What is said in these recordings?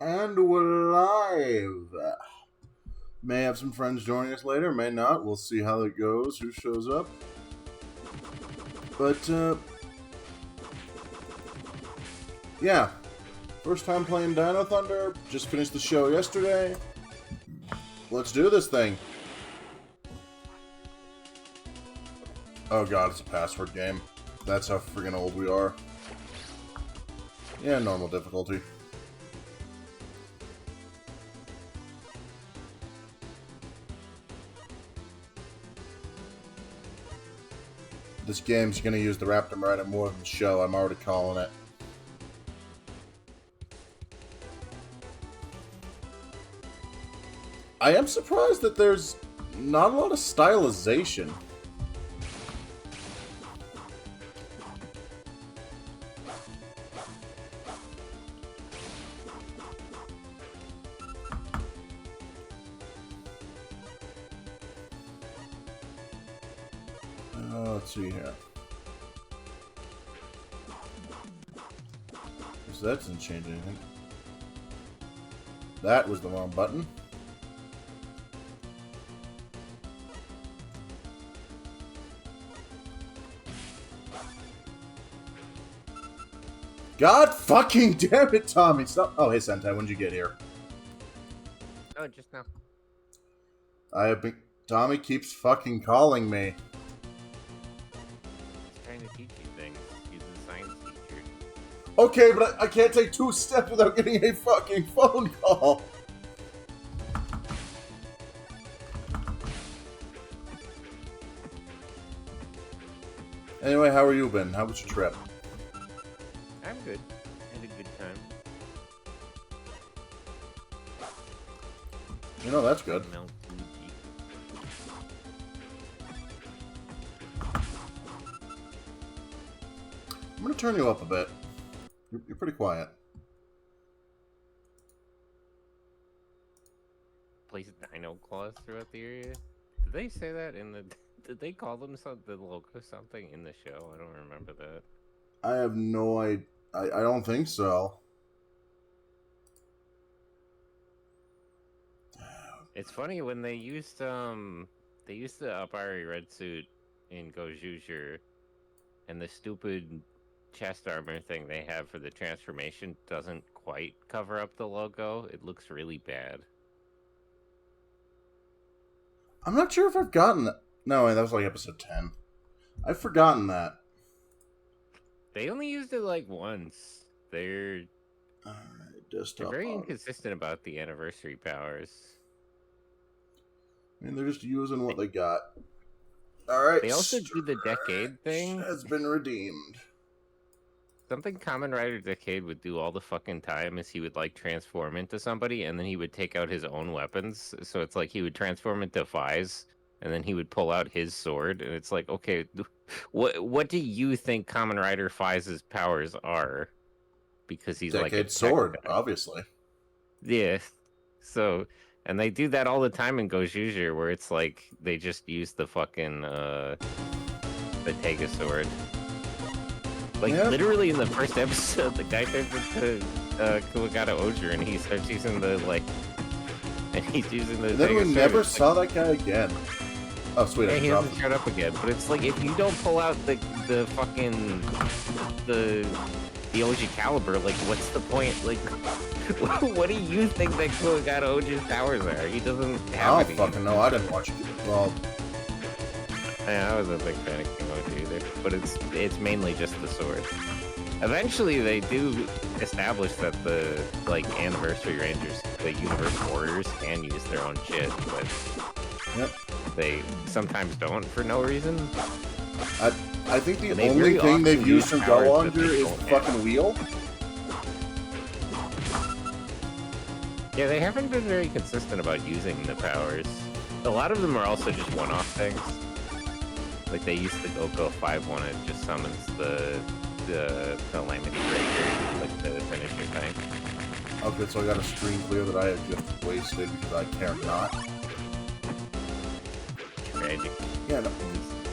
And we're live. May have some friends joining us later, may not. We'll see how it goes, who shows up. But, yeah. First time playing Dino Thunder. Just finished the show yesterday. Let's do this thing. Oh god, it's a password game. That's how friggin' old we are. Yeah, normal difficulty. This game's gonna use the Raptor Rider more than the show, I'm already calling it. I am surprised that there's not a lot of stylization. Let's see here. So that doesn't change anything. That was the wrong button. God fucking damn it, Tommy! Stop. Oh, hey, Sentai, when did you get here? Oh, just now. I have been. Tommy keeps fucking calling me. Trying to teach you things. He's a science teacher. Okay, but I can't take 2 steps without getting a fucking phone call. Anyway, how are you been? How was your trip? I'm good. Had a good time. You know, that's good. Mount Fuji. I'm gonna turn you up a bit. You're pretty quiet. Place dino claws throughout the area. Did they say that in the... Did they call them the logo something in the show? I don't remember that. I have no idea. I don't think so. It's funny when they used the Apari red suit in Gojuju, and the stupid chest armor thing they have for the transformation doesn't quite cover up the logo. It looks really bad. I'm not sure if I've gotten that. No, wait, that was like episode 10. I've forgotten that. They only used it like once. They're very inconsistent about the anniversary powers. I mean, they're just using what they got. Alright. They also do the decade thing. Has been redeemed. Something Kamen Rider Decade would do all the fucking time is he would like transform into somebody and then he would take out his own weapons. So it's like he would transform into Faiz and then he would pull out his sword and it's like, okay, what do you think Kamen Rider Faiz's powers are? Because he's Decade like a sword, obviously. Yeah. So, and they do that all the time in Gojuju where it's like they just use the fucking the Tega sword. Like, literally in the first episode, the guy turns into Kuwagata Oger, and he starts using the, like... And he's using the... And then we never saw that guy again. Oh, sweet, yeah, he hasn't showed up again. But it's like, if you don't pull out the fucking... The OG caliber, like, what's the point? Like, what do you think that Kuwagata Oger's powers are? He doesn't have any. I don't fucking know. I didn't watch it. Well... Yeah, I was a big fan of King Oji either, but it's mainly just the sword. Eventually, they do establish that the Anniversary Rangers, the Universe Warriors, can use their own shit, but they sometimes don't for no reason. I think the only thing they've used from Go-Onger is the fucking wheel. Yeah, they haven't been very consistent about using the powers. A lot of them are also just one-off things. Like, they used the Goko 5 one, it just summons the Calamity Breaker, like the finisher thing. Okay, so I got a screen clear that I have just wasted because I care not. Tragic. Yeah, no.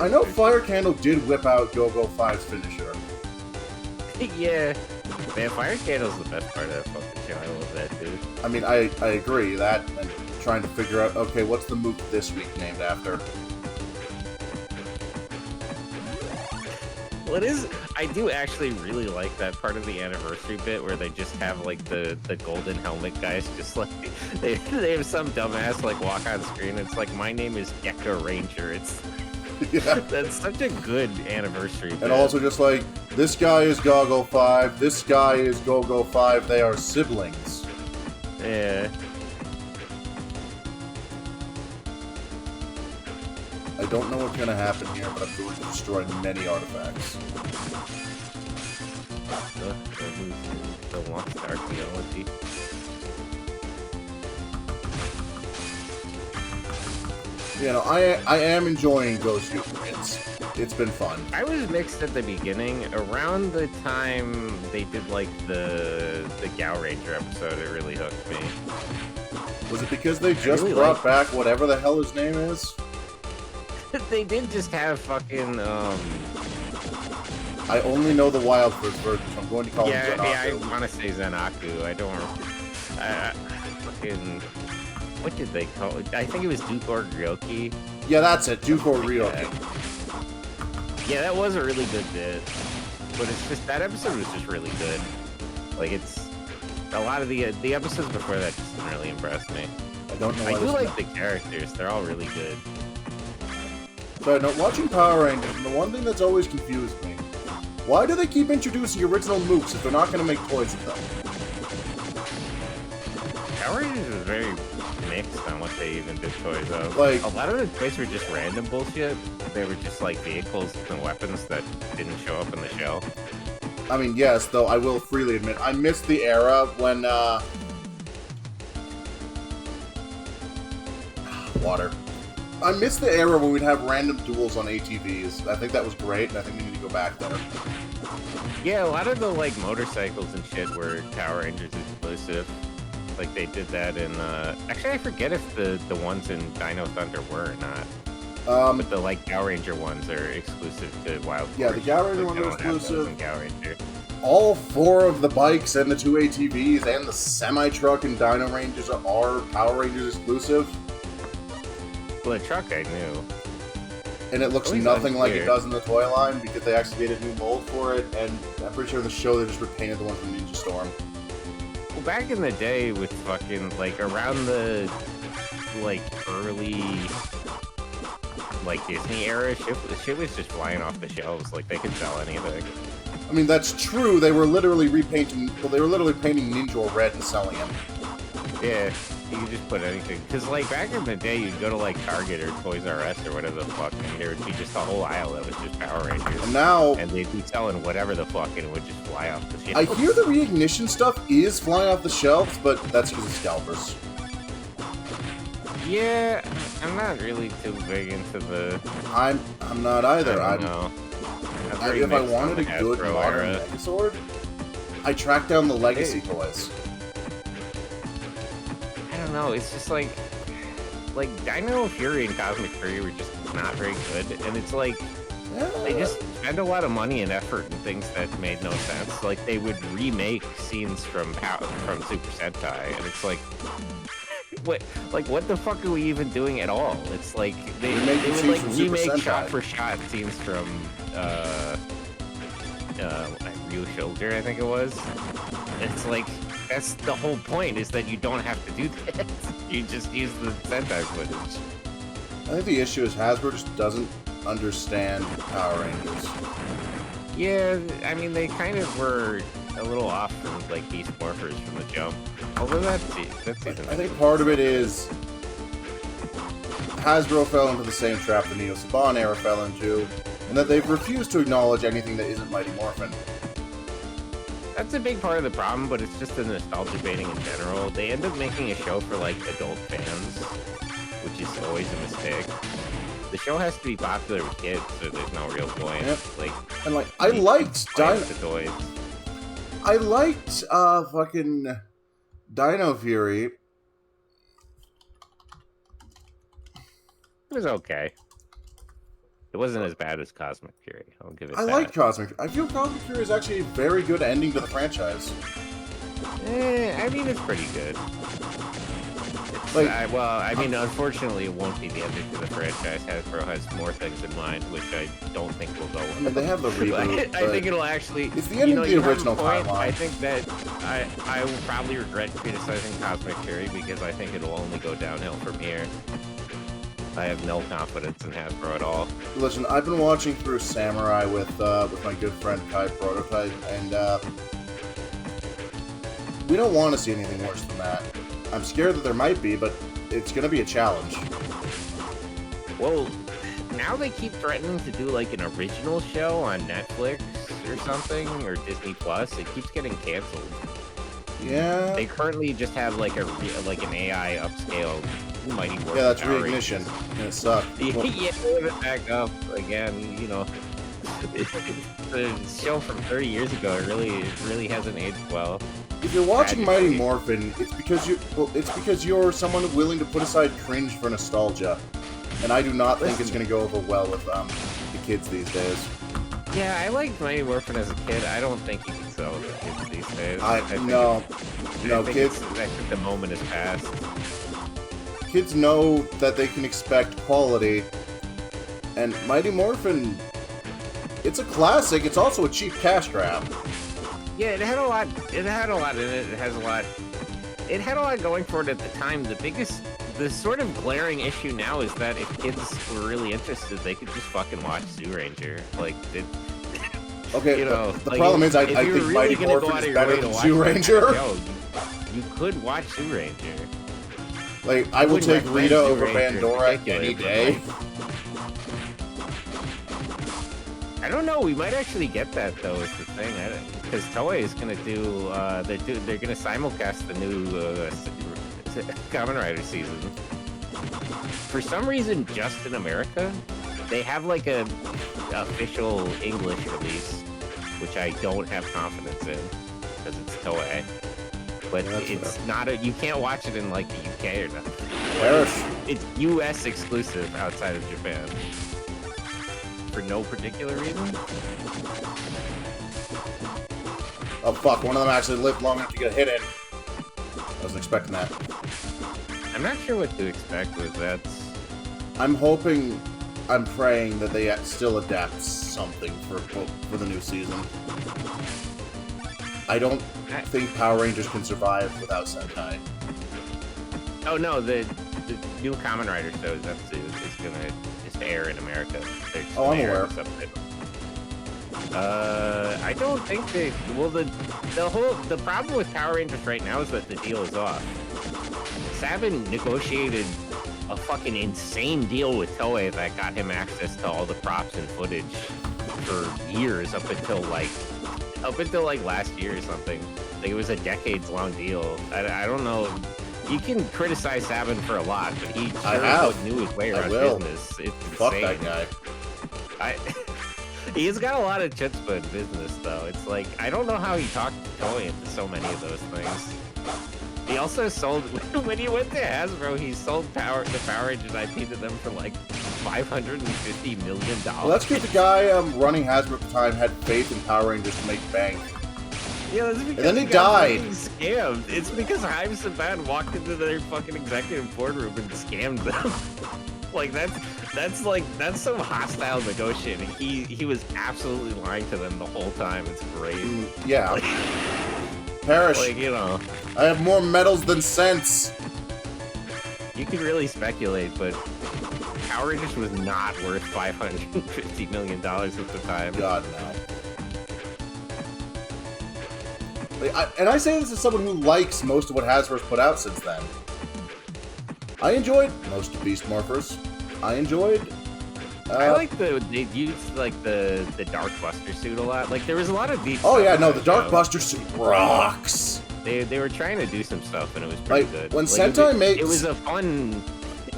I know Fire Candle did whip out Go-Go 5's finisher. Yeah, Man, Fire Candle's the best part of that fucking show. I love that, dude. I mean, I agree. That and trying to figure out, okay, what's the move this week named after? Well, I do actually really like that part of the anniversary bit where they just have like the golden helmet guys just like they have some dumbass like walk on screen. It's like, my name is Gecko Ranger. It's Yeah. that's such a good anniversary bit. And also just like, this guy is Goggle 5, this guy is Go-Go 5, they are siblings. Yeah. I don't know what's going to happen here, but I'm going to destroy many artifacts. The lost archaeology. You know, I am enjoying Ghost YouTuber. It's been fun. I was mixed at the beginning. Around the time they did like the Gal Ranger episode, it really hooked me. Was it because they just really brought back whatever the hell his name is? They did just have fucking I only know the Wild First version, so I'm going to call him yeah, I Zenaku. want to say Zenaku. I don't fucking what did they call it? I think it was Duke or Ryoki. Yeah, that's it. Duke or Ryoki. Yeah, that was a really good bit. But it's just, that episode was just really good. Like, it's a lot of the episodes before that just didn't really impress me. I don't know why I do this like the characters. They're all really good. So, no, watching Power Rangers, the one thing that's always confused me, why do they keep introducing original moves if they're not going to make toys of them? Power Rangers was very mixed on what they even did toys of. Like, a lot of the toys were just random bullshit. They were just like vehicles and weapons that didn't show up in the show. I mean, yes, though I will freely admit, I missed the era when, water. I missed the era when we'd have random duels on ATVs. I think that was great, and I think we need to go back there. Yeah, a lot of the like motorcycles and shit were Power Rangers exclusive. Like they did that in actually I forget if the ones in Dino Thunder were or not. But the like Gal Ranger ones are exclusive to Wild Force. Yeah, the Gal Ranger Like, ones are exclusive. in Gal Ranger. All 4 of the bikes and the 2 ATVs and the semi-truck and Dino Rangers are Power Rangers exclusive. Well, the truck I knew. And it looks At least nothing like unclear. it does in the toy line because they actually made a new mold for it, and I'm pretty sure in the show they just repainted the one from Ninja Storm. Well, back in the day with fucking like around the like early like Disney era, shit was just flying off the shelves. Like they could sell anything. I mean, that's true. They were literally repainting. Well, they were literally painting Ninja red and selling him. Yeah, you could just put anything. Cause like back in the day, you'd go to like Target or Toys R Us or whatever the fuck, and there would be just a whole aisle that was just Power Rangers. And now, And they'd be selling whatever the fuck, and it would just fly off the shelves. I hear the reignition stuff is flying off the shelves, but that's because of scalpers. Yeah, I'm not really too big into the. I'm not either. I I'm. don't know. If I wanted a good Hasbro modern era. Megazord, I tracked down the Legacy toys. I don't know. It's just like Dino Fury and Cosmic Fury were just not very good, and it's like they just spend a lot of money and effort in things that made no sense. Like they would remake scenes from Super Sentai, and it's like, what the fuck are we even doing at all? It's like they would like remake shot for shot scenes from Real Soldier, I think it was. It's like that's the whole point, is that you don't have to do that. You just use the Sentai footage. I think the issue is Hasbro just doesn't understand Power Rangers. Yeah, I mean they kind of were a little off from like Beast Morphers from the jump. Although that's season. I think part of it is Hasbro fell into the same trap the Neo Saban era fell into, and that they've refused to acknowledge anything that isn't Mighty Morphin. That's a big part of the problem, but it's just the nostalgia baiting in general. They end up making a show for like adult fans, which is always a mistake. The show has to be popular with kids, so there's no real point. Yep. Like, And like, I liked the toys. I liked fucking Dino Fury. It was okay. It wasn't as bad as Cosmic Fury. I'll give it I that. like Cosmic. I feel Cosmic Fury is actually a very good ending to the franchise. I mean, it's pretty good. Like, I mean, unfortunately, it won't be the ending to the franchise. Hasbro has more things in mind, which I don't think will go. I mean, they have the reboot. I think it'll actually. It's the ending of the original timeline. I think that I will probably regret criticizing Cosmic Fury because I think it'll only go downhill from here. I have no confidence in Hasbro at all. Listen, I've been watching through Samurai with my good friend Kai Prototype, and we don't want to see anything worse than that. I'm scared that there might be, but it's going to be a challenge. Well, now they keep threatening to do like an original show on Netflix or something, or Disney Plus. It keeps getting canceled. Yeah. They currently just have like an AI upscale Mighty Morphin. Yeah, that's Reignition, and it sucked. Yeah, put it back up again. You know, the show from 30 years ago. It really hasn't aged well. If you're watching Mighty Morphin, it's because you're someone willing to put aside cringe for nostalgia, and I do not think it's going to go over well with the kids these days. Yeah, I liked Mighty Morphin as a kid. I don't think you can sell it to kids these days. No, kids. I think the moment has passed. Kids know that they can expect quality, and Mighty Morphin, it's a classic. It's also a cheap cash grab. Yeah, it had a lot. It had a lot in it. It has a lot. It had a lot going for it at the time. The sort of glaring issue now is that if kids were really interested, they could just fucking watch Zoo Ranger. Like, okay, you know, the problem is I think really Mighty Morphin is better than Zoo Ranger. You could watch Zoo Ranger. Like, I will take Rita over Bandora any day. I don't know. We might actually get that though. Is the thing because Toei is gonna do. They're gonna simulcast the new Kamen Rider season. For some reason, just in America, they have like a official English release, which I don't have confidence in because it's Toei. But it's not you can't watch it in like the UK or nothing. It's US exclusive outside of Japan. For no particular reason. Oh fuck, one of them actually lived long enough to get a hit in. I wasn't expecting that. I'm not sure what to expect with that. I'm praying that they still adapt something for the new season. I don't think Power Rangers can survive without Sentai. Oh no, the new Kamen Rider show is gonna just air in America. Oh, I'm aware. I don't think they. Well, the problem with Power Rangers right now is that the deal is off. Sabin negotiated a fucking insane deal with Toei that got him access to all the props and footage for years up until like last year or something. Like, it was a decades-long deal. I don't know. You can criticize Sabin for a lot, but he sure knew his way around business. It's Fuck insane. that guy. He's got a lot of chutzpah in business, though. It's like, I don't know how he talked Toei into so many of those things. He also sold, when he went to Hasbro, he sold the Power Rangers IP to them for like $550 million. Well, that's because the guy running Hasbro at the time had faith in Power Rangers to make bank. Yeah, that's because and then he died. Scammed. It's because Haim Saban walked into their fucking executive boardroom and scammed them. Like, that's some hostile negotiating. He was absolutely lying to them the whole time. It's great. Yeah. Like, Parrish. Like, you know. I have more medals than sense. You could really speculate, but Power Rangers was not worth $550 million at the time. God, no. And I say this as someone who likes most of what Hasbro's put out since then. I enjoyed most of Beast Morphers. I enjoyed... I like they used like the Dark Buster suit a lot. Like, there was a lot of Beast. Oh yeah, no, the Dark Buster suit rocks. They were trying to do some stuff, and it was pretty good. When Sentai makes... It was a fun...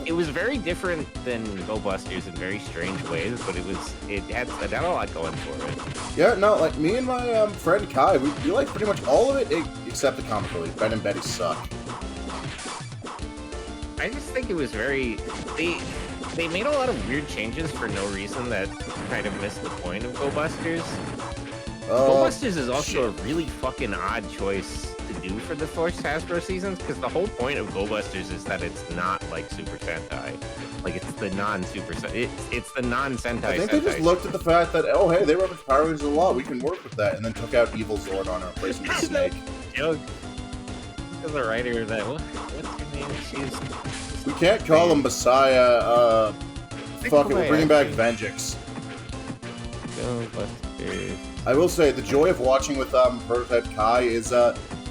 It was very different than Go Busters in very strange ways, but it had a lot going for it. Yeah, no, like, me and my friend Kai, we like pretty much all of it, except the comic relief. Ben and Betty suck. I just think it was very... they made a lot of weird changes for no reason that kind of missed the point of Go Busters. Go Busters is also a really fucking odd choice to do for the first Hasbro seasons, because the whole point of Go Busters is that it's not like Super Sentai. Like, it's the non-Super Sentai. It's the non-Sentai. I think they just looked at the fact that, oh, hey, they reference Power Rangers a lot. We can work with that. And then took out Evil Zordon and replaced him with Snake. Joke. Because the writer of that, what's her name? She's... We can't call him Messiah. Fuck it, we're bringing back Vengeance. Go Busters. I will say, the joy of watching with Prototype Kai is,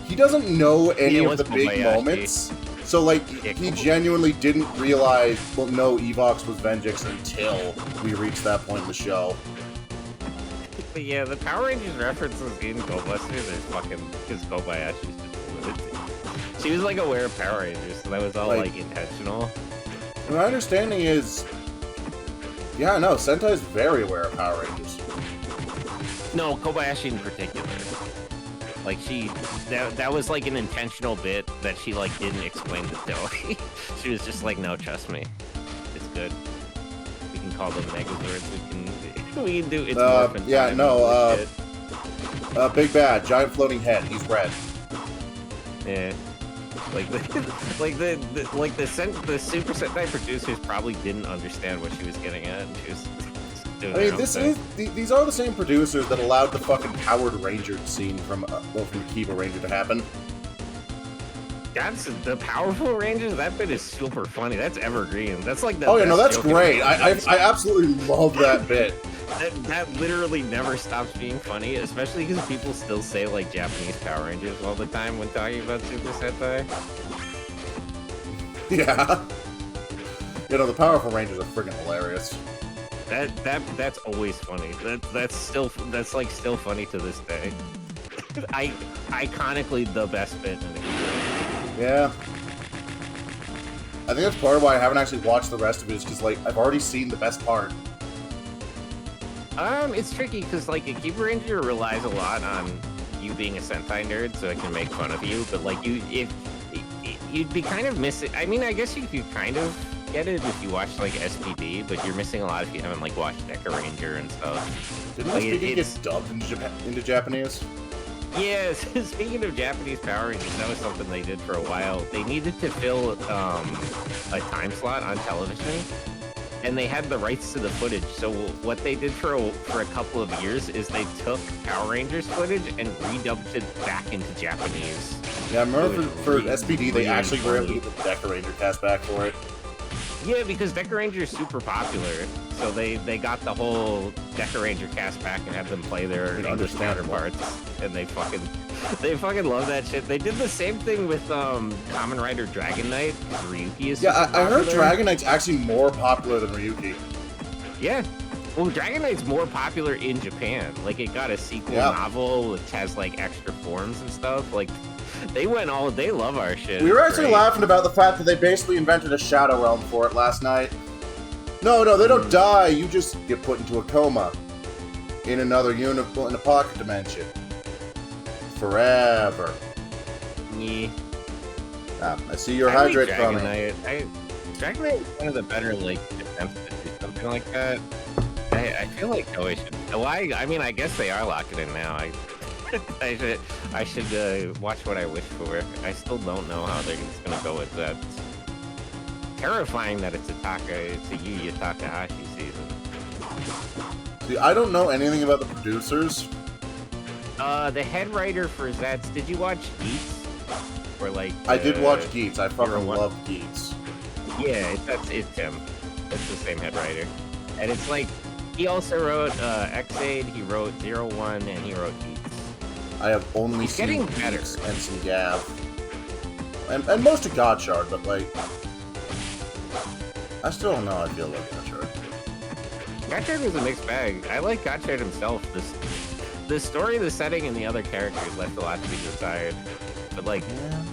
he doesn't know any of the big moments. So, like, he genuinely didn't realize, well, no, Evox was Vengeance until we reached that point in the show. But yeah, the Power Rangers references in Go Busters are fucking, because Kobayashi's just limited. She was, like, aware of Power Rangers, so that was all, like intentional. My understanding is, yeah, no, Sentai's very aware of Power Rangers. No, Kobayashi in particular. Like, that was like an intentional bit that she, like, didn't explain to Zoe. She was just like, no, trust me. It's good. We can call them Megazords, we can do, it's morphin' yeah, time no, Big Bad, giant floating head, he's red. Yeah. Like, the Super Sentai producers probably didn't understand what she was getting at, and she was... I mean, these are the same producers that allowed the fucking Powered Ranger scene from Akiba Ranger to happen. That's the Powerful Rangers. That bit is super funny. That's evergreen. That's like the oh yeah, no, that's great. I absolutely love that bit. That literally never stops being funny, especially because people still say like Japanese Power Rangers all the time when talking about Super Sentai. Yeah. You know, the Powerful Rangers are friggin' hilarious. That's always funny. That's still funny to this day. Iconically the best bit in the game. Yeah. I think that's part of why I haven't actually watched the rest of it, is because, like, I've already seen the best part. It's tricky, because, like, a Akiba Ranger relies a lot on you being a Sentai nerd, so it can make fun of you, but, like, you'd be kind of missing... I mean, I guess you could kind of get it if you watch, like, SPD, but you're missing a lot if you haven't, like, watched Deca Ranger and stuff. Didn't like, SPD get dubbed into Japanese? Yeah, speaking of Japanese Power Rangers, that was something they did for a while. They needed to fill a time slot on television, and they had the rights to the footage. So what they did for a couple of years is they took Power Rangers footage and redubbed it back into Japanese. Yeah, I remember for SPD, they actually were able to get the Deca Ranger cast back for it. Yeah, because Deca Ranger is super popular, so they got the whole Deca Ranger cast back and had them play their English counterparts, and they fucking love that shit. They did the same thing with Kamen Rider Dragon Knight, because Ryuki is super I heard Dragon Knight's actually more popular than Ryuki. Yeah. Well, Dragon Knight's more popular in Japan. Like, it got a sequel novel, which has, like, extra forms and stuff. Like, they love our shit. We were actually laughing about the fact that they basically invented a Shadow Realm for it last night. No, they don't die, you just get put into a coma. In another in a pocket dimension. Forever. Yeah. I see your hydrate Dragon coming. Knight. Dragon Knight is one of the better, like, attempts to do something like that. I feel like Toei should... Well, I mean, I guess they are locking in now. I should watch What I Wish For. I still don't know how they're just gonna go with that. Terrifying that it's a Yuya Takahashi season. See, I don't know anything about the producers. The head writer for Zets. Did you watch Geats? Or like? I did watch Geats. I fucking love Geats. Yeah, it's him. It's the same head writer, and it's like he also wrote X-Aid. He wrote 01, and he wrote Geats. I have only seen Geats and some Gav. And most of Godshard, but like... I still don't know how I feel about Godshard. Godshard was a mixed bag. I like Godshard himself. The story, the setting, and the other characters left a lot to be desired. But like,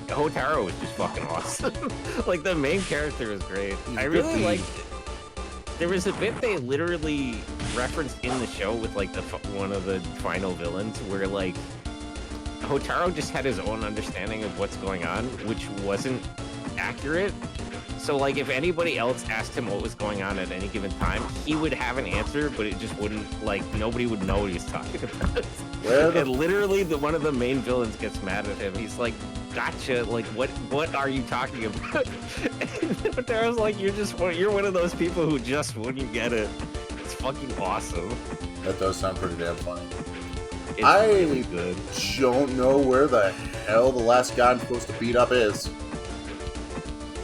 Hotaro was just fucking awesome. Like, the main character was great. I really liked it. There was a bit they literally referenced in the show with like one of the final villains where like Hotaro just had his own understanding of what's going on, which wasn't accurate. So, like, if anybody else asked him what was going on at any given time, he would have an answer, but it just wouldn't, like, nobody would know what he's talking about. And literally, one of the main villains gets mad at him. He's like, gotcha, like, what are you talking about? And Taro's like, you're one of those people who just wouldn't get it. It's fucking awesome. That does sound pretty damn funny. It's really good. Don't know where the hell the last guy I'm supposed to beat up is.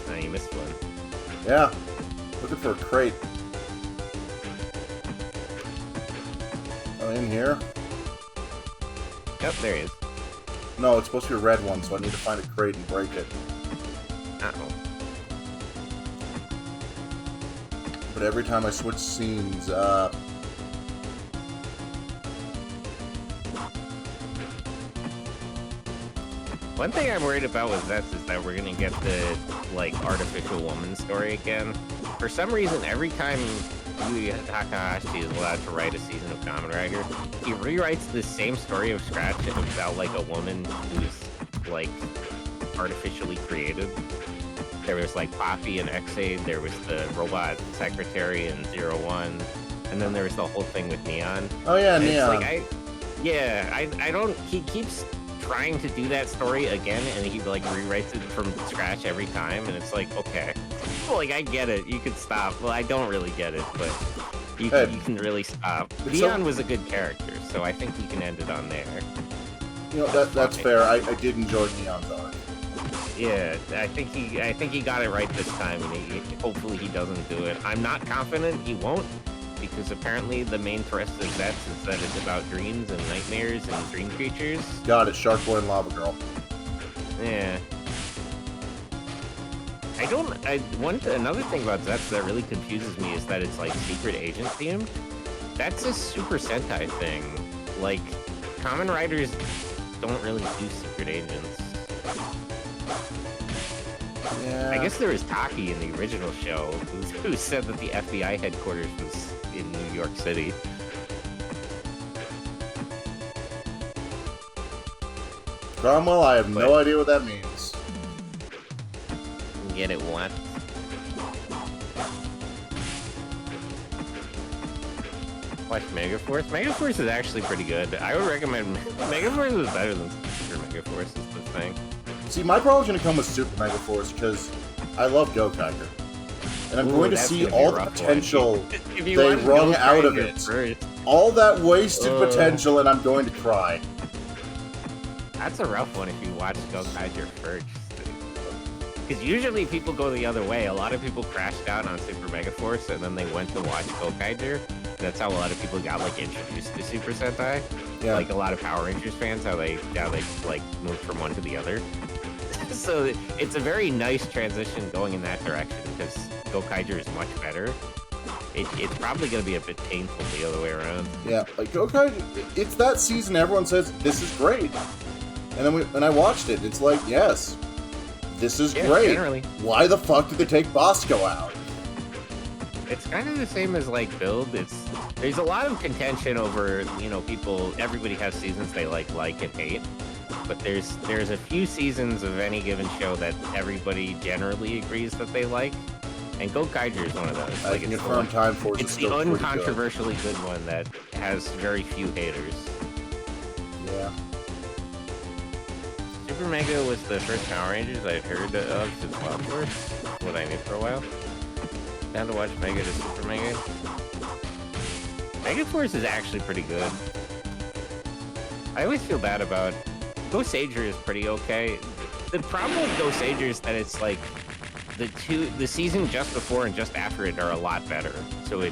Oh, you missed one. Yeah. Looking for a crate. Oh, in here? Yep, there he is. No, it's supposed to be a red one, so I need to find a crate and break it. Uh-oh. But every time I switch scenes, One thing I'm worried about with Zets is that we're gonna get the, like, artificial woman story again. For some reason, every time Yu Takahashi is allowed to write a season of Kamen Rider, he rewrites the same story of scratch about, like, a woman who's, like, artificially created. There was, like, Poppy in X-Aid, there was the robot secretary in 01, and then there was the whole thing with Neon. Oh yeah, and Neon. It's like, I don't, he keeps trying to do that story again, and he, like, rewrites it from scratch every time, and it's like, okay. Well, like, I get it, you could stop. Well, I don't really get it, but you can really stop. Neon was a good character, so I think we can end it on there. You know, that's fair. I did enjoy Neon's arc. Yeah, I think he got it right this time, and hopefully he doesn't do it. I'm not confident he won't, because apparently the main thrust of Zets is that it's about dreams and nightmares and dream creatures. Got it, Shark Boy and Lava Girl. Yeah. Another thing about Zets that really confuses me is that it's, like, secret agent themed. That's a Super Sentai thing. Like, Kamen Riders don't really do secret agents. Yeah. I guess there was Taki in the original show who said that the FBI headquarters was in New York City. Cromwell, I have no idea what that means. Get it what? Watch Megaforce. Megaforce is actually pretty good. I would recommend Megaforce is better than Super Megaforce is the thing. See, my problem's gonna come with Super Megaforce because I love Gokaiger. And I'm going to see all the potential they wrung out of it. All that wasted potential, and I'm going to cry. That's a rough one if you watch Gokaiger first. Because usually people go the other way. A lot of people crashed out on Super Megaforce, and then they went to watch Gokaiger. That's how a lot of people got, like, introduced to Super Sentai. Yeah. Like a lot of Power Rangers fans, how they like moved from one to the other. So it's a very nice transition going in that direction because Gokaiger is much better. It's probably going to be a bit painful the other way around. Yeah, like Gokaiger, it's that season everyone says this is great, and then when I watched it, it's like, yes, this is great. Generally. Why the fuck did they take Bosco out? It's kind of the same as, like, Build. There's a lot of contention over, you know, everybody has seasons they like and hate. But there's a few seasons of any given show that everybody generally agrees that they like. And Gokaiger is one of those. Like, it's the uncontroversially good one that has very few haters. Yeah. Super Mega was the first Power Rangers I'd heard of since Wild Force. What I knew for a while. Down to watch Mega to Super Mega. Mega Force is actually pretty good. I always feel bad about Ghostager is pretty okay. The problem with Ghostager is that it's like the season just before and just after it are a lot better. So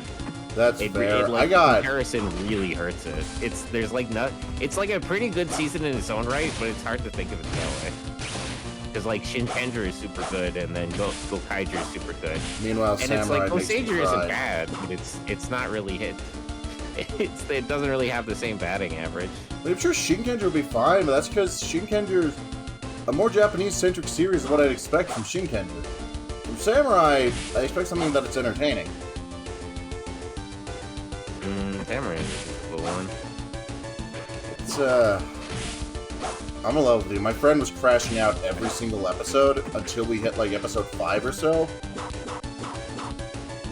comparison really hurts it. It's like a pretty good season in its own right, but it's hard to think of it that way. Because, like, Shinkenger is super good, and then Gokaiger is super good. Meanwhile, and it's like Ghostager isn't bad, but it's not really hit. It doesn't really have the same batting average. I'm sure Shinkenger would be fine, but that's because Shinkenger is a more Japanese-centric series than what I'd expect from Shinkenger. From Samurai, I expect something that it's entertaining. Samurai is a cool one. It's I'm in love with you. My friend was crashing out every single episode until we hit, like, episode 5 or so.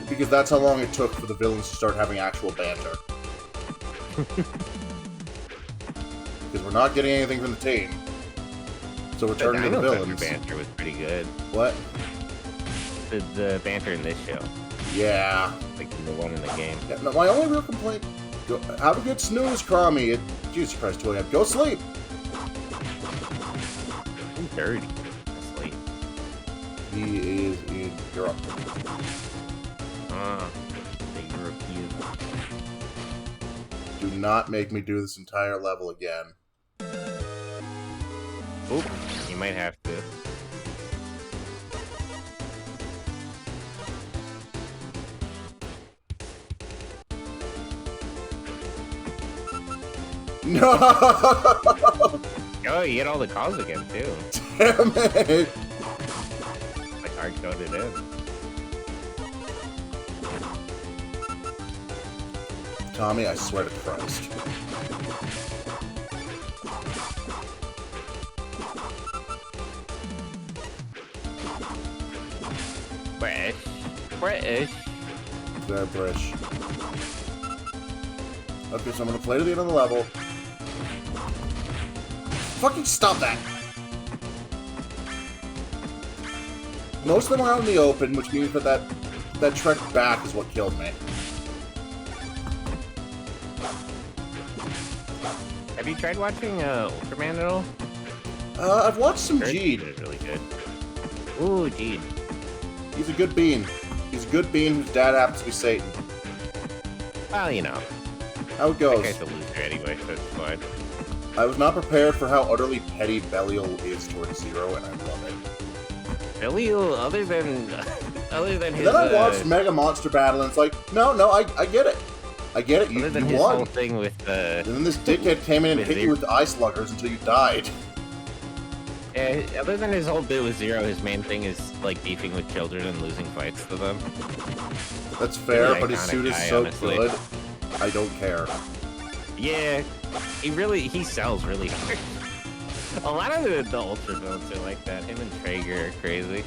Because that's how long it took for the villains to start having actual banter. Because we're not getting anything from the team. So we're turning to the villains. The banter was pretty good. What? The banter in this show. Yeah. Like the one in the game. Yeah, no, my only real complaint... have a good snooze, Crommy. Jesus Christ, Toyhead. Go sleep! I'm dirty. Asleep. He is in Europe. The European. Do not make me do this entire level again. Oop, you might have to. No! Oh, you get all the calls again, too. Damn it! Like hard-coded in. Tommy, I swear to Christ. British. Very British. Okay, so I'm gonna play to the end of the level. Fucking stop that! Most of them are out in the open, which means that trek back is what killed me. Have you tried watching Ultraman at all? I've watched some Gene. It's really good. Ooh, Gene. He's a good bean. He's a good bean whose dad happens to be Satan. Well, you know. How it goes. That guy's a loser anyway, so it's fine. I was not prepared for how utterly petty Belial is towards Zero, and I love it. Belial, other than his... Then I watched Mega Monster Battle, and it's like, no, I get it. I get it, you other than his won. whole thing with And then this dickhead came in and hit you with the ice sluggers until you died. Yeah, other than his whole bit with Zero, his main thing is, like, beefing with children and losing fights to them. That's fair, Really but his suit is guy, so honestly. good, I don't care. Yeah, he sells really hard. A lot of the Ultra villains are like that. Him and Traeger are crazy.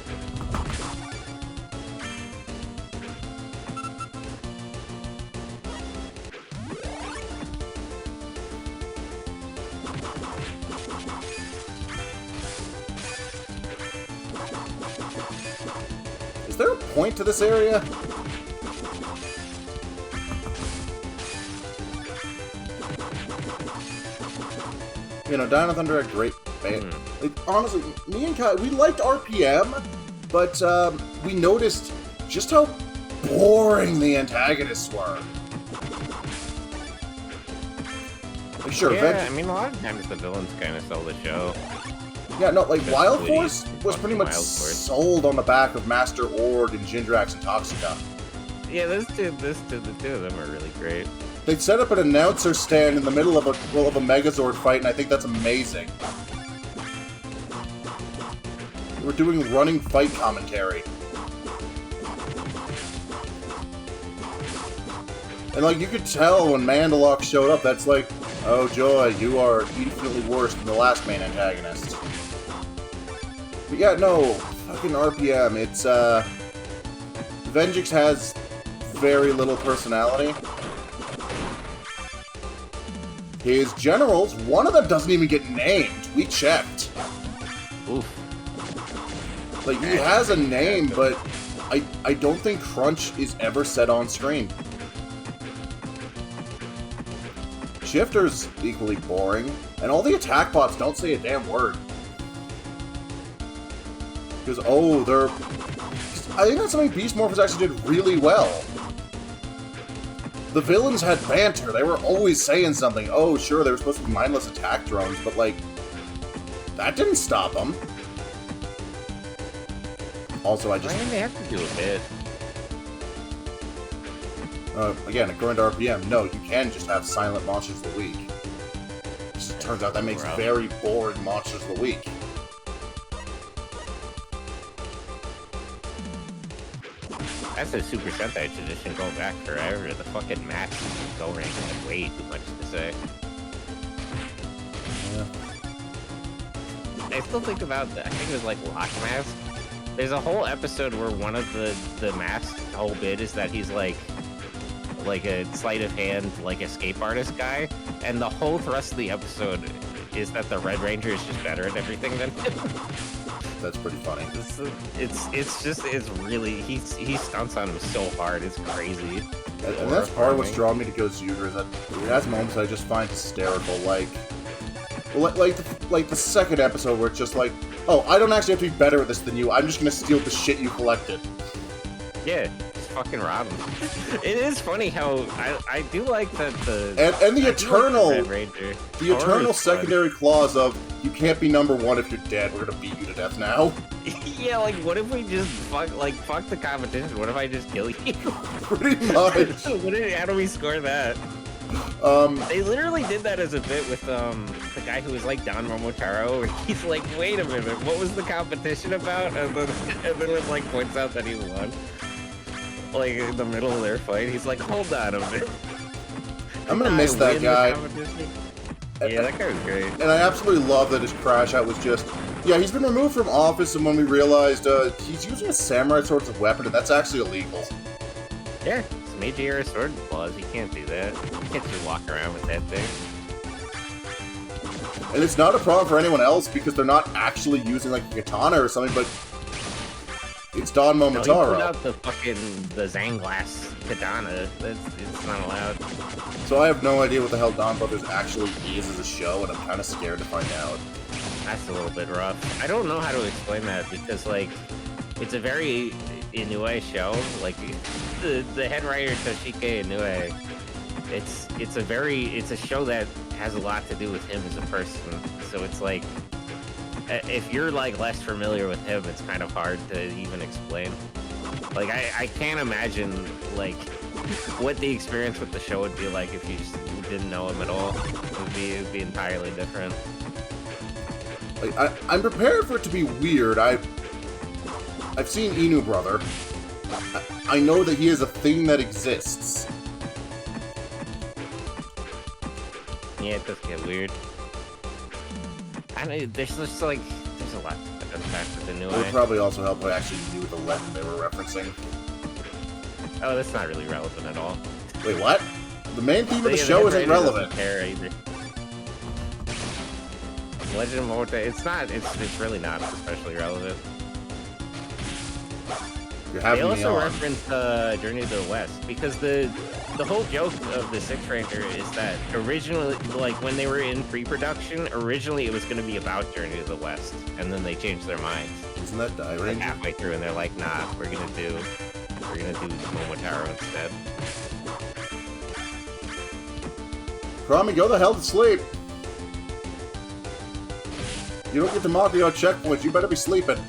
Is there a point to this area? You know, Dino Thunder had great band. Like, honestly, me and Kai, we liked RPM, but we noticed just how boring the antagonists were. Like, sure, yeah, I mean, a lot of times the villains kind of sell the show. Yeah, no, like, That's Wild really Force was pretty much sold on the back of Master Ord and Jindrax and Toxica. Yeah, the two of them are really great. They set up an announcer stand in the middle of a Megazord fight, and I think that's amazing. We're doing running fight commentary. And, like, you could tell when Mandalok showed up, that's like, oh, Joy, you are infinitely worse than the last main antagonist. But yeah, no, fucking RPM, it's, Venjix has very little personality. His generals, one of them doesn't even get named. We checked. Oof. Like, he has a name, but I don't think Crunch is ever said on screen. Shifter's equally boring, and all the attack bots don't say a damn word. Because, oh, they're... I think that's something Beast Morphers actually did really well. The villains had banter. They were always saying something. Oh, sure, they were supposed to be mindless attack drones, but, like, that didn't stop them. Also, I just... I mean, they have to do a bit. Again, according to RPM, no, you can just have silent Monsters of the Week. Just turns out that makes very boring Monsters of the Week. That's a Super Sentai tradition going back forever. The fucking match and Go Rank had way too much to say. Yeah. I still think about, I think it was like Lock Mask. There's a whole episode where one of the mask's whole bit is that he's like a sleight of hand, like escape artist guy, and the whole thrust of the episode is that the Red Ranger is just better at everything than him. That's pretty funny. It's really, he stunts on him so hard, it's crazy. And that's part of what's drawing me to GoZuger, is that it has moments I just find hysterical, like the second episode where it's just like, oh, I don't actually have to be better at this than you, I'm just gonna steal the shit you collected. Yeah, just fucking rob him. It is funny how I do like that and the eternal eternal secondary clause of you can't be number one if you're dead. We're gonna beat you to death now. Yeah, like what if we just fuck the competition? What if I just kill you? Pretty much. How do we score that? They literally did that as a bit with the guy who was like Don Momotaro, and he's like, wait a minute, what was the competition about? And then it like points out that he won. Like in the middle of their fight, he's like, hold on a minute. I'm gonna miss that guy. Yeah, that guy was great. And I absolutely love that his crash out was just, yeah, he's been removed from office, and when we realized he's using a samurai sword as a weapon, and that's actually illegal. Yeah, it's Meiji era sword clause, you can't do that. You can't just walk around with that thing. And it's not a problem for anyone else, because they're not actually using like a katana or something, but it's Don Momotaro. No, he put out the Zanglass katana. It's not allowed. So I have no idea what the hell Don Brothers actually is as a show, and I'm kind of scared to find out. That's a little bit rough. I don't know how to explain that, because, like, it's a very Inoue show. Like, the head writer, Toshike Inoue, it's a show that has a lot to do with him as a person. So it's like, if you're like less familiar with him, it's kind of hard to even explain. Like I can't imagine like what the experience with the show would be like if you just didn't know him at all. It would be entirely different. Like I'm prepared for it to be weird. I've seen Inu Brother. I know that he is a thing that exists. Yeah, it does get weird. I know, there's just like, there's a lot to unpack with the new It would probably also help if I actually knew the legend they were referencing. Oh, that's not really relevant at all. Wait, what? The main theme of the show isn't relevant. Care either. Legend of Morte, it's really not especially relevant. They also reference Journey to the West, because the whole joke of the Sixth Ranger is that originally, like when they were in pre-production, originally it was going to be about Journey to the West, and then they changed their minds. Isn't that Die Ranger? Halfway through, and they're like, nah, we're gonna do Momotaro instead. Krami, go the hell to sleep. You don't get to Mafia checkpoints, you better be sleeping.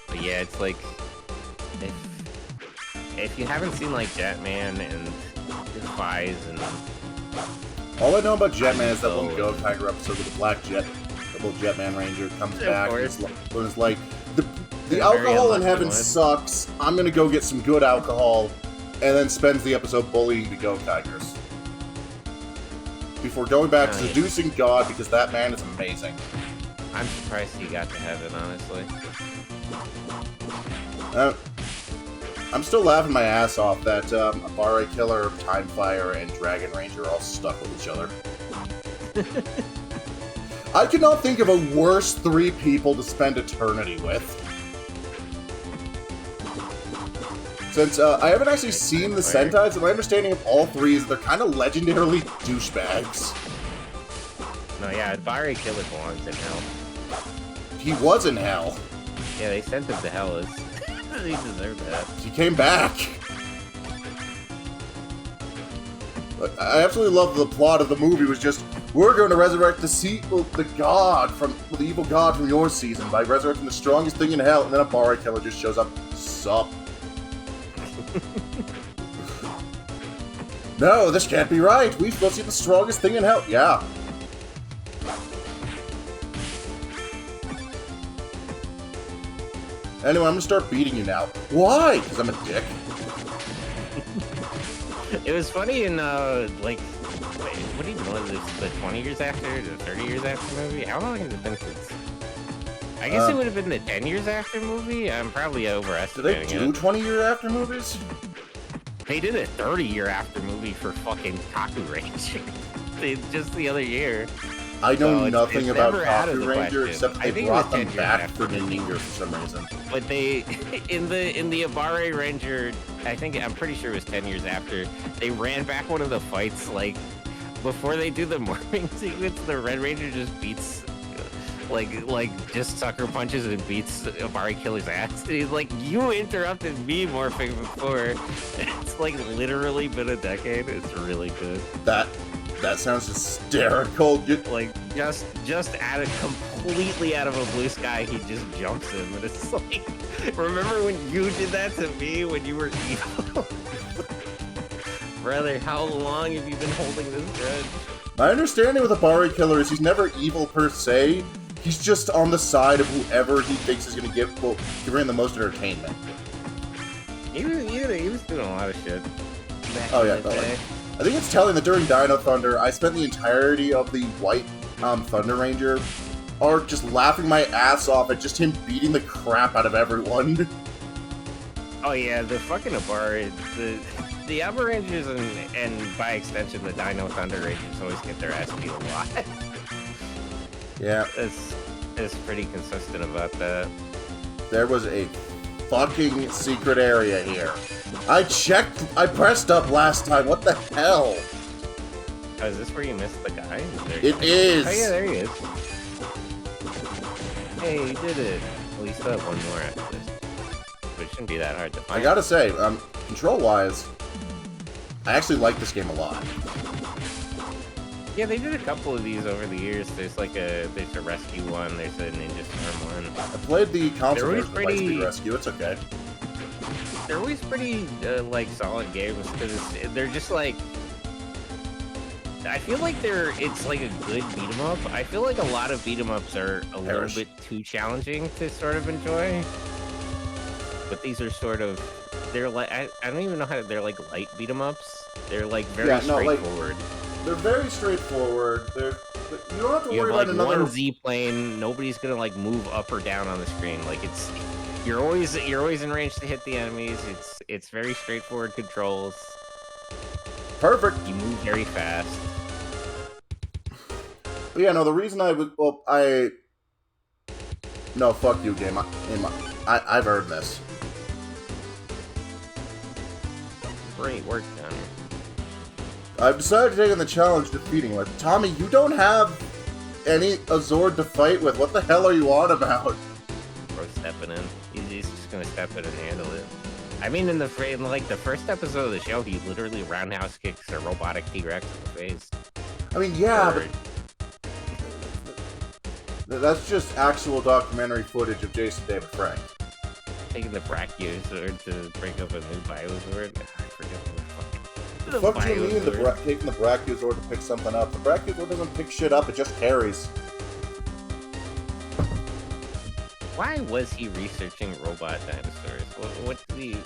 But yeah, it's like, if you haven't seen like Jetman and Defies and... All I know about Jetman is that one Go Tiger episode with the Black Jet, the little Jetman Ranger comes back and it's like, the alcohol in heaven sucks, I'm gonna go get some good alcohol, and then spends the episode bullying the Go Tigers. Before going back to seducing God, because that man is amazing. I'm surprised he got to heaven, honestly. I'm still laughing my ass off that Abare Killer, Time Fire, and Dragon Ranger are all stuck with each other. I could not think of a worse 3 people to spend eternity with. Since I haven't actually seen the Sentai's, and my understanding of all 3 is they're kind of legendarily douchebags. No, yeah, Abare Killer belongs in hell. He was in hell. Yeah, they sent him to hell. He deserved that. He came back. I absolutely love the plot of the movie was just, we're going to resurrect the evil god from your season by resurrecting the strongest thing in hell, and then a Abare Killer just shows up. Sup? No, this can't be right. We're supposed to see the strongest thing in hell. Yeah. Anyway, I'm gonna start beating you now. Why? Because I'm a dick. It was funny in, like, Wait, what do you know? Is this the 20 years after, the 30 years after movie? How long has it been since? I guess it would have been the 10 years after movie. I'm probably overestimating it. Do they do 20-year after movies? They did a 30-year after movie for fucking Kaku Ranger. Just the other year. I know nothing about Kaku Ranger except they brought them back for New Year for some reason. But they, in the Abare Ranger, I'm pretty sure it was 10 years after, they ran back one of the fights, like, before they do the morphing sequence, the Red Ranger just beats, like just sucker punches and beats Abare Killer's ass. And he's like, you interrupted me morphing before. It's like literally been a decade. It's really good. That sounds hysterical. Like, just completely out of a blue sky, he just jumps him, and it's like, remember when you did that to me when you were evil? Brother, how long have you been holding this grudge? My understanding with Abare Killer is he's never evil per se. He's just on the side of whoever he thinks is going to give him the most entertainment. He was doing a lot of shit. Oh yeah, I think it's telling that during Dino Thunder, I spent the entirety of the White Thunder Ranger arc just laughing my ass off at just him beating the crap out of everyone. Oh yeah, the fucking Abare, the Abare Rangers and by extension the Dino Thunder Rangers always get their ass beat a lot. Yeah. It's pretty consistent about that. There was a fucking secret area here. I pressed up last time, what the hell? Oh, is this where you missed the guy? It is! Oh yeah, there he is. Hey, you did it. Well, you still have one more after this. But it shouldn't be that hard to find. I gotta say, control-wise, I actually like this game a lot. Yeah, they did a couple of these over the years. There's a rescue one, there's a Ninja Storm one. I played the console version of Lightspeed Rescue, it's okay. They're always pretty, solid games, because they're just, like... I feel like it's like a good beat-em-up. I feel like a lot of beat-em-ups are a little bit too challenging to sort of enjoy. But these are sort of... They're like... I don't even know how... They're like light beat-em-ups. They're like very straightforward. They're very straightforward. You don't have to worry about another... You have one Z-plane, nobody's gonna like move up or down on the screen. Like it's... You're always in range to hit the enemies. It's very straightforward controls. Perfect. You move very fast. But yeah, no, the reason No, fuck you, game. I've earned this. Great work done. I've decided to take on the challenge of defeating with Tommy, you don't have any Azord to fight with. What the hell are you on about? Bro, stepping in. He's just gonna step in and handle it. I mean, in the first episode of the show, he literally roundhouse kicks a robotic T-Rex in the face. I mean, yeah, but that's just actual documentary footage of Jason David Frank. Taking the Brachiosaur to break up a new Biozord? I forget what the fuck. The fuck do you mean taking the Brachiosaur to pick something up? The Brachiosaur doesn't pick shit up, it just carries. Why was he researching robot dinosaurs?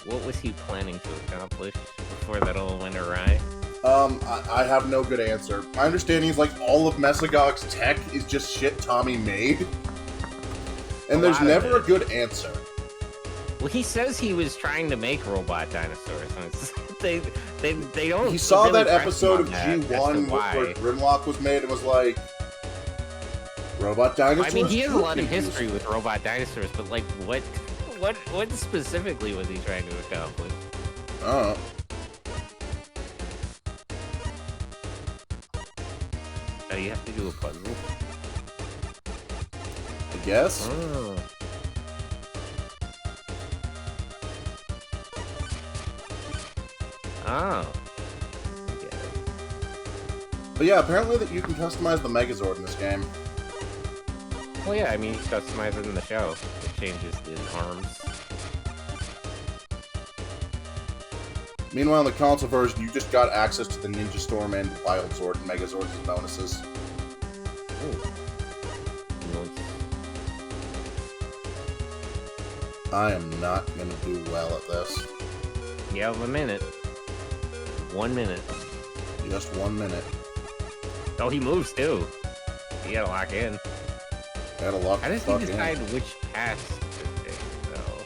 What was he planning to accomplish before that all went awry? I have no good answer. My understanding is like all of Mesogog's tech is just shit Tommy made. And there's never a good answer. Well, he says he was trying to make robot dinosaurs. They don't. He saw really that episode of G1 where Grimlock was made and was like, robot dinosaurs? I mean, he has a lot of history with robot dinosaurs, but like, what specifically was he trying to accomplish? Oh. Oh, you have to do a puzzle? I guess. Oh. Oh. Okay. But yeah, apparently that you can customize the Megazord in this game. Well, yeah, I mean, you customize it in the show. It changes the arms. Meanwhile, in the console version, you just got access to the Ninja Storm and Wild Sword and Megazords as bonuses. Ooh. Nice. I am not going to do well at this. You have a minute. 1 minute. Just 1 minute. Oh, he moves too. You gotta lock in. Gotta lock. How does he decide which paths to take, though?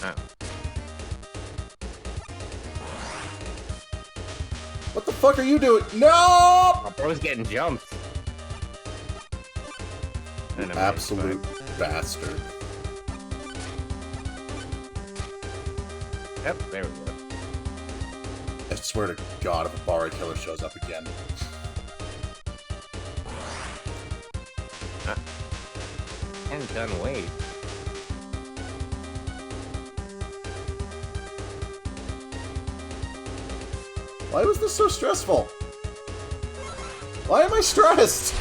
Oh. What the fuck are you doing? No! My bro's getting jumped. You absolute bastard. Yep, there we go. I swear to God, if a Barra Killer shows up again. And done wait. Why was this so stressful? Why am I stressed?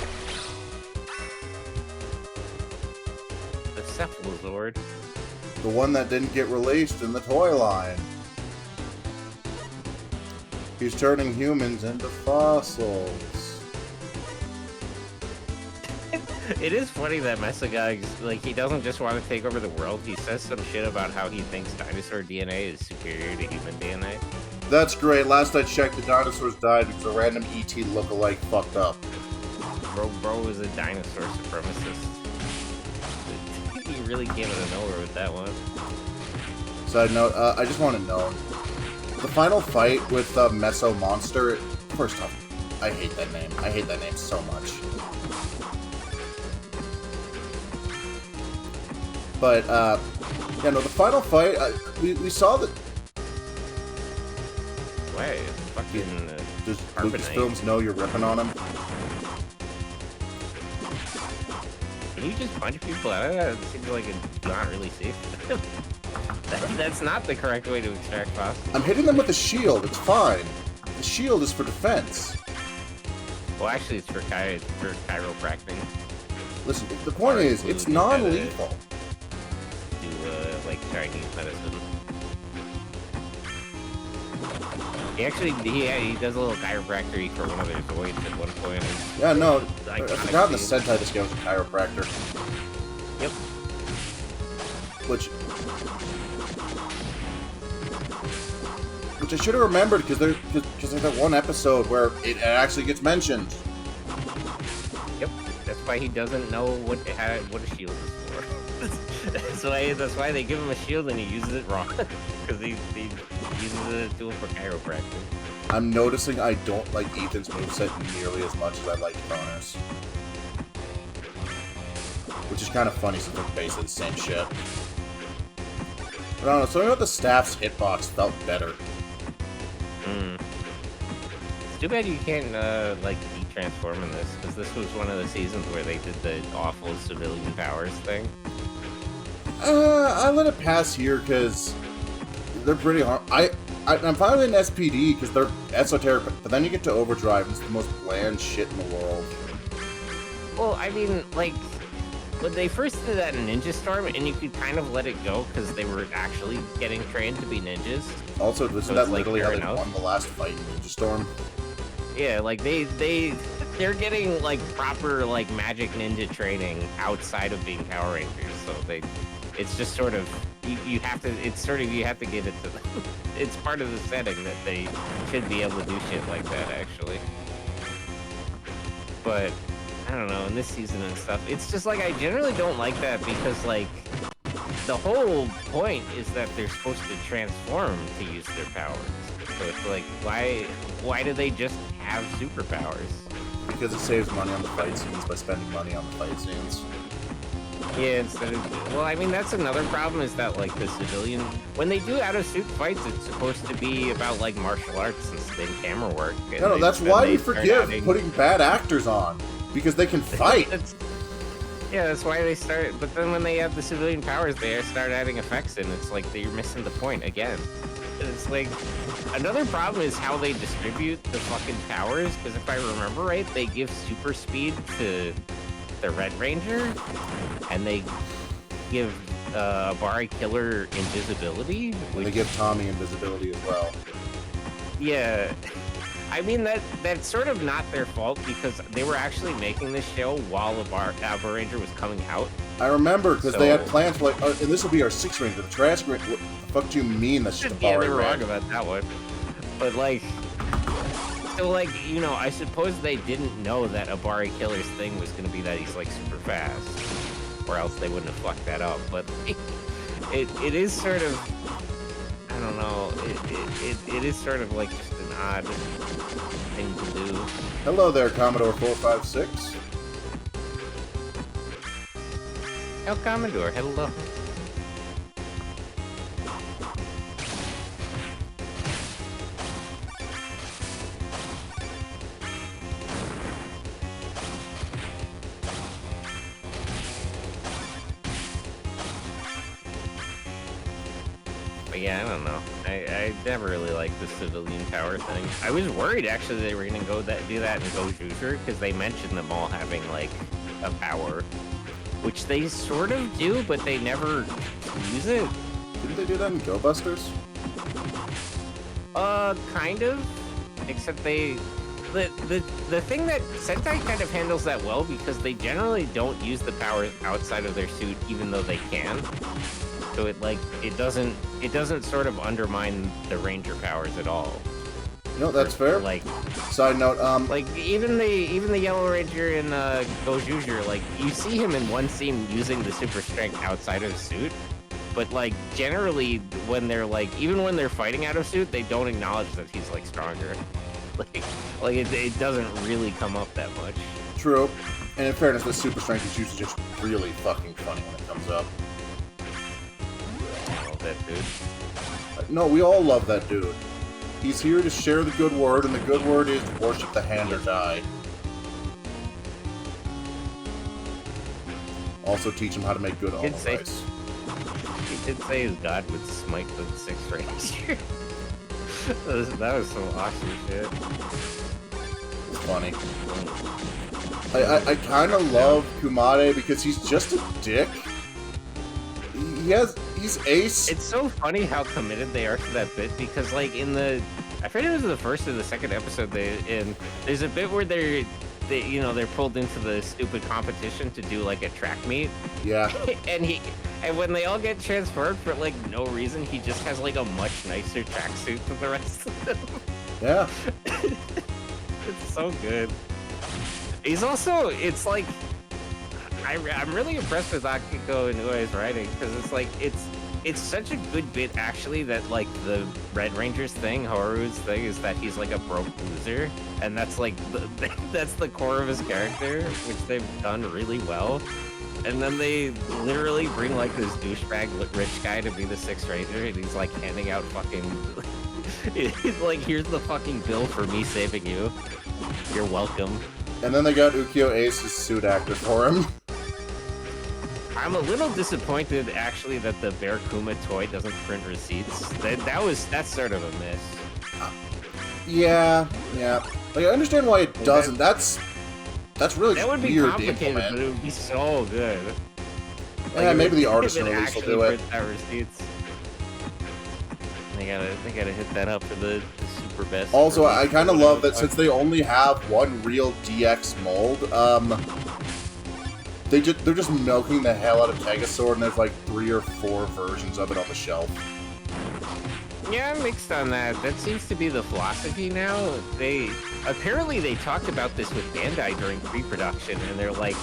The Cephalozord. The one that didn't get released in the toy line. He's turning humans into fossils. It is funny that Mesogog, like, he doesn't just want to take over the world. He says some shit about how he thinks dinosaur DNA is superior to human DNA. That's great. Last I checked, the dinosaurs died because a random ET lookalike fucked up. Bro is a dinosaur supremacist. You really came out of nowhere with that one. Side note, I just want to know. The final fight with Meso Monster, first off, I hate that name. I hate that name so much. But, yeah, no, the final fight, we saw that... Wait, fucking... Does Lucasfilms know you're ripping on him? Can you just punch people out of that? It seems like it's not really safe. That's not the correct way to extract fossils. I'm hitting them with a shield, it's fine. The shield is for defense. Well, actually, it's for chiropractic. Listen, the point is, it's non-lethal. Do, like, Chinese medicine. He actually, he does a little chiropractic for one of their Zoids at one point. Yeah, no, I forgot in the Sentai this guy was a chiropractor. Yep. Which I should have remembered because there's that one episode where it actually gets mentioned. Yep, that's why he doesn't know what a shield is for. that's why they give him a shield and he uses it wrong. Because he uses it as a tool for chiropractic. I'm noticing I don't like Ethan's moveset nearly as much as I like Connor's. Which is kind of funny since they're basically the same shit. But I don't know, something about the staff's hitbox felt better. It's too bad you can't, like, de-transform in this, because this was one of the seasons where they did the awful civilian powers thing. I let it pass here, because they're pretty hard. I'm finally in SPD, because they're esoteric, but then you get to Overdrive, and it's the most bland shit in the world. Well, I mean, like, when they first did that in Ninja Storm, and you could kind of let it go, because they were actually getting trained to be ninjas. Also, isn't that literally how they won the last fight in Ninja Storm? Yeah, like, they're getting, like, proper, like, magic ninja training outside of being Power Rangers, so it's just sort of, you have to give it to them. It's part of the setting that they should be able to do shit like that, actually. But, I don't know, in this season and stuff, it's just, like, I generally don't like that because, like, the whole point is that they're supposed to transform to use their powers. So it's like, why do they just have superpowers? Because it saves money on the fight scenes by spending money on the fight scenes. Yeah, instead of, well, I mean, that's another problem is that, like, the civilian, when they do out-of-suit fights, it's supposed to be about, like, martial arts and camera work. No, that's why we forgive putting bad actors on. Because they can fight. Yeah, that's why they start, but then when they have the civilian powers, they start adding effects in. It's like you're missing the point again. It's like, another problem is how they distribute the fucking powers, because if I remember right, they give super speed to the Red Ranger, and they give Abari Killer invisibility. And they give Tommy invisibility as well. Yeah. I mean, that's sort of not their fault, because they were actually making this show while Abari Ranger was coming out, I remember, because they had plans for, like, and this will be our 6th Ranger, the Trash Ranger. What the fuck do you mean that's just a Yeah, Bari they were red? wrong about that one. But, like, so, like, you know, I suppose they didn't know that a Bari Killer's thing was going to be that he's, like, super fast. Or else they wouldn't have fucked that up. But it is sort of, I don't know, it is sort of, like, just an odd thing to do. Hello there, Commodore 456. El Commodore, hello. But yeah, I don't know. I never really liked the civilian power thing. I was worried actually they were gonna do that in Go Juicer because they mentioned them all having like a power, which they sort of do, but they never use it. Didn't they do that in Go Busters? Kind of. Except the thing that Sentai kind of handles that well because they generally don't use the powers outside of their suit, even though they can. So it doesn't sort of undermine the Ranger powers at all. No, that's fair. Like, side note, like even the Yellow Ranger in Go Juicer, like you see him in one scene using the super strength outside of suit, but like generally when they're like even when they're fighting out of suit, they don't acknowledge that he's like stronger. Like it doesn't really come up that much. True. And in fairness, the super strength is usually just really fucking funny when it comes up. I love that dude. No, we all love that dude. He's here to share the good word, and the good word is worship the hand or die. Also teach him how to make good almond rice. He did say his god would smite the 6th Ranger. that was some awesome shit. It's funny. I kind of love Kumade because he's just a dick. He's ace. It's so funny how committed they are to that bit because, like, I forget it was the first or the second episode. There's a bit where they're pulled into the stupid competition to do like a track meet. Yeah. and when they all get transferred for like no reason, he just has like a much nicer tracksuit than the rest of them. Yeah. It's so good. He's also, it's like, I'm really impressed with Akiko Inue's writing because it's like it's such a good bit actually that like the Red Ranger's thing, Haru's thing, is that he's like a broke loser, and that's like that's the core of his character, which they've done really well. And then they literally bring like this douchebag rich guy to be the 6th Ranger, and he's like handing out fucking he's like, here's the fucking bill for me saving you. You're welcome. And then they got Ukyo Ace's suit actor for him. I'm a little disappointed, actually, that the Bear Kuma toy doesn't print receipts. That's sort of a miss. Yeah. Like, I understand why it doesn't. That's really that would be weird complicated, but it would be so good. Yeah, like, maybe the artisan release will do it. Receipts. They gotta hit that up for the super best. Also, I kind of love that since they only have one real DX mold, they're just milking the hell out of Tegasword, and there's like 3 or 4 versions of it on the shelf. Yeah, I'm mixed on that. That seems to be the philosophy now. They talked about this with Bandai during pre-production, and they're like,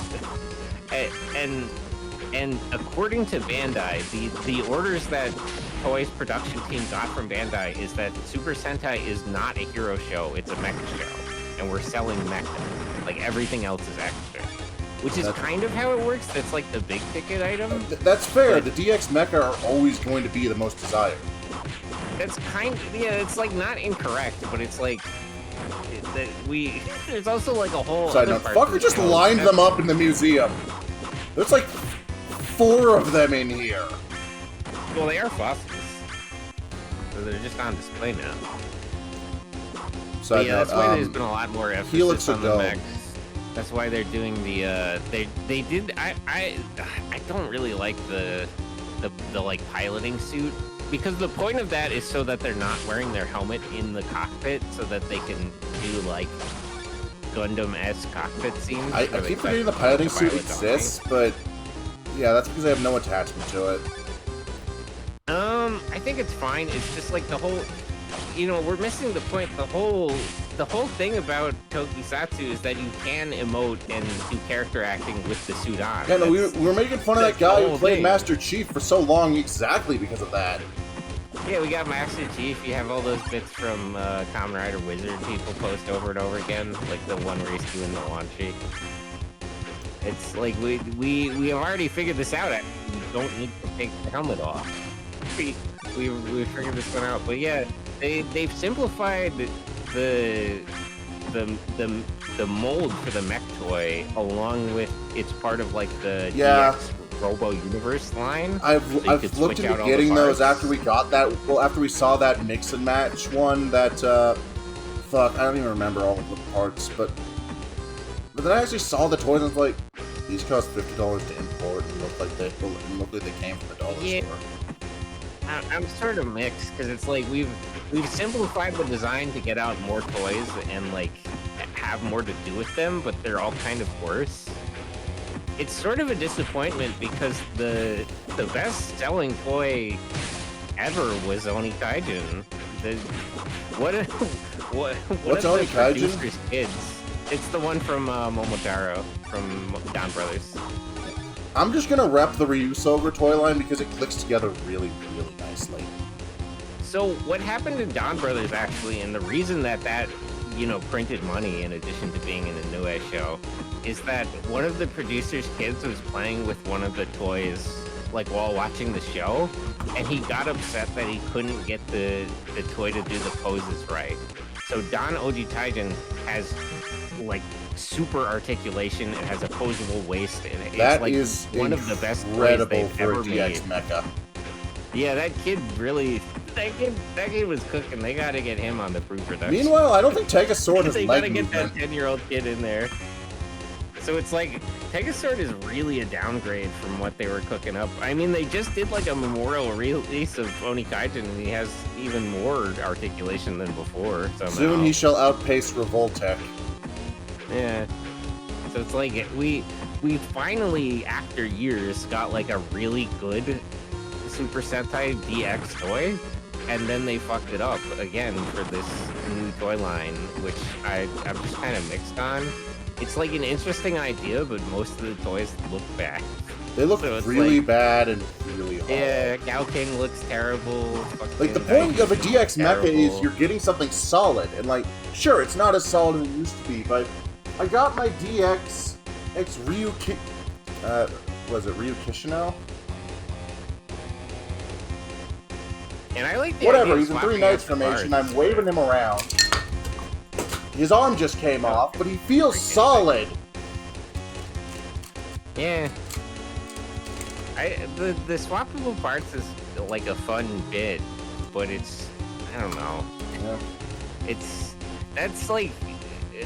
and according to Bandai, the orders that Toei's production team got from Bandai is that Super Sentai is not a hero show; it's a mecha show, and we're selling mecha. Like everything else is extra. Which is kind of how it works. That's like the big ticket item. That's fair. The DX mecha are always going to be the most desired. That's it's like not incorrect, but it's like there's also like a whole side note, fucker just lined them up in the museum. There's like 4 of them in here. Well, they are fossils, so they're just on display now. Side yeah, note, that's why there's been a lot more emphasis on the mechs. That's why they're doing the they did I don't really like the like piloting suit, because the point of that is so that they're not wearing their helmet in the cockpit, so that they can do like Gundam-esque cockpit scenes. I keep forgetting the piloting suit exists, but Yeah, that's because I have no attachment to it. I think it's fine. It's just like the whole, you know, we're missing the point. The whole thing about Tokusatsu is that you can emote and do character acting with the suit on. Yeah, no, we were making fun of that guy who played Master Chief for so long exactly because of that. Yeah, we got Master Chief. You have all those bits from Kamen Rider Wizard people post over and over again, like the one where he's doing the launchy. It's like we have already figured this out. We don't need to take the helmet off. We figured this one out, but yeah, they've simplified the mold for the mech toy, along with it's part of like the DX Robo Universe line. I've looked into getting those after we got that. Well, after we saw that mix and match one that fuck, I don't even remember all of the parts, but then I actually saw the toys and was like, these cost $50 to import and look like they came from the dollar store. I'm sort of mixed because it's like we've simplified the design to get out more toys and like have more to do with them, but they're all kind of worse. It's sort of a disappointment because the best-selling toy ever was Oni Kaijin. What's Oni Kaijin? Kids. It's the one from Momotaro from Don Brothers. I'm just gonna rep the Ryusoga toy line because it clicks together really, really nicely. So what happened in Don Brothers actually, and the reason that you know printed money in addition to being in a Nue show, is that one of the producer's kids was playing with one of the toys like while watching the show, and he got upset that he couldn't get the toy to do the poses right. So Don Oji Taijin has like super articulation. It has a posable waist, and it's like one of the best toys they've ever made. Mecha. Yeah, that kid was cooking. They got to get him on the pre-production. Meanwhile, I don't think Tegasword has they leg got to get movement. that 10-year-old kid in there. So it's like Tegasword is really a downgrade from what they were cooking up. I mean, they just did like a memorial release of Oni Kaijin, and he has even more articulation than before. Somehow. Soon he shall outpace Revoltech. Yeah. So it's like we finally, after years, got like a really good Super Sentai DX toy, and then they fucked it up again for this new toy line, which I'm just kind of mixed on. It's like an interesting idea, but most of the toys look bad. They look really bad and really hard. Yeah, Gao King looks terrible. Like, the point of a DX mecha is you're getting something solid, and like, sure, it's not as solid as it used to be, but I got my DX X Ryu was it Ryu Kishino? And I like the whatever, he's in 3 Nights formation, I'm waving him around. His arm just came off, but he feels solid. Yeah. The swappable parts is like a fun bit, but it's, I don't know. Yeah.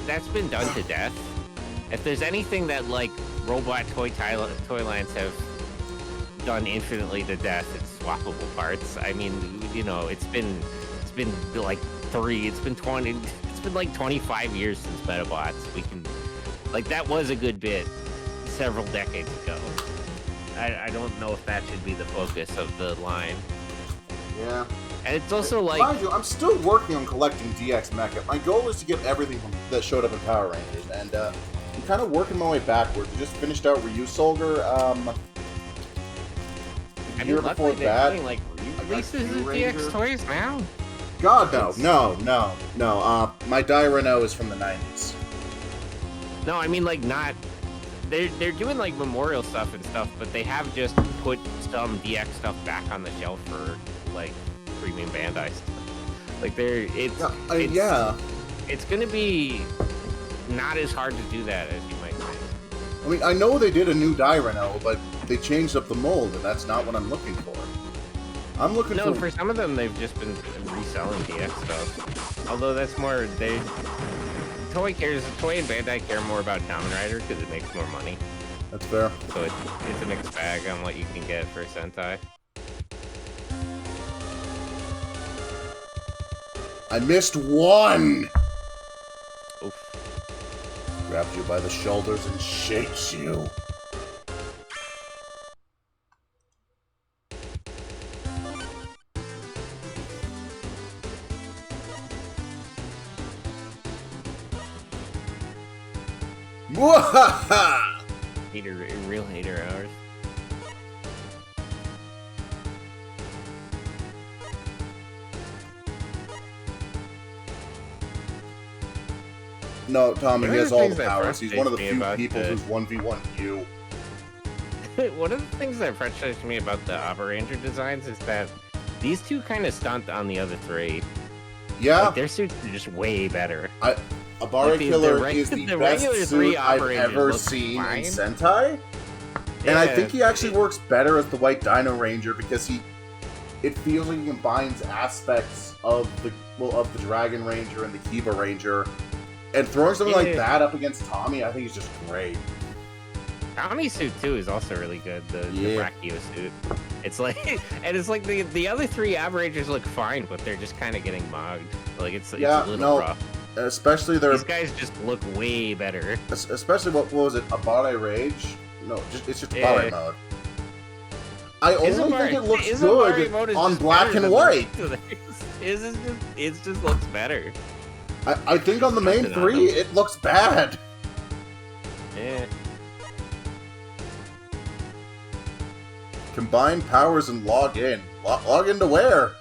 That's been done to death. If there's anything that like robot toy lines have done infinitely to death, it's swappable parts. I mean, you know, it's been like 20. It's been like 25 years since Metabots. We can, like, that was a good bit several decades ago. I don't know if that should be the focus of the line. Yeah. And it's also like... Mind you, I'm still working on collecting DX Mecha. My goal is to get everything that showed up in Power Rangers, and I'm kind of working my way backwards. I just finished out Ryusoulger, the year before that. Like, releases of DX toys now? God, no. My Dino is from the 90s. No, I mean, like, not... They're doing, like, memorial stuff and stuff, but they have just put some DX stuff back on the shelf for, like, premium Bandai stuff. Like, it's gonna be not as hard to do that as you might think. I mean, I know they did a new Dino, but they changed up the mold, and that's not what I'm looking for. I'm looking for... No, for some of them, they've just been reselling DX stuff. Although that's more... Toei and Bandai care more about Kamen Rider because it makes more money. That's fair. So it's a mixed bag on what you can get for Sentai. I missed one! Oof. Grabs you by the shoulders and shakes you. Mwahaha! Real hater hours. No, Tommy, he has all the powers. He's one of the few people who's 1v1 you. One of the things that frustrates me about the Abba Ranger designs is that these two kind of stunt on the other three. Yeah. Like, their suits are just way better. Abara Killer is the best suit I've ever seen in Sentai. And I think he actually works better as the White Dino Ranger because it feels like he combines aspects of the Dragon Ranger and the Kiba Ranger. And throwing something like that up against Tommy, I think is just great. Tommy's suit too is also really good. The Brachio suit. It's like, and it's like the other three Abba Rangers look fine, but they're just kind of getting mogged. Like it's a little rough. Especially these guys just look way better. Especially what was it? Abare Rage? No, it's just Abare mode. I only think it looks good on black and white. It just looks better. I think on the main three, it looks bad. Yeah. Combine powers and log in. Log into where?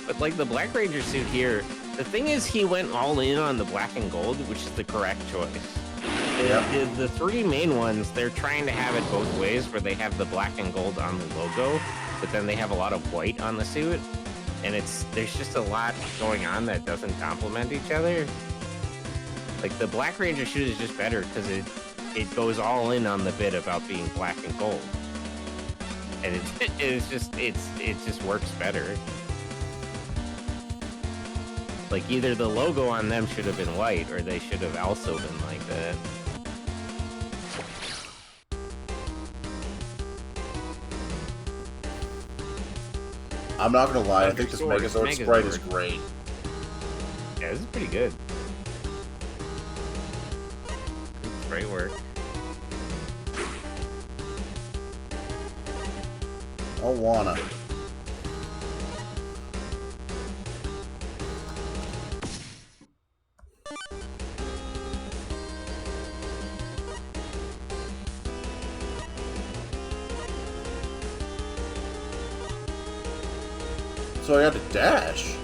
But like the Black Ranger suit here, the thing is he went all in on the black and gold, which is the correct choice. The three main ones, they're trying to have it both ways, where they have the black and gold on the logo, but then they have a lot of white on the suit. And there's just a lot going on that doesn't complement each other. Like the Black Ranger suit is just better because it goes all in on the bit about being black and gold, and it just works better. Like either the logo on them should have been white, or they should have also been like that. I'm not gonna lie, I think this Megazord sprite is great. Yeah, this is pretty good. Great work. Awana. So I had to dash.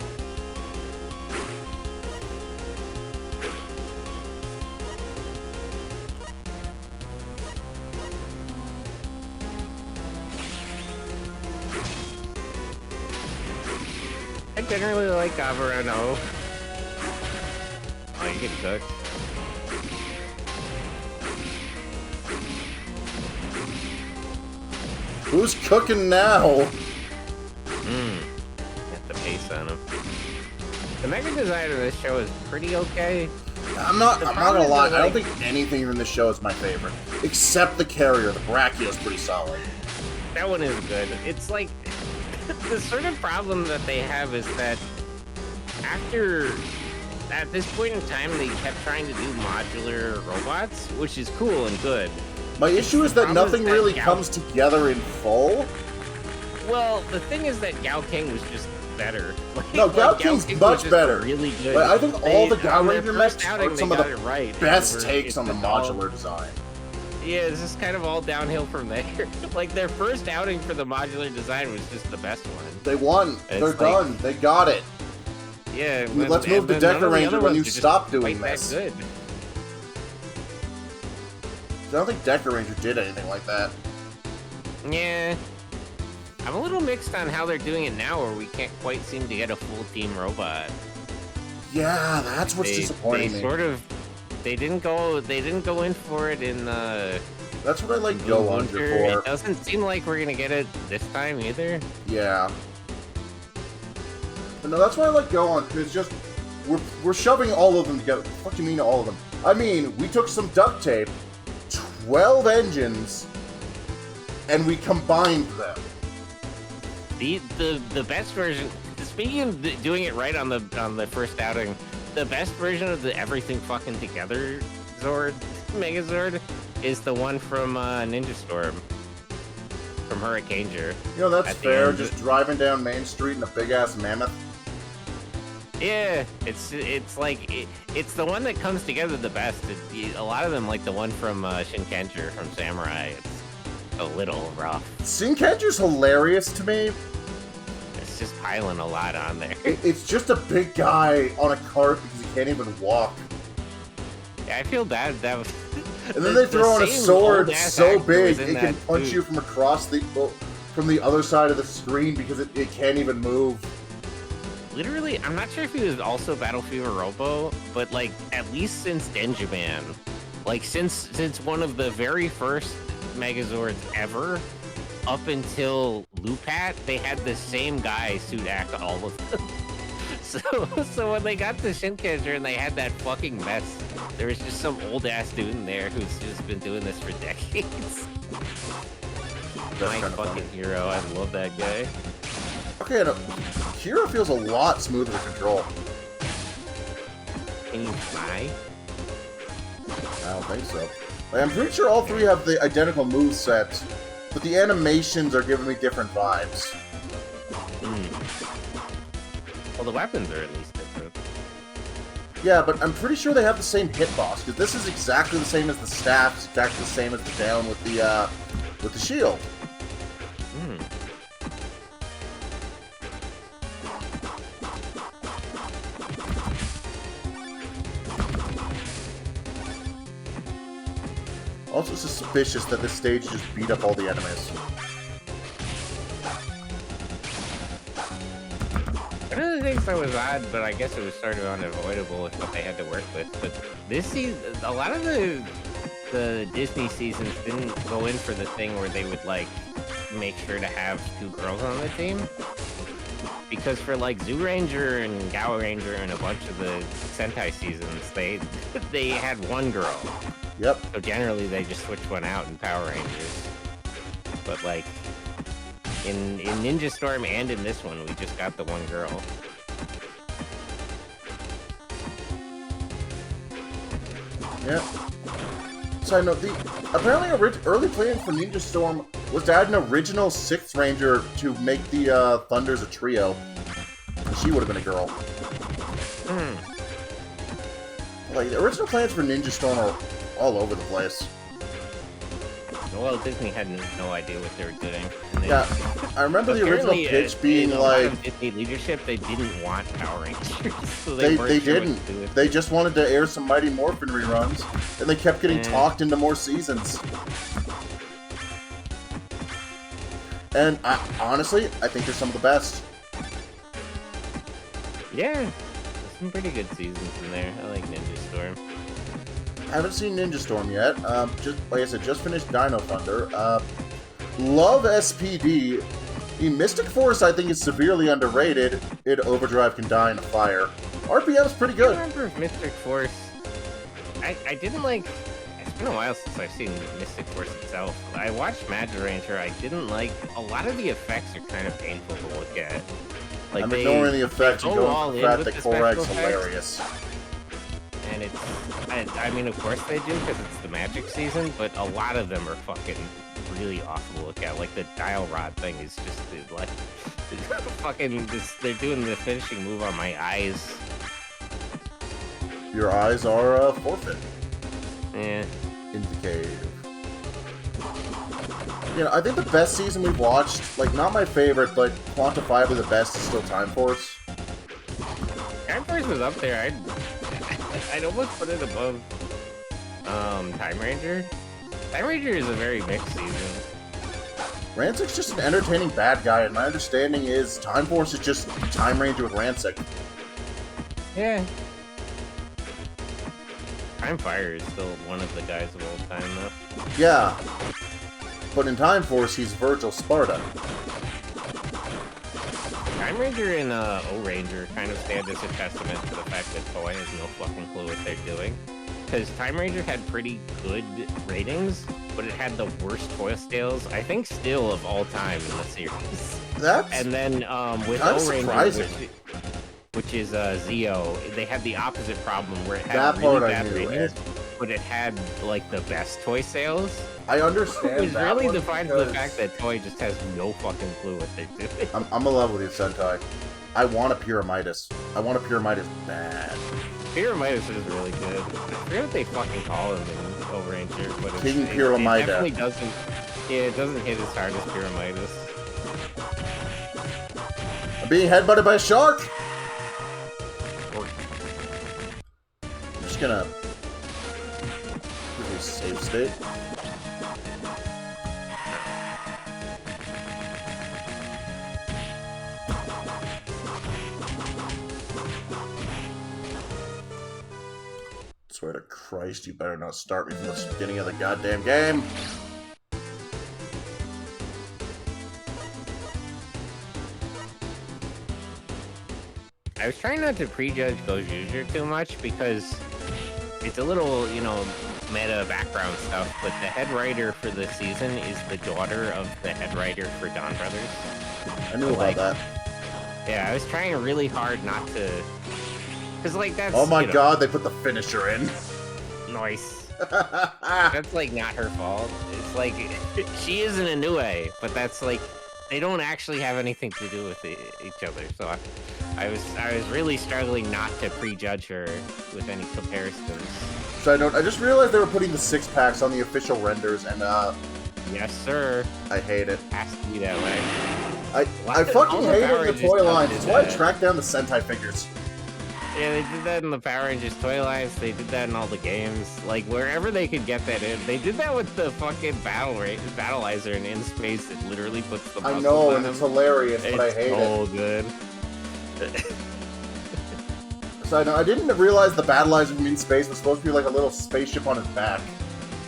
I generally like Averano. Oh, you get cooked. Who's cooking now? Got the pace on him. The mega design of this show is pretty okay. I'm not gonna lie, I don't think anything in this show is my favorite. Except the carrier, the Brachio is pretty solid. That one is good. It's like, the sort of problem that they have is that at this point in time, they kept trying to do modular robots, which is cool and good. My issue is that nothing really comes together in full. Well, the thing is that Gao King was just better. No, Gao King's much better. Really good. But I think all the Gao Ranger mechs are some of the best takes on the modular design. Yeah, it's just kind of all downhill from there. Like, their first outing for the modular design was just the best one. They won. They're done. They got it. Yeah. Let's move to Deca Ranger when you stop doing this. Good. I don't think Deca Ranger did anything like that. Yeah. I'm a little mixed on how they're doing it now, where we can't quite seem to get a full team robot. Yeah, that's what's disappointing me. They didn't go in for it in That's what I like Go Under for. It doesn't seem like we're gonna get it this time either. Yeah. But no, that's why I like Go On, because it's just we're shoving all of them together. What do you mean all of them? I mean, we took some duct tape, 12 engines, and we combined them. The best version. Speaking of doing it right on the first outing, the best version of the everything fucking together Zord, Megazord, is the one from Ninja Storm, from Hurricaneger. You know, that's fair. Just driving down Main Street in a big ass mammoth. Yeah, it's like it's the one that comes together the best. A lot of them, like the one from Shinkenger from Samurai, it's a little rough. Shinkenger's hilarious to me. It's just piling a lot on there. It's just a big guy on a cart because he can't even walk. Yeah, I feel bad that was. And then they throw on a sword so big it can punch you from across from the other side of the screen because it can't even move. Literally, I'm not sure if he was also Battle Fever Robo, but like at least since Denjiman, like since one of the very first Megazords ever, up until Lupat, they had the same guy suit act all of them. So when they got to Shinkenger and they had that fucking mess, there was just some old ass dude in there who's just been doing this for decades. My fucking hero, I love that guy. Okay, no, Hero feels a lot smoother to control. Can you fly? I don't think so. Like, I'm pretty sure all three have the identical movesets, but the animations are giving me different vibes. Well, the weapons are at least different. Yeah, but I'm pretty sure they have the same hitbox, because this is exactly the same as the staff, it's exactly the same as the down with the shield. Also suspicious that this stage just beat up all the enemies. One of the things that was odd, but I guess it was sort of unavoidable with what they had to work with, but this season, a lot of the Disney seasons didn't go in for the thing where they would, like, make sure to have 2 girls on the team. Because for, like, Zoolanger and Gao Ranger and a bunch of the Sentai seasons, they had 1 girl. Yep. So generally they just switch one out in Power Rangers. But, like, in Ninja Storm and in this one, we just got the 1 girl. Yep. So I know apparently early planning for Ninja Storm was to add an original 6th Ranger to make the Thunders a trio. She would have been a girl. Like, the original plans for Ninja Storm are all over the place. Well, Disney had no idea what they were doing. Yeah, I remember the original pitch being like... Disney leadership, they didn't want Power Rangers. So they didn't. They just wanted to air some Mighty Morphin reruns, and they kept getting talked into more seasons. And honestly, I think they're some of the best. Yeah, there's some pretty good seasons in there. I like Ninja Storm. I haven't seen Ninja Storm yet. Just like I said, just finished Dino Thunder. Love SPD. The Mystic Force, I think, is severely underrated. Overdrive can die in a fire. RPM's pretty good. I remember Mystic Force. I didn't like. It's been a while since I've seen Mystic Force itself. I watched Magic Ranger. I didn't like. A lot of the effects are kind of painful to look at. Like I'm ignoring the effects and going for the fact that Korag's hilarious. And it's, I mean, of course they do, because it's the Magic season, but a lot of them are fucking really awful to look at. Like, the dial rod thing is just, like, fucking, they're doing the finishing move on my eyes. Your eyes are, forfeit. Yeah. In the cave. You know, I think the best season we've watched, like, not my favorite, but quantifiably the best is still Time Force. Time Force was up there. I'd almost put it above Time Ranger. Time Ranger is a very mixed season. Rancic's just an entertaining bad guy, and my understanding is Time Force is just Time Ranger with Rancic. Yeah. Time Fire is still one of the guys of all time, though. Yeah. But in Time Force, he's Virgil Sparta. Time Ranger and O-Ranger kind of stand as a testament to the fact that Toei has no fucking clue what they're doing. Because Time Ranger had pretty good ratings, but it had the worst toy sales, I think, still of all time in the series. And then with O-Ranger, which is Zeo, they had the opposite problem where it had really bad ratings, but it had like the best toy sales. I understand. Which really defines the fact that Toei just has no fucking clue what they're doing. I'm in love with you, Sentai. I want a Pyramidas. I want a Pyramidas bad. Pyramidas is really good. I forget what they fucking call him in Overranger, but King Pyramida. It definitely doesn't. Yeah, it doesn't hit as hard as Pyramidas. I'm being headbutted by a shark. I'm just gonna give me a save state. Swear to Christ, you better not start me from the beginning of the goddamn game. I was trying not to prejudge Gojuju too much because it's a little, you know, meta background stuff, but the head writer for the season is the daughter of the head writer for Dawn Brothers. I knew about that. Yeah, I was trying really hard not to... Because, like, that's... Oh my god, they put the finisher in. Nice. That's, like, not her fault. It's like, she is an Inoue, but that's, like, they don't actually have anything to do with each other, so I was really struggling not to prejudge her with any comparisons. So I just realized they were putting the 6-packs on the official renders, and yes, sir. I hate it. Has to be that way. I fucking hate it in the toy lines. That's why I tracked down the Sentai figures. Yeah, they did that in the Power Rangers toy lines. They did that in all the games. Like, wherever they could get that in. They did that with the fucking Battleizer in space. It literally puts the muscles I know, on and them. it's hilarious, but I hate it. It's so good. So I didn't realize the Battleizer from in space was supposed to be like a little spaceship on his back.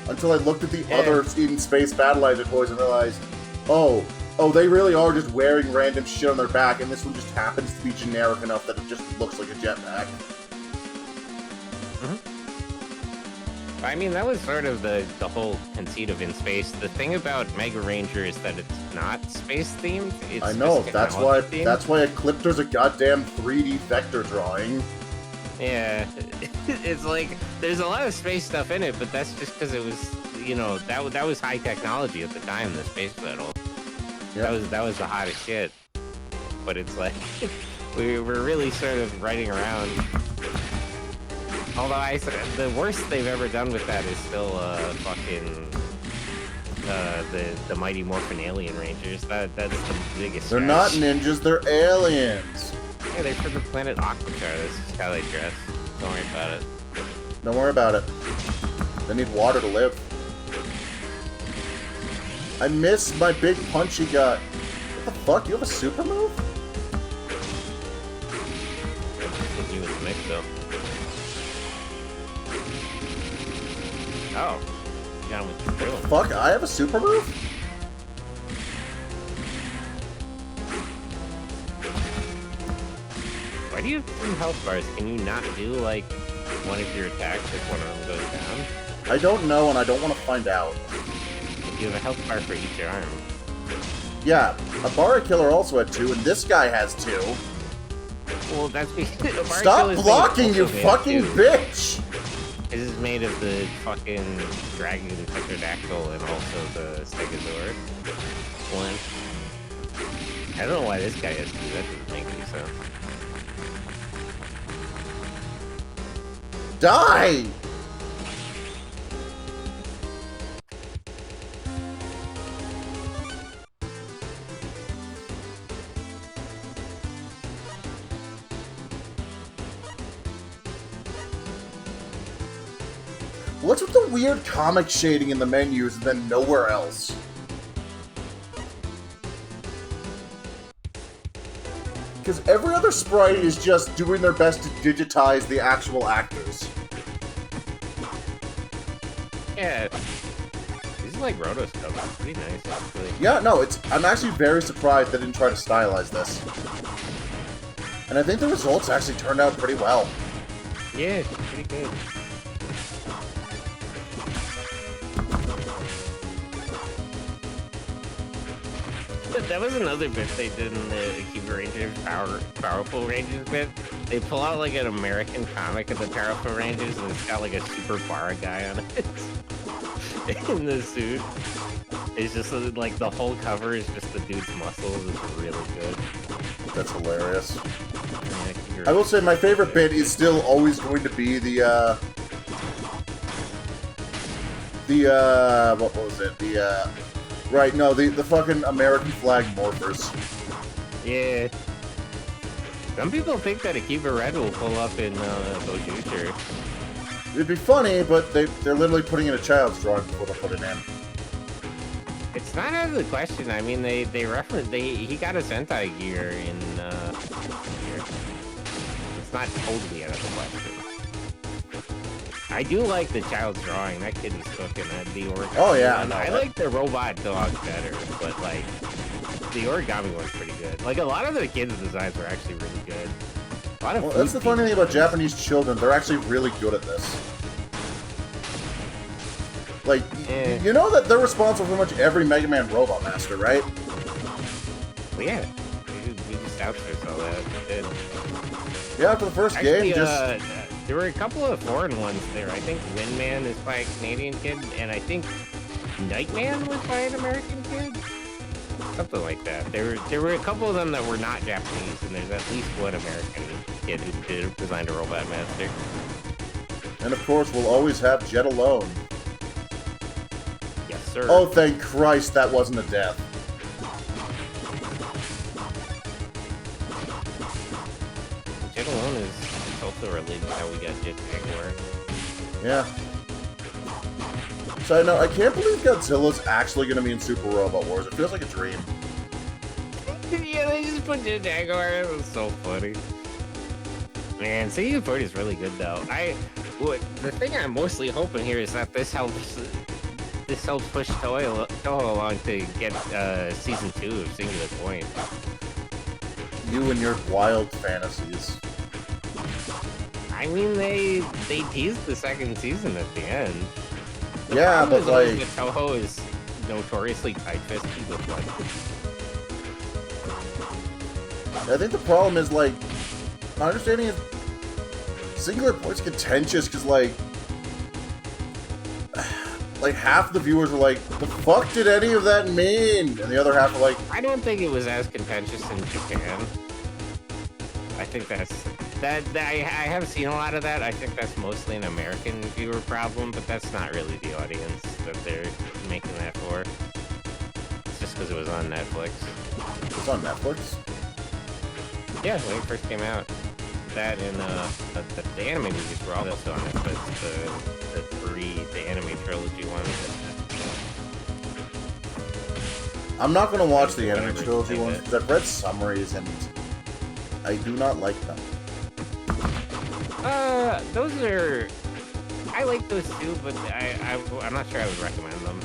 Until I looked at the other in space Battleizer toys and realized, oh, they really are just wearing random shit on their back, and this one just happens to be generic enough that it just looks like a jetpack. Mm-hmm. I mean, that was sort of the whole conceit of In Space. The thing about Mega Ranger is that it's not space-themed. It's I know, that's why Ecliptor's a goddamn 3D vector drawing. Yeah, it's like, there's a lot of space stuff in it, but that's just because it was, you know, that was high technology at the time, the space battle. Yep. That was the hottest shit. But it's like, we were really sort of riding around. Although the worst they've ever done with that is still fucking the Mighty Morphin Alien Rangers. That's the biggest. They're not ninjas, they're aliens. Yeah, they're from the planet Aquatar. That's just how they dress. Don't worry about it. Don't worry about it. They need water to live. I miss my big punchy guy. What the fuck? You have a super move? You with the mix, though. Oh. You got him with the drill. Fuck, I have a super move? Why do you have 2 health bars? Can you not do, like, one of your attacks if one of them goes down? I don't know, and I don't want to find out. You have a health bar for each arm. Yeah, a Bara Killer also had 2, and this guy has 2. Well, that's because... Stop blocking, you fucking bitch! This is made of the fucking Dragon Pterodactyl and also the Stegosaurus one. I don't know why this guy has 2. That doesn't make any sense. Die! What's with the weird comic shading in the menus and then nowhere else? Because every other sprite is just doing their best to digitize the actual actors. Yeah. These are like rotoscope. It's pretty nice, actually. Yeah, no, I'm actually very surprised they didn't try to stylize this. And I think the results actually turned out pretty well. Yeah, pretty good. That was another bit they did in the Cuba Rangers, Powerful Rangers bit. They pull out like an American comic of the Powerful Rangers and it's got like a super bar guy on it in the suit. It's just like the whole cover is just the dude's muscles. It's really good. That's hilarious. I will say my favorite bit is still always going to be the what was it? The fucking American flag morphers. Yeah. Some people think that a Cuba Red will pull up in Future. It'd be funny, but they're literally putting in a child's drawing before they put it in. It's not out of the question. I mean, he got a Sentai gear in here. It's not totally out of the question. I do like the child's drawing. That kid is cooking. The origami. Oh yeah, I like the robot dog better, but like the origami one's pretty good. Like a lot of the kids' designs are actually really good. Well, that's the funny thing about Japanese children. They're actually really good at this. Like, you know that they're responsible for pretty much every Mega Man Robot Master, right? Well, yeah. We just outsourced all that. Yeah, after the first game, there were a couple of foreign ones there. I think Windman is by a Canadian kid, and I think Nightman was by an American kid. Something like that. There were a couple of them that were not Japanese, and there's at least one American kid who designed a Robot Master. And of course, we'll always have Jet Alone. Yes, sir. Oh, thank Christ, that wasn't a death. Jet Alone is also related to how we got Jet Jaguar. Yeah. So I can't believe Godzilla's actually going to be in Super Robot Wars. It feels like a dream. Yeah, they just put Jet Jaguar. It was so funny. Man, Season 40 is really good though. The thing I'm mostly hoping here is that this helps push Toho along to get Season 2 of Singular Point. You and your wild fantasies. I mean, they teased the second season at the end. Yeah, but like... Toho is notoriously tight-fisted with like... I think the problem is, like... My understanding is... Singular Point's contentious, because, like... Like, half the viewers are like, the fuck did any of that mean? And the other half are like... I don't think it was as contentious in Japan. I think I have seen a lot of that. I think that's mostly an American viewer problem, but that's not really the audience that they're making that for. It's just because it was on Netflix. It's on Netflix? Yeah, when it first came out. That and the anime movies were also on Netflix. The anime trilogy ones. I'm not gonna watch the anime trilogy ones because I've read summaries and I do not like them. Those are... I like those too, but I'm not sure I would recommend them.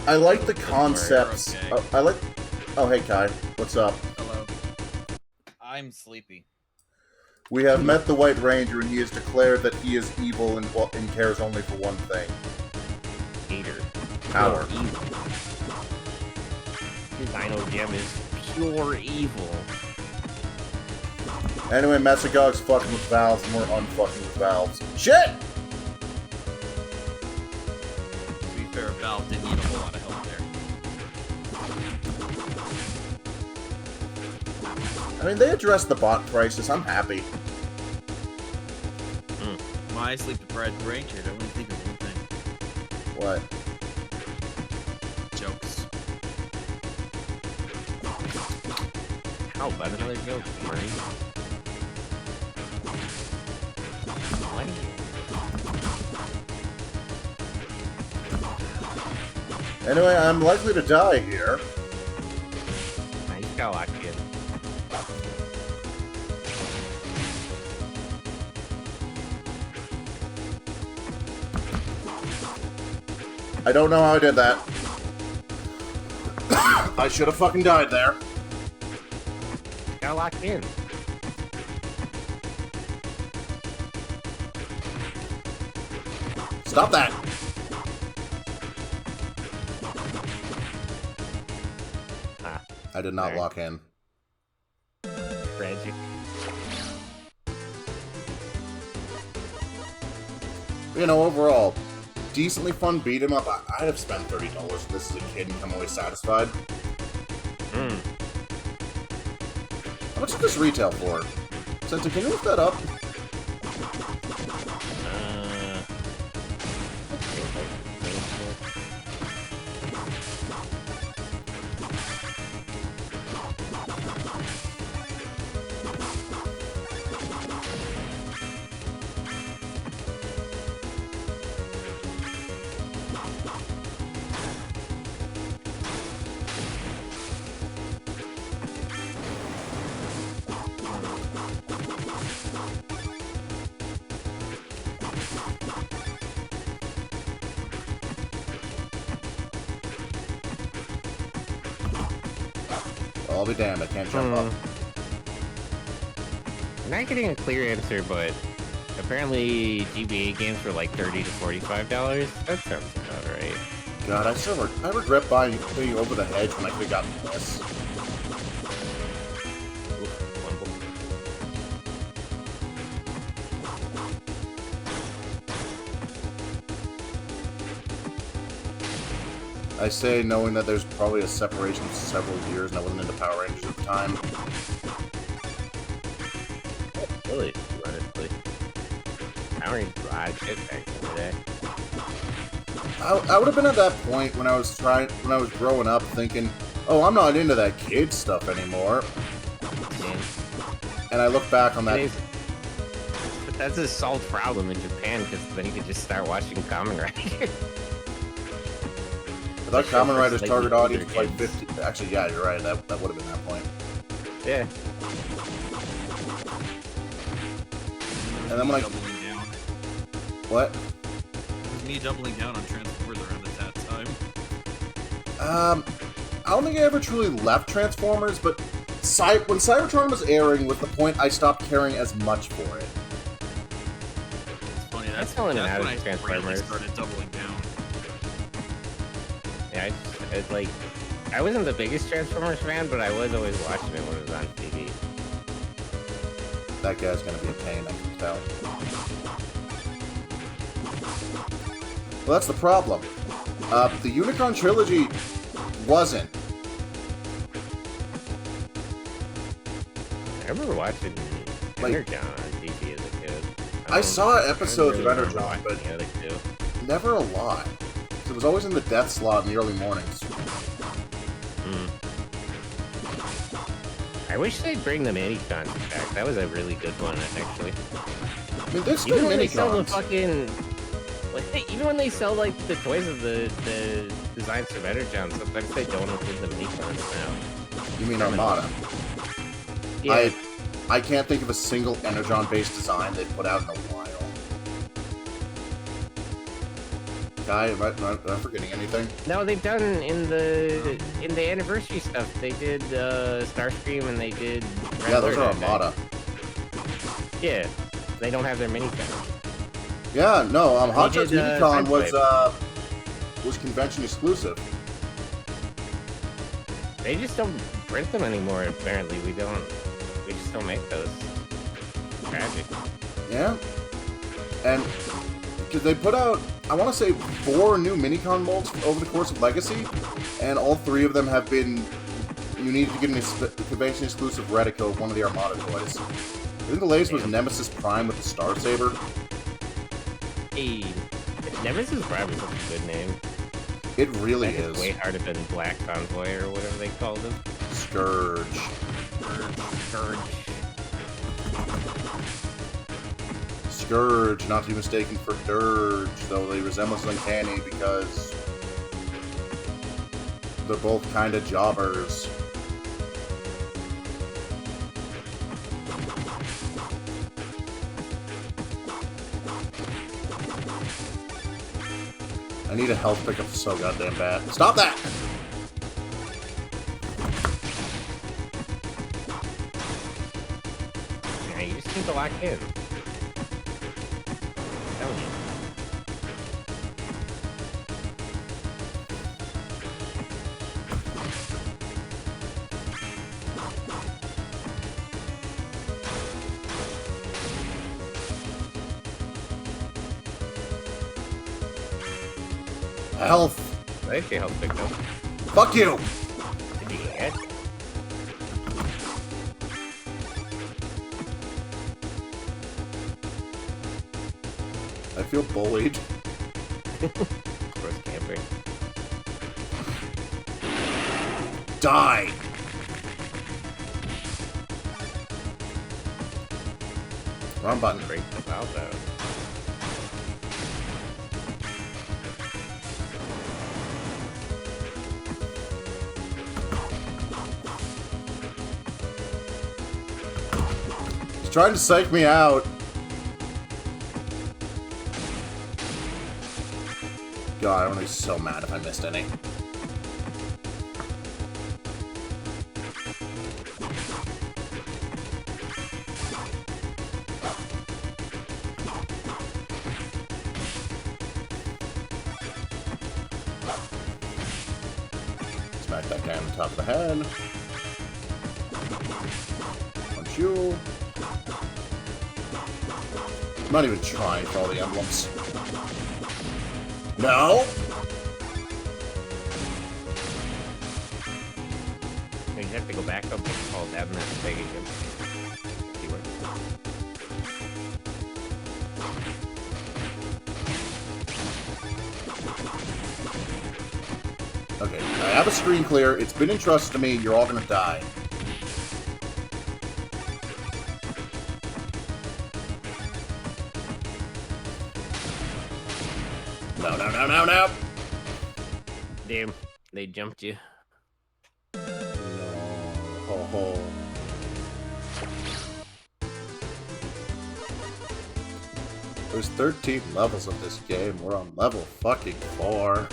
I like the concepts. Okay. I like... Oh, hey, Kai. What's up? Hello. I'm sleepy. We have met the White Ranger, and he has declared that he is evil and cares only for one thing. Hater. Power. Evil. Dino Gem is pure evil. Anyway, Mesagog's fucking with valves, and we're unfucking with valves. Shit! To be fair, Valve did need a whole lot of help there. I mean, they addressed the bot crisis. I'm happy. My sleep-deprived brain kid, I only think of one thing. What? Jokes. How about another joke, Murray? Anyway, I'm likely to die here. Nah, you got locked in. I don't know how I did that. I should have fucking died there. Got locked in. Stop that! I did not lock in. Tragic. You know, overall, decently fun beat 'em up. I'd have spent $30 if this is a kid and come away satisfied. is this retail for? Sensei, can you lift that up? I'll be damned, I can't jump up. I'm not getting a clear answer, but apparently GBA games were like $30 to $45. That sounds about right. God, I regret buying Over the Hedge when I could have gotten this. I say knowing that there's probably a separation of several years and I wasn't into Power Rangers at the time. Really, honestly. Power Rangers were hot shit back in the day. I would have been at that point when I was growing up thinking, oh, I'm not into that kid stuff anymore. Yeah. And I look back on that. But that's a solved problem in Japan, because then you could just start watching Kamen Rider. I thought Kamen Rider's target audience was like 50. Actually, yeah, you're right. That would have been that point. Yeah. And then when What? It was me doubling down on Transformers around at that time. I don't think I ever truly left Transformers, but when Cybertron was airing was the point I stopped caring as much for it. It's funny, that's when I Transformers started doubling down. Yeah, I wasn't the biggest Transformers fan, but I was always watching it when it was on TV. That guy's gonna be a pain, I can tell. Well, that's the problem. The Unicron trilogy wasn't. I remember watching Energon on TV as a kid. I saw episodes of Energon, but never a lot. It was always in the death slot in the early mornings. I wish they'd bring the mini-cons back. That was a really good one, actually. I mean, there's still mini-cons. Even when they sell like the toys of the designs from Energon, sometimes they don't include the mini-cons now. You mean Armada? Yeah. I can't think of a single Energon-based design they've put out in a while. Guy, am I forgetting anything? No, they've done in the anniversary stuff. They did Starscream and they did. Yeah, those are Armada. Yeah, they don't have their mini-cons. Yeah, no. Hot Shots Minicon was convention exclusive. They just don't print them anymore. Apparently, we just don't make those. Tragic. Yeah, and because they put out, I want to say 4 new Minicon molds over the course of Legacy, and all 3 of them have been. You needed to get a convention exclusive Redico of one of the Armada toys. I think the latest was Nemesis Prime with the Star Saber. Hey, Nemesis Prime is such a good name. It really is. Way harder than Black Convoy or whatever they called him. Scourge. Scourge, not to be mistaken for Dirge, though they resemble Uncanny because they're both kind of jobbers. I need a health pickup so goddamn bad. Stop that! Yeah, you just need to lock in. I'm telling you. Health. I actually helped pick up. Fuck you! Did you get it? I feel bullied. Gross camper. Die! Wrong button. Break the valve out. He's trying to psych me out. God, I'm gonna be so mad if I missed any. Smack that guy on the top of the head. Punch you. I'm not even trying for all the emblems. No! You have to go back up and call that and then take again. See where. Okay, I have a screen clear. It's been entrusted to me. You're all gonna die. No, no, no, no, no! Damn, they jumped you. No. Ho, ho. There's 13 levels of this game. We're on level fucking 4.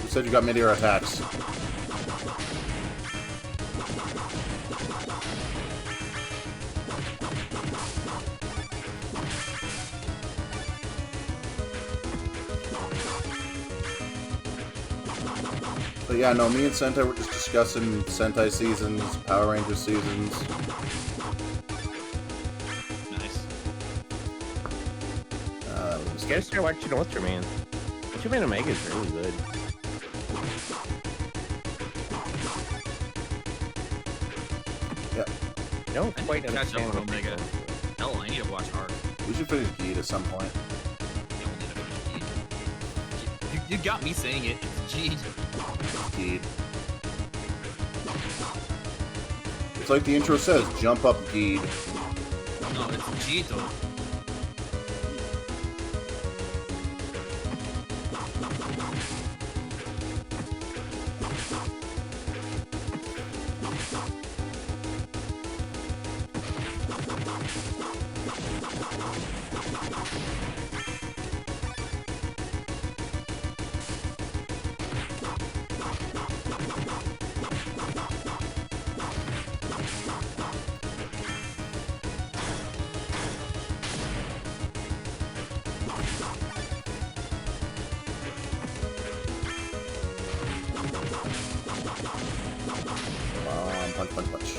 Who said you got mid-air attacks? But yeah, no, me and Sentai were just discussing Sentai seasons, Power Ranger seasons. Nice. You gotta start watching Ultraman. Ultraman Omega is really good. Yeah. I don't quite Catch up understand with what Omega. Hell, I need to watch Arc. We should finish Geed at some point. You don't need to finish Geed. You got me saying it. It's Geed. Geed. It's like the intro says, jump up Geed. No, it's Geeto. Punch, punch, punch.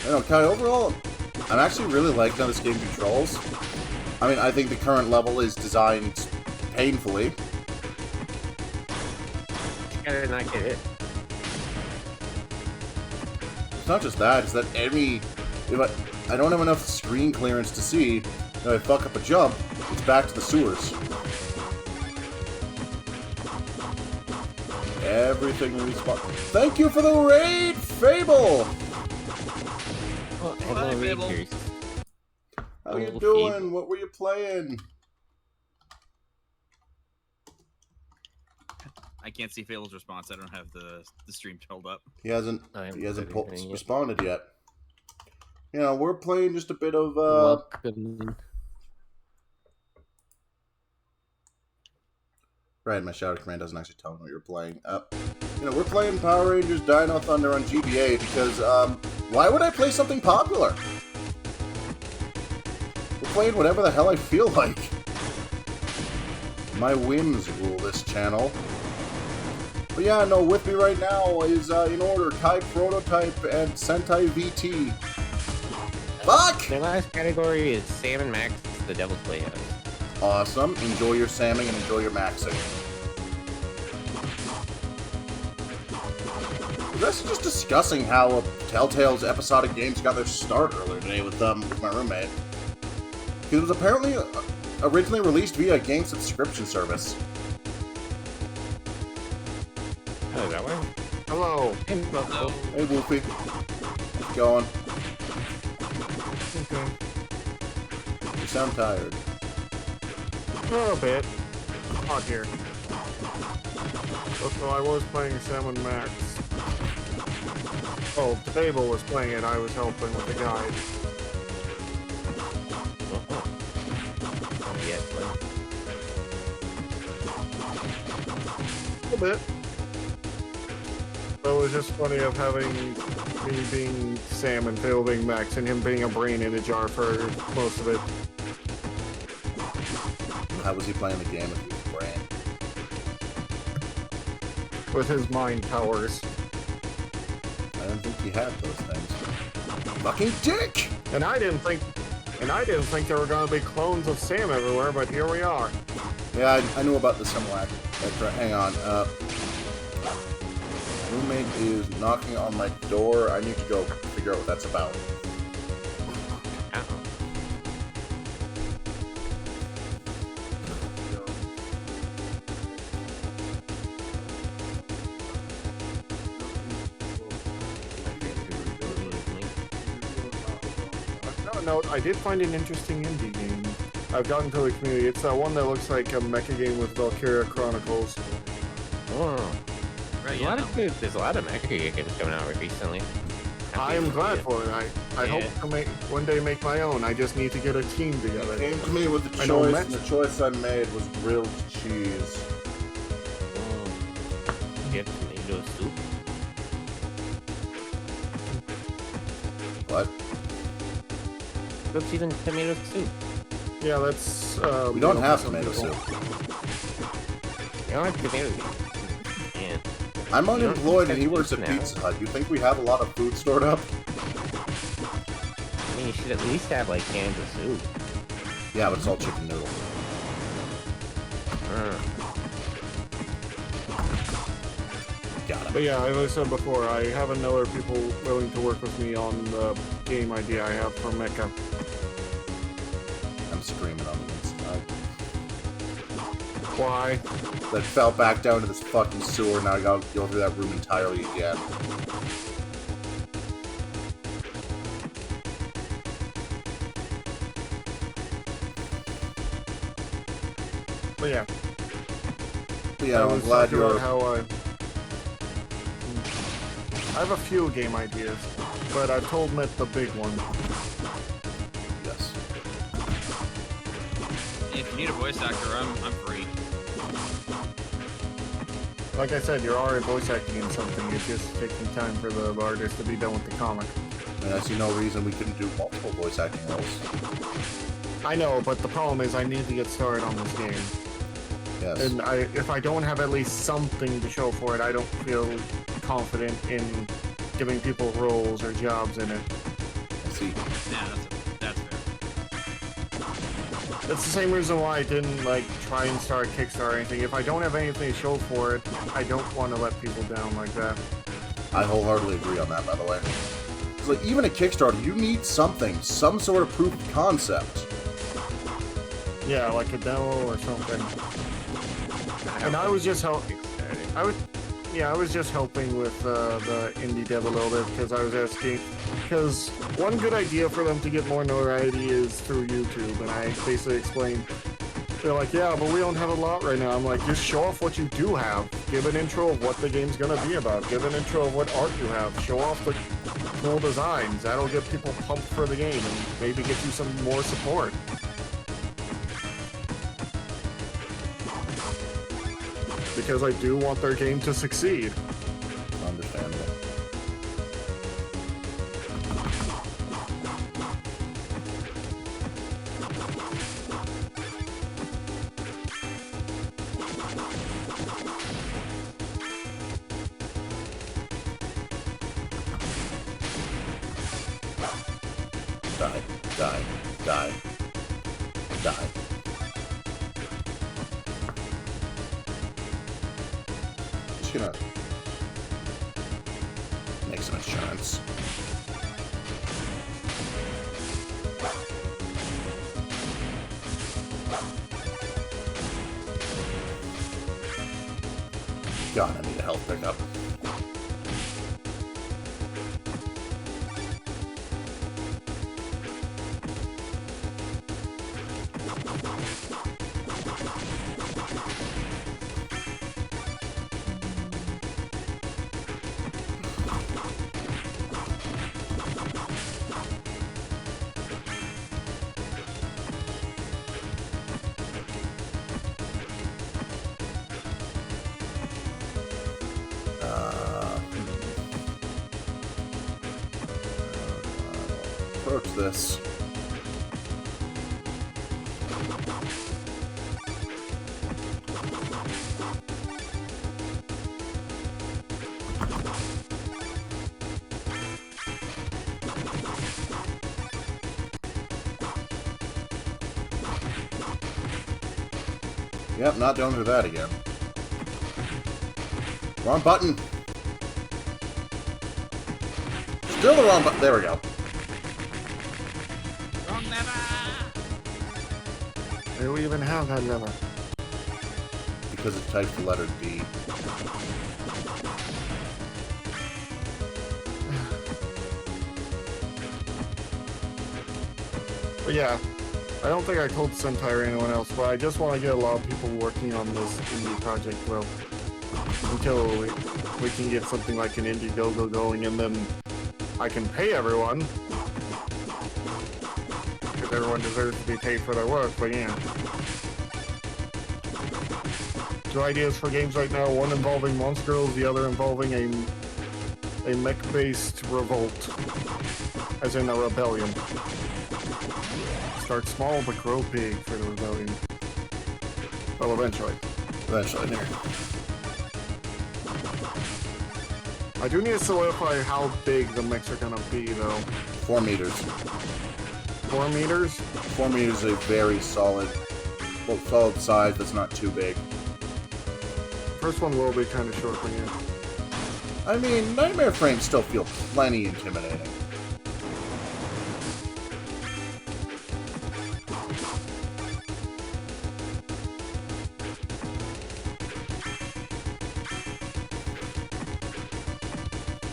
I don't know, Kai, overall, I'm actually really liking how this game controls. I mean, I think the current level is designed painfully. You gotta not get hit. It's not just that, it's that if I don't have enough screen clearance to see, if I fuck up a jump, it's back to the sewers. Everything respawn. Thank you for the raid, Fable! Hello, Fable. Rangers. How you Oh, doing? Fable. What were you playing? I can't see Fable's response. I don't have the stream held up. He hasn't I haven't he hasn't said anything yet. responded yet. You know, we're playing just a bit of Welcome. Right, my shout command doesn't actually tell me what you're playing. You know, we're playing Power Rangers Dino Thunder on GBA because why would I play something popular? We're playing whatever the hell I feel like. My whims rule this channel. But yeah, no, with me right now is, in order, Kai Prototype and Sentai VT. Fuck! The last category is Salmon Max, the Devil's Playhouse. Awesome. Enjoy your salmon and enjoy your maxing. We're actually just discussing how Telltale's episodic games got their start earlier today with my roommate. It was apparently originally released via a game subscription service. Oh, is that one? Hello. Hello. Hey, Wolfie. How's it going? Okay. You sound tired. A little bit. Hot here. So I was playing Salmon Max. Oh, Fable was playing it. I was helping with the guide. Yeah, A little bit. But it was just funny of having me being Sam and Phil being Max and him being a brain in a jar for most of it. How was he playing the game with his brain? With his mind powers. I didn't think he had those things. Fucking dick! And I didn't think there were gonna be clones of Sam everywhere, but here we are. Yeah, I knew about the Simulac. Hang on. Roommate is knocking on my door. I need to go figure out what that's about. Note, I did find an interesting indie game. I've gotten to the community. It's that one that looks like a mecha game with Valkyria Chronicles. Oh. Right, There's a lot of mecha games coming out recently. I am glad for it. I hope to one day make my own. I just need to get a team together. It came to me with the choice, and the choice I made was grilled cheese. You have tomato soup? What? Grilled cheese and tomato soup. Yeah, that's. We don't have tomato soup. You don't have tomato soup. Man. I'm unemployed and he have works at soup now. Pizza Hut. You think we have a lot of food stored up? I mean, you should at least have, like, cans of soup. Yeah, but it's all chicken noodle. Got it. But yeah, as I said before, I haven't other people willing to work with me on the game idea I have for Mecha. I'm screaming on the inside. Why? That fell back down to this fucking sewer, now I gotta go through that room entirely again. But yeah. But yeah, I'm was glad talking you're... about how I have a few game ideas, but I told Mitt the big one. Yes. If you need a voice actor, I'm free. Like I said, you're already voice acting in something. It's just taking time for the artist to be done with the comic. And I see no reason we couldn't do multiple voice acting roles. I know, but the problem is I need to get started on this game. Yes. And if I don't have at least something to show for it, I don't feel confident in giving people roles or jobs in it. I see. Yeah, that's fair. That's the same reason why I didn't try and start Kickstarter or anything. If I don't have anything to show for it, I don't want to let people down like that. I wholeheartedly agree on that, by the way. It's like, even a Kickstarter, you need something, some sort of proof of concept. Yeah, like a demo or something. And I was just helping. I was just helping with the indie dev a little bit because I was asking. Because one good idea for them to get more notoriety is through YouTube, and I basically explained. They're like, yeah, but we don't have a lot right now. I'm like, just show off what you do have. Give an intro of what the game's gonna be about. Give an intro of what art you have. Show off the cool designs. That'll get people pumped for the game and maybe get you some more support. Because I do want their game to succeed. Understandable. Die. Die. Die. Die. Just gonna make some insurance. God, I need a health pickup. Approach this. Yep, not doing that again. Wrong button. Still the wrong button. There we go. Wrong lever! Why do we even have that lever? Because it types the letter D. But yeah, I don't think I told Sentai or anyone else, but I just want to get a lot of people working on this indie project, well, until we can get something like an Indiegogo going, and then I can pay everyone. Because everyone deserves to be paid for their work, but yeah. 2 ideas for games right now, one involving monsters, the other involving a mech-based revolt. As in a rebellion. Start small but grow big for the rebellion. Well, eventually. Eventually, there. I do need to solidify how big the mechs are gonna be, though. 4 meters. 4 meters? 4 meters is a very solid, well, solid size that's not too big. First one will be kind of short for you. I mean, Nightmare frames still feel plenty intimidating.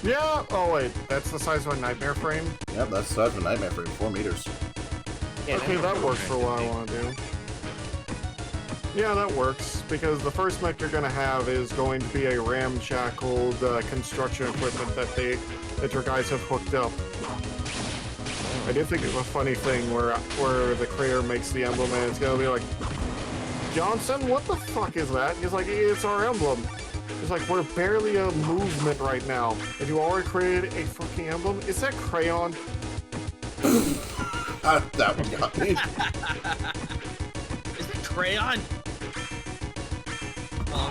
Yeah! Oh wait, that's the size of a nightmare frame? Yep, that's the size of a Nightmare frame, 4 meters. Yeah, Okay, that works for what I want to do. Yeah, that works, because the first mech you're going to have is going to be a ramshackled construction equipment that your guys have hooked up. I did think of a funny thing where the creator makes the emblem and it's going to be like, Johnson, what the fuck is that? He's like, it's our emblem. It's like, we're barely a movement right now. And you already created a fucking emblem? Is that crayon? That one got me. Is it crayon? Oh,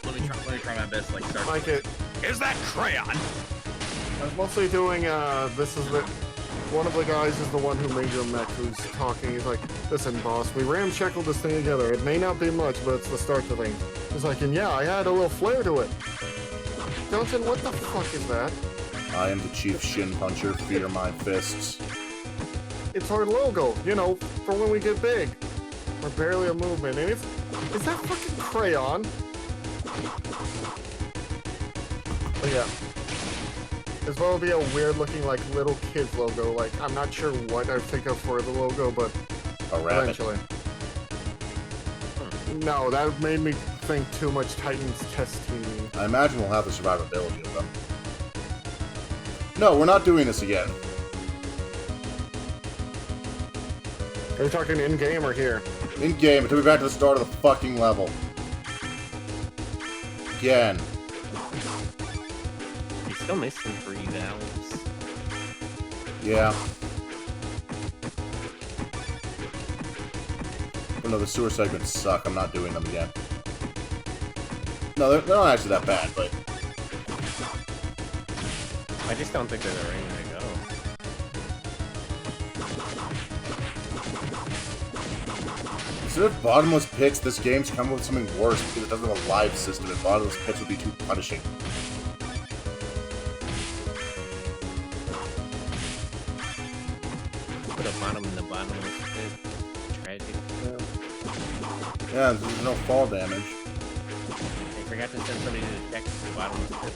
let me try my best. Like start. Like it. Is that crayon? I was mostly doing. One of the guys is the one who made your mech who's talking. He's like, listen, boss, we ramshackled this thing together. It may not be much, but it's the start of things. He's like, and yeah, I had a little flair to it. Johnson, what the fuck is that? I am the chief shin puncher, fear my fists. It's our logo, you know, for when we get big. We're barely a movement, and is that fucking crayon? But yeah. As well be a weird looking like little kid's logo. Like I'm not sure what I think of for the logo, but A rabbit. eventually. No, that made me think too much Titans Test TV. I imagine we'll have the survivability of them. No, we're not doing this again. Are you talking in game or here? In game, it took me back to the start of the fucking level. Again. You're still missing 3 valves. Yeah. But no, the sewer segments suck. I'm not doing them again. No, they're not actually that bad, but... I just don't think they're the right way to go. Instead of bottomless pits, this game's come up with something worse because it doesn't have a live system, and bottomless pits would be too punishing. Put a bottom in the bottomless pit. Tragic. Yeah, there's no fall damage. I forgot to send somebody to check the bottomless pit.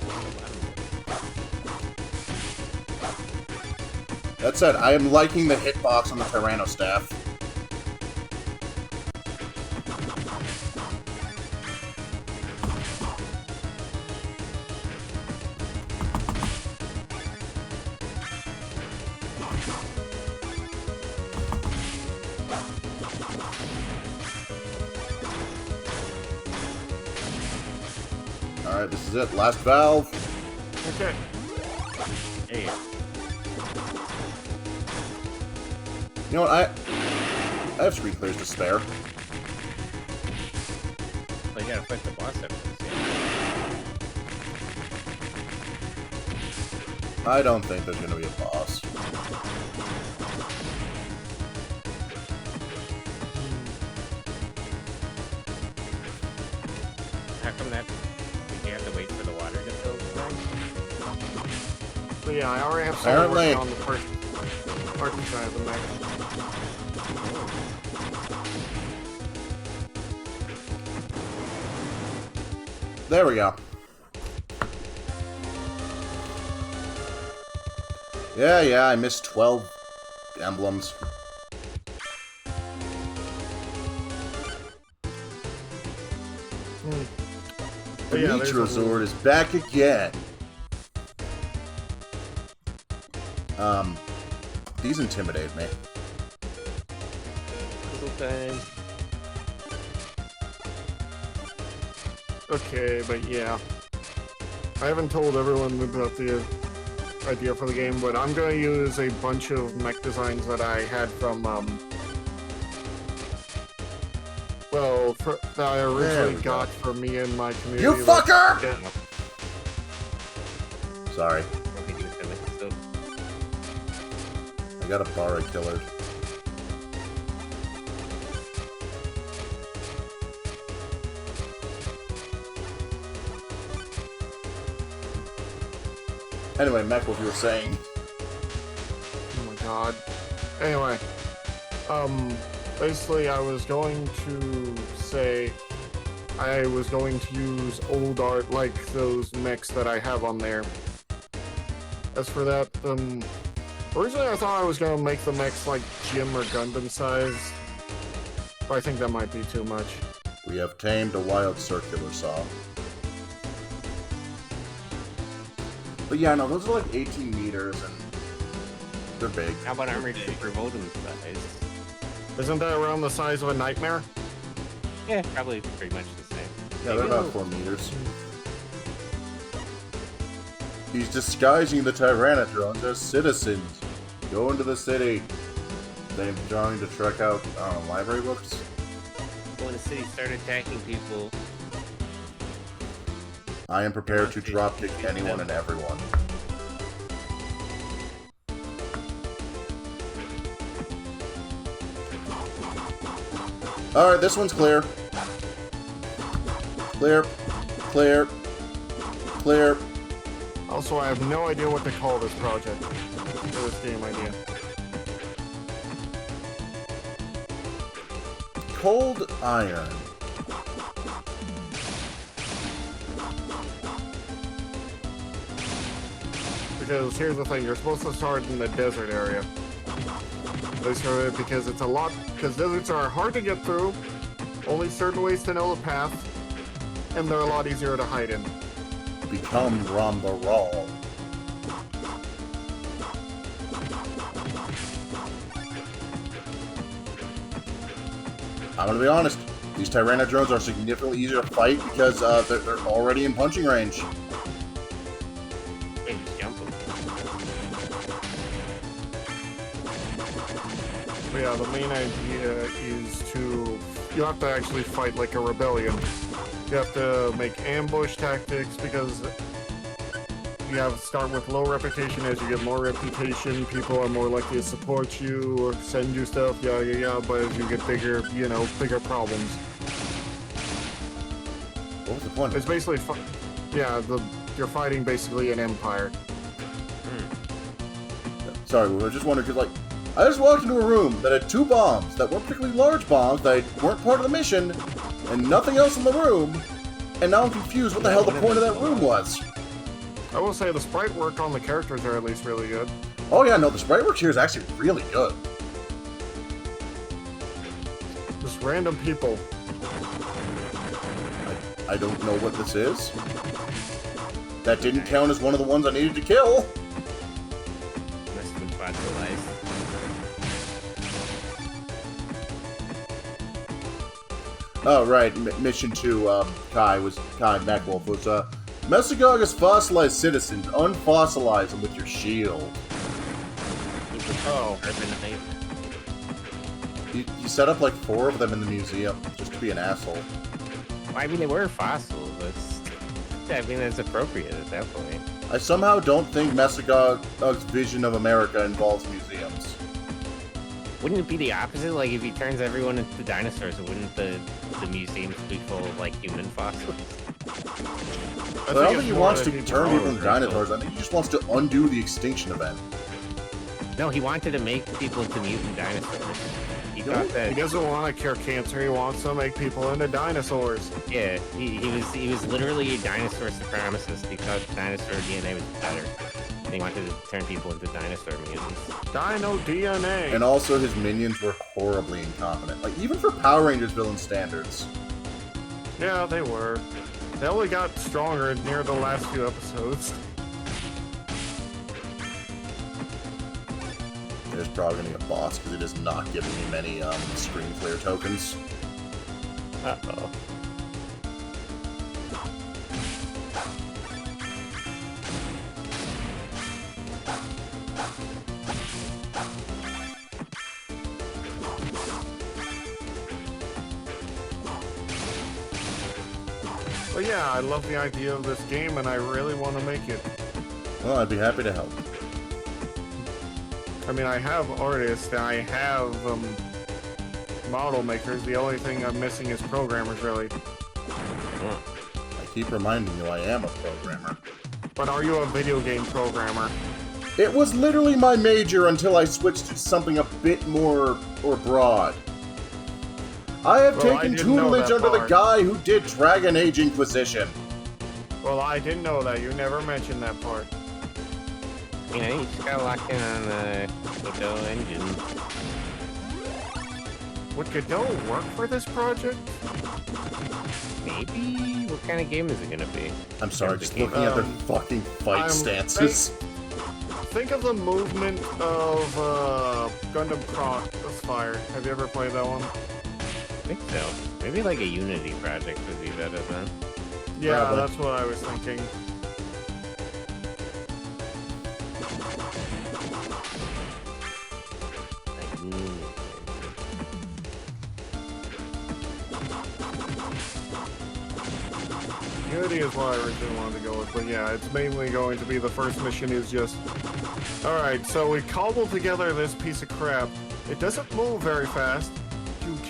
That said, I am liking the hitbox on the Tyranno staff. Alright, this is it. Last valve. Okay. Hey. You know what? I have screen clears to spare. Well, you gotta fight the boss after this. Yeah. I don't think there's gonna be a boss. How come that? Did you have to wait for the water to fill the tank? So yeah, I already have Apparently. someone working on the first parking side of the mech. There we go. Yeah, I missed 12 emblems. The Yeah, beach there's a resort is back again. These intimidate me. Puzzle time. Okay, but yeah. I haven't told everyone about the idea for the game, but I'm gonna use a bunch of mech designs that I had from, that I originally got for me and my community. You fucker! Yeah. Sorry, Don't think you would fill it, so I got a Bara killer. Anyway, Mech, what you were saying. Oh my god. Anyway, basically I was going to say I was going to use old art like those mechs that I have on there. As for that, originally I thought I was going to make the mechs like Gym or Gundam size, but I think that might be too much. We have tamed a wild circular saw. But yeah, no, those are like 18 meters and they're big. how about Armored Super Votum size? Isn't that around the size of a nightmare? Yeah, probably pretty much the same. Yeah, they're about 4 meters. He's disguising the Tyrannodrones as citizens. Go into the city. They're trying to trek out, I don't know, library books? Go in the city, start attacking people. I am prepared to dropkick anyone and everyone. Alright, this one's clear. Clear. Clear. Clear. Also, I have no idea what to call this project. Or this game idea. Cold iron. Because here's the thing, you're supposed to start in the desert area. Because it's a lot, because deserts are hard to get through, only certain ways to know the path, and they're a lot easier to hide in. Become Rhomba Raw. I'm gonna be honest, these Tyrannodrones are significantly easier to fight because they're already in punching range. Hey, just jump them. But yeah, the main idea is you have to actually fight like a rebellion. You have to make ambush tactics because you have start with low reputation. As you get more reputation, people are more likely to support you or send you stuff. Yeah, yeah, yeah. But as you get bigger, you know, bigger problems. What was the point? It's basically, you're fighting basically an empire. Sorry, we were just wondering, because, like, I just walked into a room that had 2 bombs that weren't particularly large bombs, that weren't part of the mission, and nothing else in the room, and now I'm confused what the hell the point of that room was. I will say the sprite work on the characters are at least really good. Oh yeah, no, the sprite work here is actually really good. Just random people. I don't know what this is. That didn't count as one of the ones I needed to kill. Must have been fossilized. Oh, right. Mission 2, Kai Macwolf was, Mesogog's fossilized citizens. Unfossilize them with your shield. Oh. You set up like 4 of them in the museum, just to be an asshole. Well, I mean, they were fossils. That's appropriate at that point. I somehow don't think Mesogog's vision of America involves museums. Wouldn't it be the opposite? Like, if he turns everyone into dinosaurs, wouldn't the museums be full of, like, human fossils? I don't think he wants to turn people into dinosaurs. I think he just wants to undo the extinction event. No, he wanted to make people into mutant dinosaurs. He thought that... He doesn't want to cure cancer. He wants to make people into dinosaurs. Yeah, he was literally a dinosaur supremacist. He thought dinosaur DNA was better. And he wanted to turn people into dinosaur mutants. Dino DNA. And also his minions were horribly incompetent. Like, even for Power Rangers villain standards. Yeah, they were. They only got stronger near the last few episodes. There's probably going to be a boss, because it is not giving me many screen clear tokens. Uh-oh. But yeah, I love the idea of this game, and I really want to make it. Well, I'd be happy to help. I mean, I have artists, I have model makers. The only thing I'm missing is programmers, really. I keep reminding you I am a programmer. But are you a video game programmer? It was literally my major until I switched to something a bit more broad. I have taken tutelage under the guy who did Dragon Age Inquisition. Well, I didn't know that. You never mentioned that part. You know, you just gotta lock in on the Godot engine. Would Godot work for this project? Maybe? What kind of game is it gonna be? I'm sorry, just looking at their fucking fight stances. Think of the movement of Gundam Crossfire. Have you ever played that one? I think so. Maybe like a Unity project would be better then. Yeah, Probably. that's what I was thinking. Unity is what I originally wanted to go with, but yeah, it's mainly going to be the first mission is just... Alright, so we cobbled together this piece of crap. It doesn't move very fast.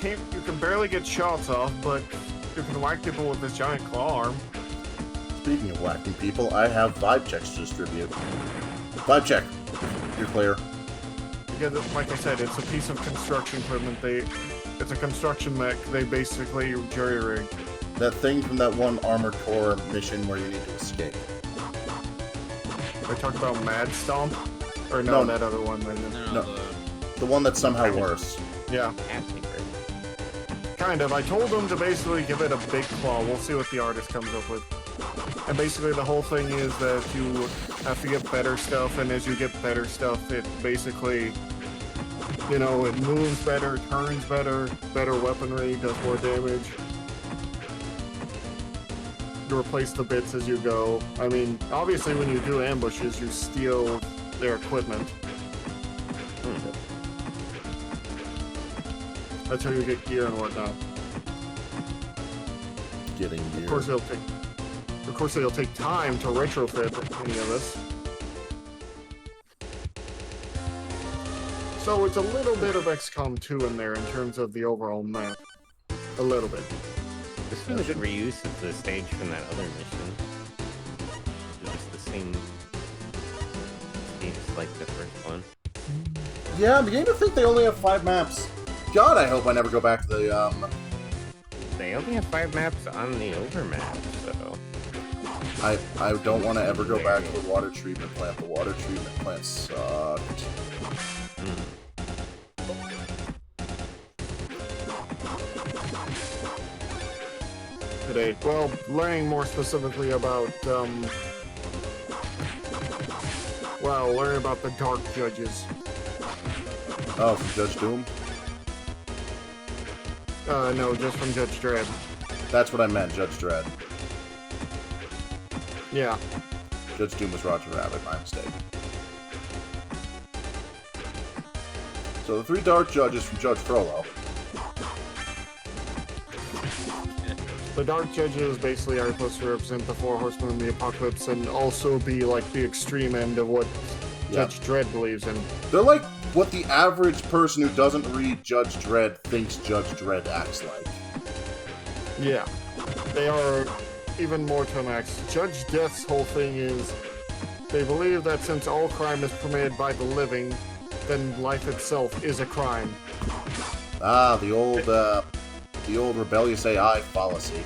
You can barely get shots off, but you can whack people with this giant claw arm. Speaking of whacking people, I have vibe checks to distribute. Vibe check. You're clear. Because, like I said, it's a piece of construction equipment. It's a construction mech. They basically jury-rigged. That thing from that one Armored Core mission where you need to escape. They talk about Mad Stomp? Or no, that other one. No. The one that's somehow worse. Yeah. Kind of. I told them to basically give it a big claw. We'll see what the artist comes up with. And basically the whole thing is that you have to get better stuff, and as you get better stuff, it basically, you know, it moves better, turns better, better weaponry, does more damage. You replace the bits as you go. I mean, obviously when you do ambushes, you steal their equipment. That's how you get gear and whatnot. Getting gear. Of course, Of course, it'll take time to retrofit any of this. So it's a little bit of XCOM 2 in there in terms of the overall map. A little bit. This was a good reuse of the stage from that other mission. It was the same stage like the first one. Yeah, I'm beginning to think they only have 5 maps. God, I hope I never go back to the, They only have 5 maps on the overmap, so... I don't want to ever go back to the water treatment plant. The water treatment plant sucked. Today, well, learning more specifically about, well, learn about the Dark Judges. Oh, from Judge Doom? No, just from Judge Dredd. That's what I meant, Judge Dredd. Yeah. Judge Doom was Roger Rabbit, my mistake. So the 3 Dark Judges from Judge Frollo. The Dark Judges basically are supposed to represent the 4 Horsemen of the Apocalypse and also be like the extreme end of what Judge Dredd believes in. They're like what the average person who doesn't read Judge Dredd thinks Judge Dredd acts like. Yeah. They are even more to the max. Judge Death's whole thing is they believe that since all crime is permitted by the living, then life itself is a crime. Ah, the old rebellious AI fallacy.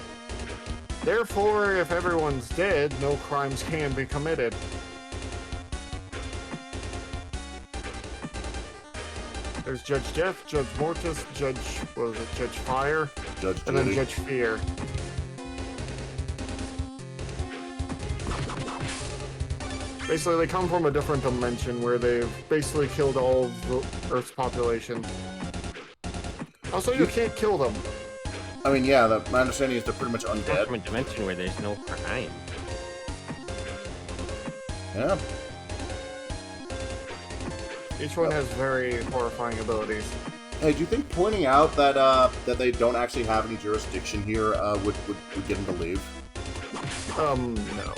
Therefore, if everyone's dead, no crimes can be committed. There's Judge Death, Judge Mortis, Judge Fire, Judge and Judy. then Judge Fear. Basically, they come from a different dimension where they've basically killed all of the Earth's population. Also, you can't kill them. I mean, yeah, my understanding is they're pretty much From undead. a dimension where there's no crime. Yeah. Each one has very horrifying abilities. Hey, do you think pointing out that that they don't actually have any jurisdiction here would get them to leave? No.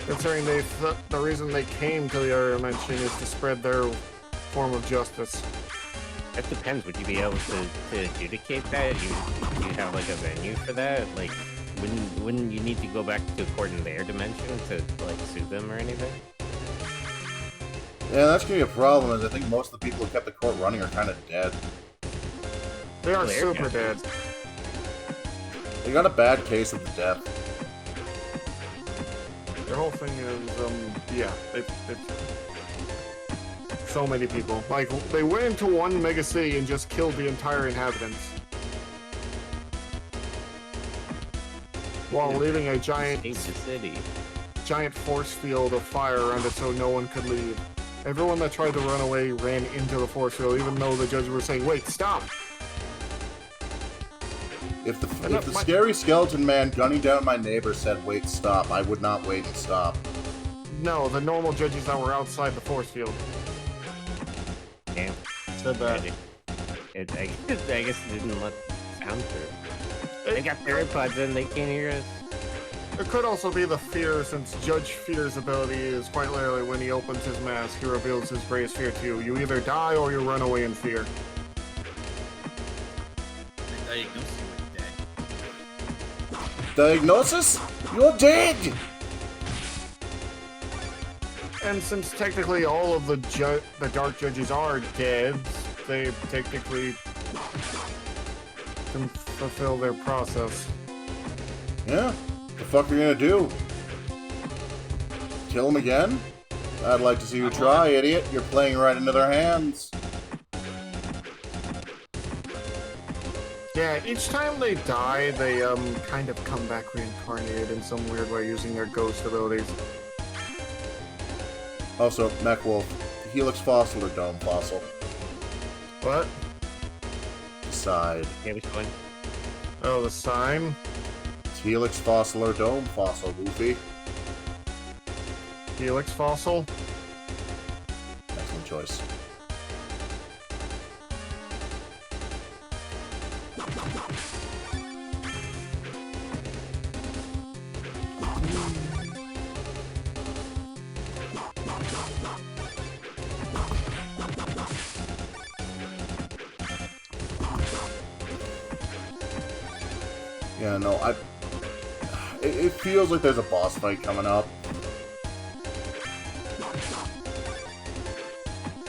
Considering the reason they came to the other dimension is to spread their form of justice. That depends. Would you be able to adjudicate that? You have like a venue for that? Like, wouldn't you need to go back to court in their dimension to like sue them or anything? Yeah, that's gonna be a problem. Is I think most of the people who kept the court running are kind of dead. They are They're super dead. dead. They got a bad case of the death. Their whole thing is, yeah, they so many people. Like, they went into one mega city and just killed the entire inhabitants. While leaving a giant force field of fire around it so no one could leave. Everyone that tried to run away ran into the force field, even though the judges were saying, wait, stop! If the scary skeleton man gunning down my neighbor said, wait, stop, I would not wait and stop. No, the normal judges that were outside the force field. Damn. Said that. I guess it didn't let sound through. They got their AirPods in, they can't hear us. It could also be the fear, since Judge Fear's ability is quite literally when he opens his mask, he reveals his greatest fear to you. You either die or you run away in fear. Diagnosis? You're dead! And since technically all of the Dark Judges are dead, they technically can fulfill their process. Yeah. The fuck are you gonna do? Kill him again? I'd like to see you try, idiot. You're playing right into their hands. Yeah, each time they die, they kind of come back reincarnated in some weird way using their ghost abilities. Also, Mech Wolf, Helix Fossil or Dome Fossil? What? Decide. Yeah, which one? Oh, the sign? It's Helix Fossil or Dome Fossil, Goofy. Helix Fossil? Excellent choice. Yeah, no, it feels like there's a boss fight coming up.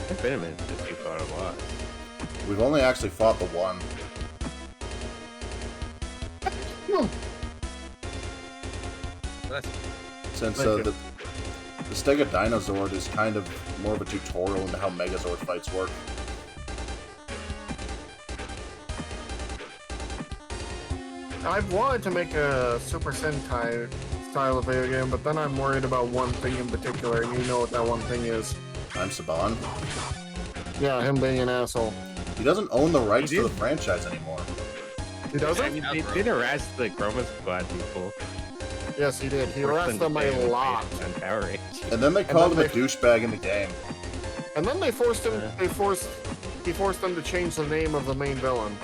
It's been a minute since you fought a boss. We've only actually fought the one. That's Since the Stega Dinozord is kind of more of a tutorial into how Megazord fights work. I've wanted to make a Super Sentai style of video game, but then I'm worried about one thing in particular, and you know what that one thing is. I'm Saban. Yeah, him being an asshole. He doesn't own the rights He to the did. franchise anymore. He doesn't? I mean, they did arrest the Chroma Squad people. Yes, he did. He Forced harassed them to stay a with lot. Face on Power Rangers. And then they called him then a douchebag in the game. And then they forced him. He forced them to change the name of the main villain.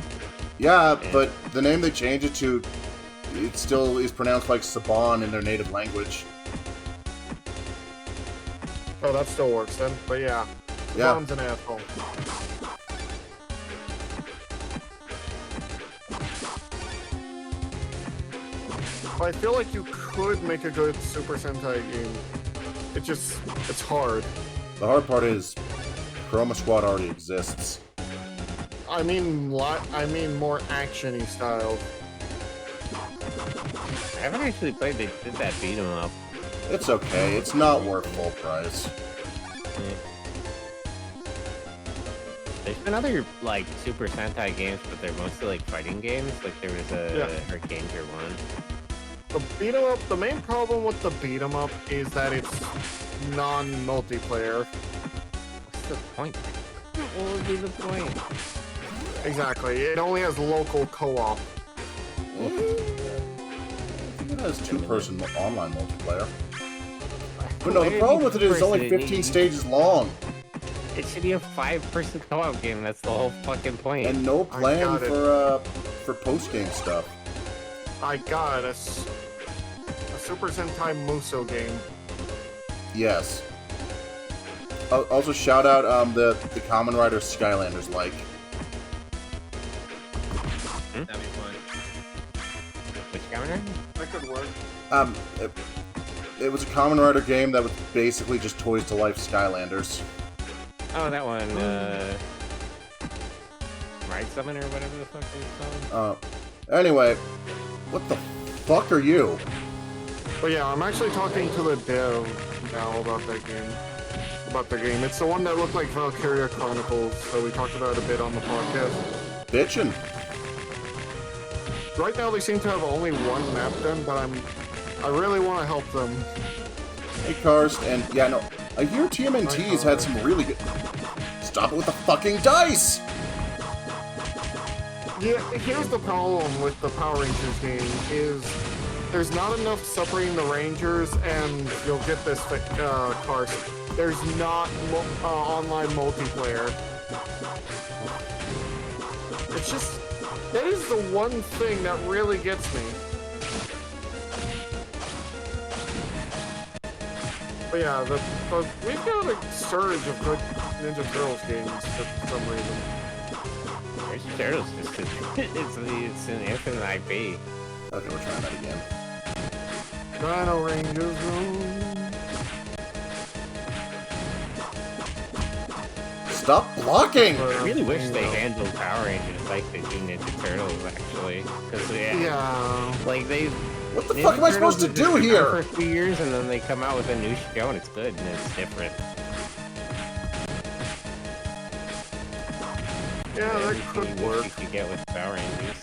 Yeah, but the name they changed it to, it still is pronounced like Saban in their native language. Oh, that still works then. But yeah, Yeah. Bond's an asshole. I feel like you could make a good Super Sentai game. It's hard. The hard part is, Chroma Squad already exists. I mean more action-y style. I haven't actually played. They did that beat 'em up. It's okay, it's not worth full price. There's been other like Super Sentai games, but they're mostly like fighting games. Like there was a Arcanger one. The beat 'em up. The main problem with the beat 'em up is that it's non-multiplayer. What's the point? What would be the point? Exactly. It only has local co-op. I think it has two-person online multiplayer. But no, the problem with it is it's only 15 stages long. It should be a 5-person co-op game. That's the whole fucking point. And no I plan got it. for post-game stuff. I got a Super Sentai Muso game. Yes. Also, shout out the Kamen Rider Skylanders like. that'd be fun. Which counter? That could work. It was a Kamen Rider game that was basically just Toys to Life Skylanders. Oh, that one. Ride Summon or whatever the fuck it's called. Anyway, what the fuck are you? But yeah, I'm actually talking to the dev now about that game. About the game. It's the one that looked like Valkyria Chronicles, so we talked about it a bit on the podcast. Bitchin'. Right now they seem to have only one map done, but I really want to help them. Hey, Karst, and yeah, no, I hear TMNT's had some really good. Stop it with the fucking dice! Yeah, here's the problem with the Power Rangers game is there's not enough separating the Rangers, and you'll get this, Karst. There's not online multiplayer. It's just, that is the one thing that really gets me. But yeah, we've got a surge of good Ninja Turtles games for some reason. Ninja Turtles it's an infinite IP. Okay, we're trying that again. Dino Rangers room. Stop blocking! I really wish they handled Power Rangers like they do Ninja Turtles, actually. Because Yeah. like they. What the Ninja fuck am I Turtles supposed to is do just here? For 3 years, and then they come out with a new show, and it's good and it's different. Yeah, that Everything could you wish work. you could get with Power Rangers.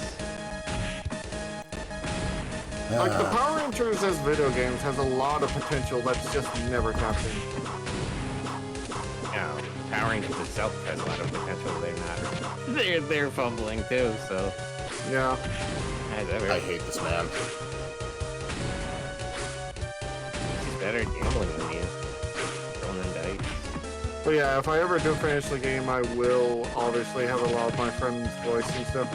Like, the Power Rangers as video games has a lot of potential that's just never tapped in. Yeah, Power Rangers itself has a lot of potential. They're not. They're fumbling too. So Yeah. as ever, I hate this man. he's better gambling than you. Rolling dice. But yeah, if I ever do finish the game, I will obviously have a lot of my friends' voice and stuff.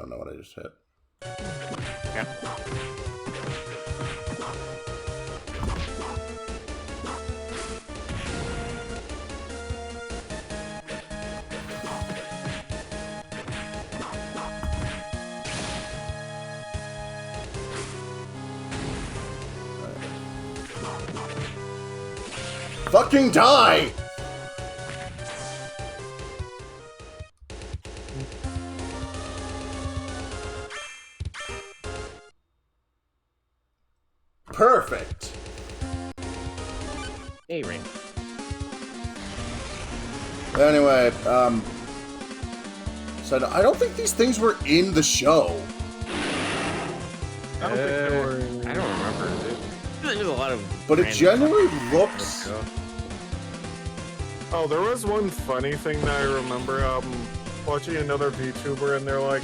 don't know what I just hit. Yeah. Fucking die! Perfect. A-ring. Anyway, so I don't think these things were in the show. I don't think they were. I don't remember. There's a lot of. But it random generally fucking looks. stuff. Oh, there was one funny thing that I remember watching another VTuber, and they're like,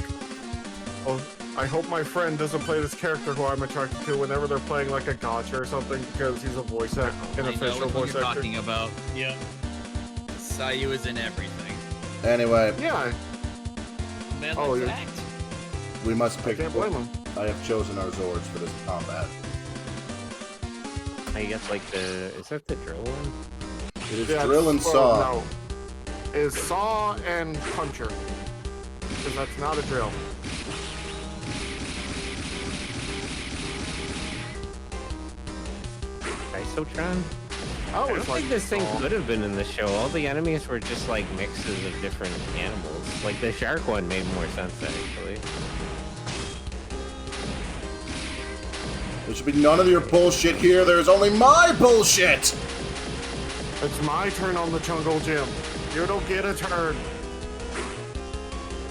"Oh, I hope my friend doesn't play this character who I'm attracted to whenever they're playing like a gacha or something because he's a voice actor, an I know official what voice you're actor." talking about. Yeah. Sayu is in everything. Anyway, Yeah, Man, Oh, let's you're- act. we must I pick. can't blame him. I have chosen our Zords for this combat. I guess like the is that the drill one? It is Yeah, Drill and Saw. No, is Saw and Puncher, because that's not a drill. Isotron? I I always don't like think this thing Saw. could have been in the show. All the enemies were just like mixes of different animals. Like the shark one made more sense actually. There should be none of your bullshit here. There's only my bullshit. It's my turn on the jungle gym. You don't get a turn.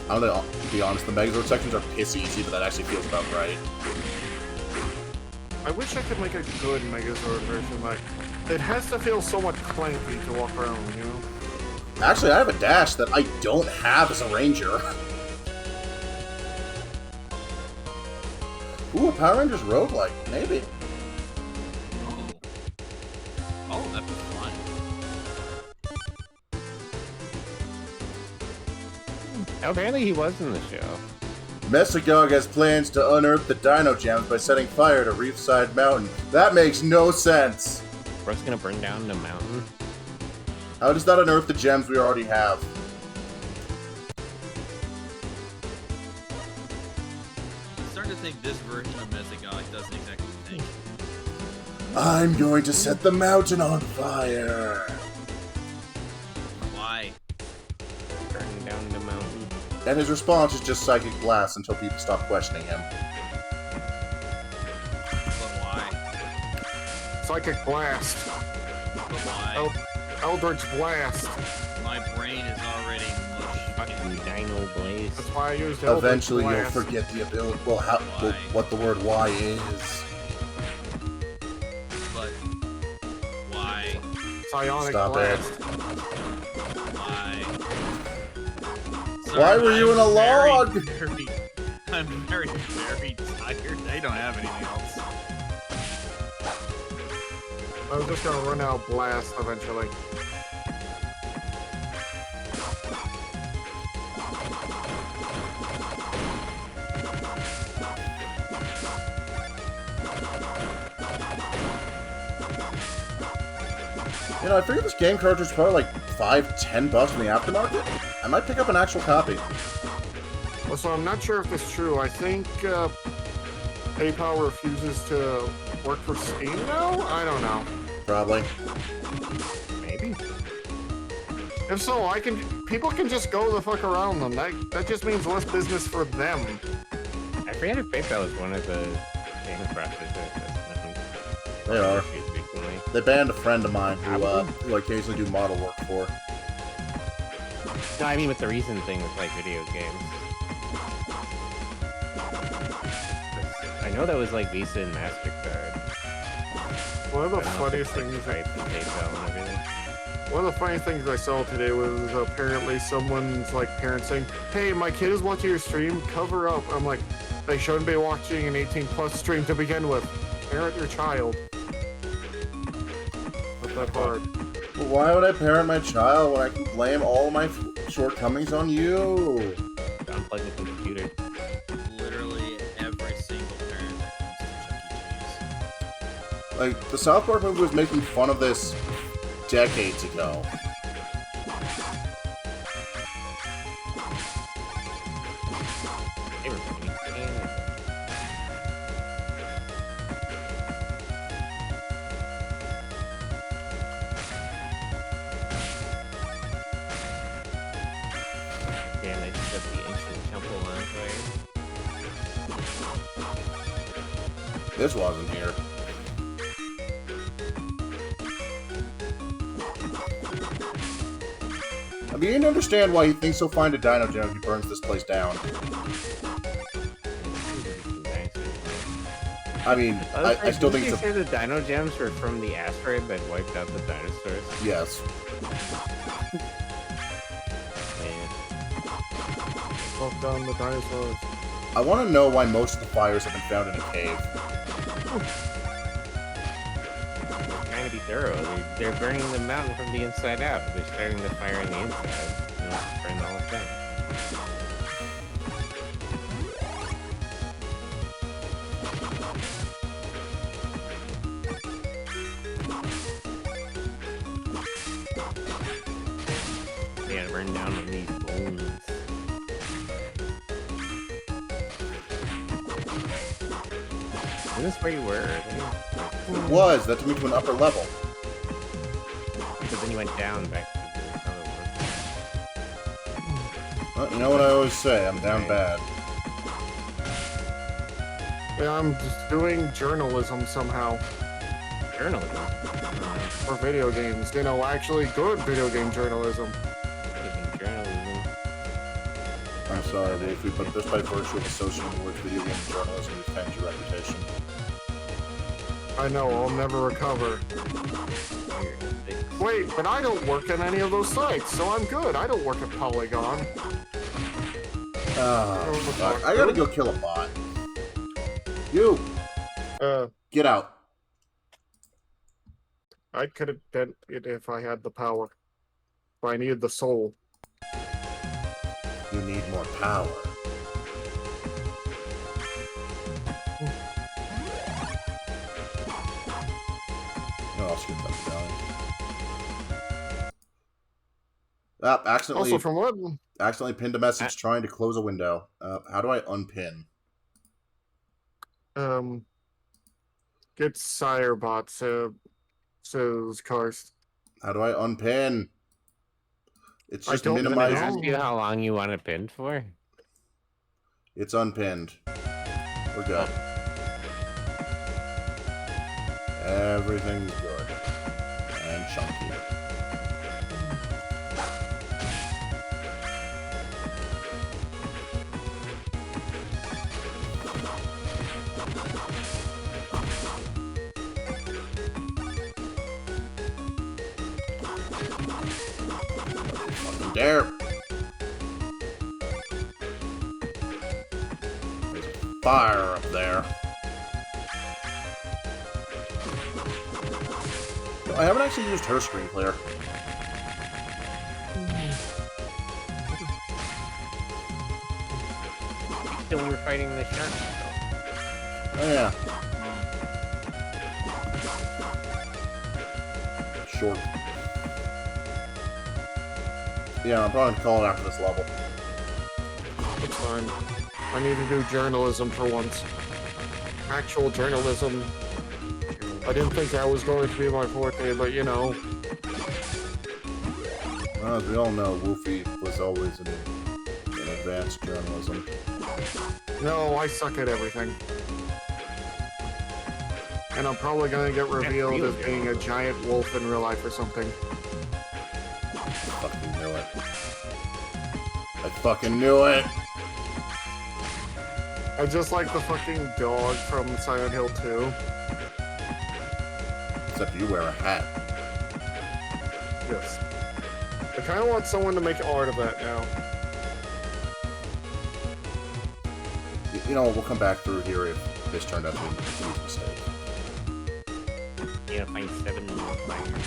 I'm gonna be honest. The Megazord sections are piss easy, but that actually feels about right. I wish I could make a good Megazord version. Like, it has to feel so much clanky to walk around, you know? Actually, I have a dash that I don't have as a ranger. Ooh, Power Rangers roguelike, maybe. Oh. Oh, that'd be fun. Apparently he was in the show. Mesagog has plans to unearth the Dino gems by setting fire to Reefside Mountain. That makes no sense. Bro's gonna burn down the mountain. How does that unearth the gems we already have? I'm starting to think this version of Mesagog doesn't exactly think. I'm going to set the mountain on fire. Why? Burn down the mountain. And his response is just Psychic Blast until people stop questioning him. But why? Psychic Blast. But why? Eldritch Blast. My brain is already mush. Fucking Dino Blaze. That's why I used Eldritch Eventually you'll Blast. forget the ability, well, Why? what the word why is. But why? Psionic Stop Blast. Why? Why were you in a log? I'm very, very tired. I don't have anything else. I was just gonna run out Blast eventually. You know, I figured this game cartridge is probably like $5-10 in the aftermarket. I might pick up an actual copy. Also, I'm not sure if it's true. I think PayPal refuses to work for Steam now? I don't know. Probably. Maybe. If so, people can just go the fuck around them. That just means less business for them. I forget if PayPal is one of the game processors. They are. Recently. They banned a friend of mine who I occasionally do model work for. No, I mean with the recent thing with like video games. I know that was like Visa and MasterCard. One of the I don't know if funniest it's, like, things Stripe and PayPal and everything. One of the funny things I saw today was apparently someone's like parent saying, "Hey, my kid is watching your stream, cover up." I'm like, they shouldn't be watching an 18+ stream to begin with. Parent your child. Not that hard. But why would I parent my child when I can blame all of my shortcomings on you? Unplug the computer. Like, the South Park movie was making fun of this decades ago. They were funny. Damn, they just got the ancient temple on fire. This wasn't here. I'm beginning to understand why he thinks he'll find a Dino Gem if he burns this place down. I mean, I still think it's... Did you say the Dino Gems were from the asteroid that wiped out the dinosaurs? Yes. Man. Broke down the dinosaurs. I want to know why most of the fires have been found in a cave. They're trying to be thorough. They're burning the mountain from the inside out. They're starting the fire on the inside. And let's burn the whole thing. They gotta burn down on these bones. Isn't this where you were? It was. That took me to an upper level. But then you went down back to the other one. Well, you know what I always say, I'm down bad. Yeah, I'm just doing journalism somehow. Journalism? For video games. You know, actually good video game journalism. Journalism. I'm sorry, Wolfie, but just by virtue of associating the word video game and journalism, you've tanked your reputation. I know, I'll never recover. Wait, but I don't work at any of those sites, so I'm good. I don't work at Polygon. Fuck. I gotta go kill a bot. You! Get out. I could have done it if I had the power. But I needed the soul. You need more power. No, I'll skip that down. Ah, accidentally. Also, from what? Accidentally pinned a message trying to close a window. How do I unpin? Get Sirebot, says Karst. How do I unpin? It's just Can I minimizing. ask you how long you want it pinned for? It's unpinned. We're good. Everything's good. And chunky. Fucking dare. There's fire up there. No, I haven't actually used her screen clear. Still we're fighting the shark. Oh yeah. Short. Yeah, I'm probably calling after this level. It's fine. I need to do journalism for once. Actual journalism. I didn't think that was going to be my forte, but you know. Well, as we all know, Wolfie was always in advanced journalism. No, I suck at everything. And I'm probably gonna get revealed as being a giant wolf in real life or something. I fucking knew it. I fucking knew it! I just like the fucking dog from Silent Hill 2. Except you wear a hat. Yes. I kind of want someone to make art of that now. You know, we'll come back through here if this turned out to be a huge mistake. You gotta find 7 more fires.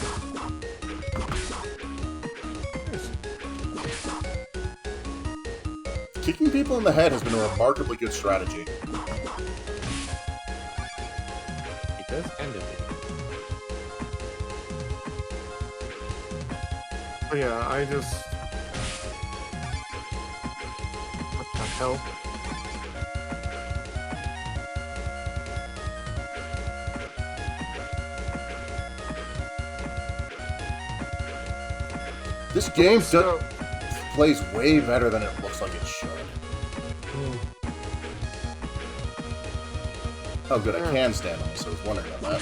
Kicking people in the head has been a remarkably good strategy. It does kind of. But yeah, I just... What the hell? This game plays way better than it looks like it should. Oh, good, I can stand on this, so I was wondering about that.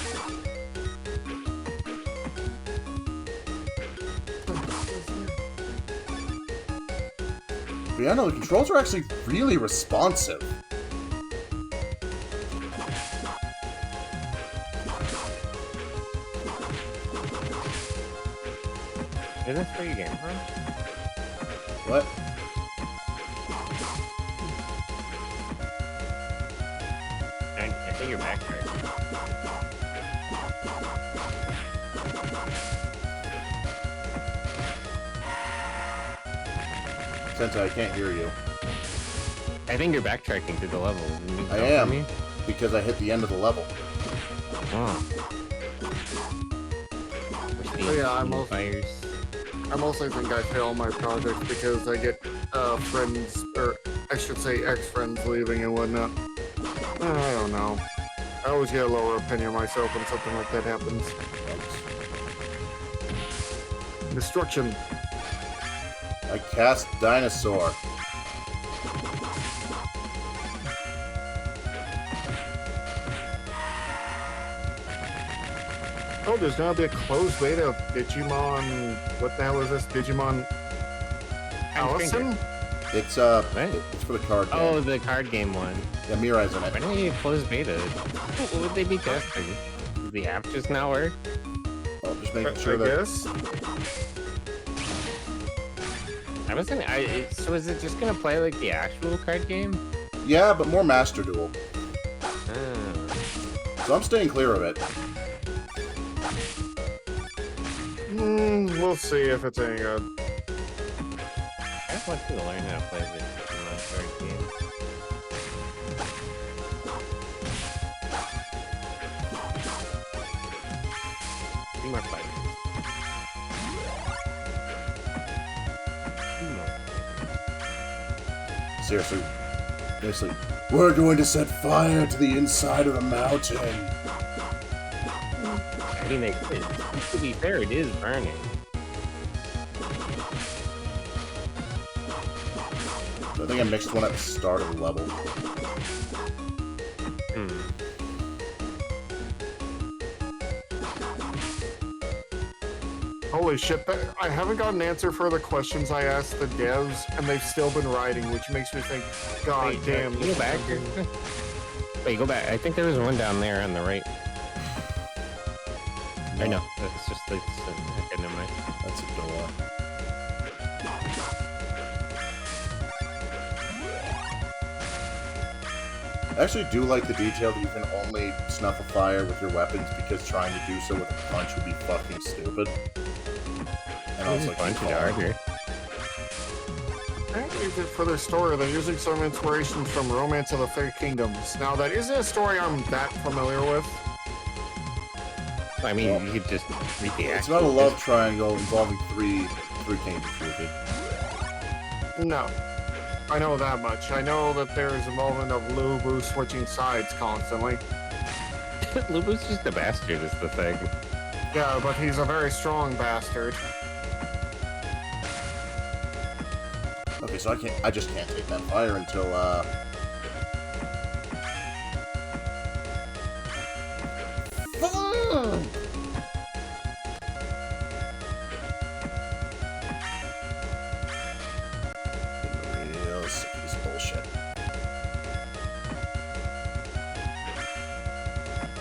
But yeah, no, the controls are actually really responsive. Is this where you game from? What? I think you're back there. Sensei, I can't hear you. I think you're backtracking through the level. I am, because I hit the end of the level. Oh. Oh yeah, I mostly think I fail my project because I get friends, or I should say ex-friends leaving and whatnot. I don't know. I always get a lower opinion of myself when something like that happens. Destruction. I cast Dinosaur. Oh, there's gonna be a closed beta of Digimon. What the hell is this? Digimon Allison? It's it's for the card game. Oh, the card game one. Yeah, Mirai's in it. Why don't you close beta? What would they be testing? Does the app just not work? Well, just making I sure that. guess. I was gonna. So is it just gonna play like the actual card game? Yeah, but more Master Duel. So I'm staying clear of it. We'll see if it's any good. I just want you to learn how to play the card game. Three more fighters. Seriously, we're going to set fire to the inside of the mountain. I mean, to be fair, it is burning. So I think I mixed one at the start of the level. Holy shit, I haven't got an answer for the questions I asked the devs, and they've still been writing, which makes me think, God damn. Go back. Wait, go back. I think there was one down there on the right. I know. It's just like... Okay, never mind. That's a door. I actually do like the detail that you can only snuff a fire with your weapons because trying to do so with a punch would be fucking stupid. And also like harder. Apparently, for their story, they're using some inspiration from Romance of the Fair Kingdoms. Now, that isn't a story I'm that familiar with. I mean, you could just read the It's not a love triangle involving three kingdoms, Ruby. No. I know that much. I know that there is involvement of Lubu switching sides constantly. Lubu's just a bastard, is the thing. Yeah, but he's a very strong bastard. Okay, so I just can't take that fire until, real sick of this bullshit.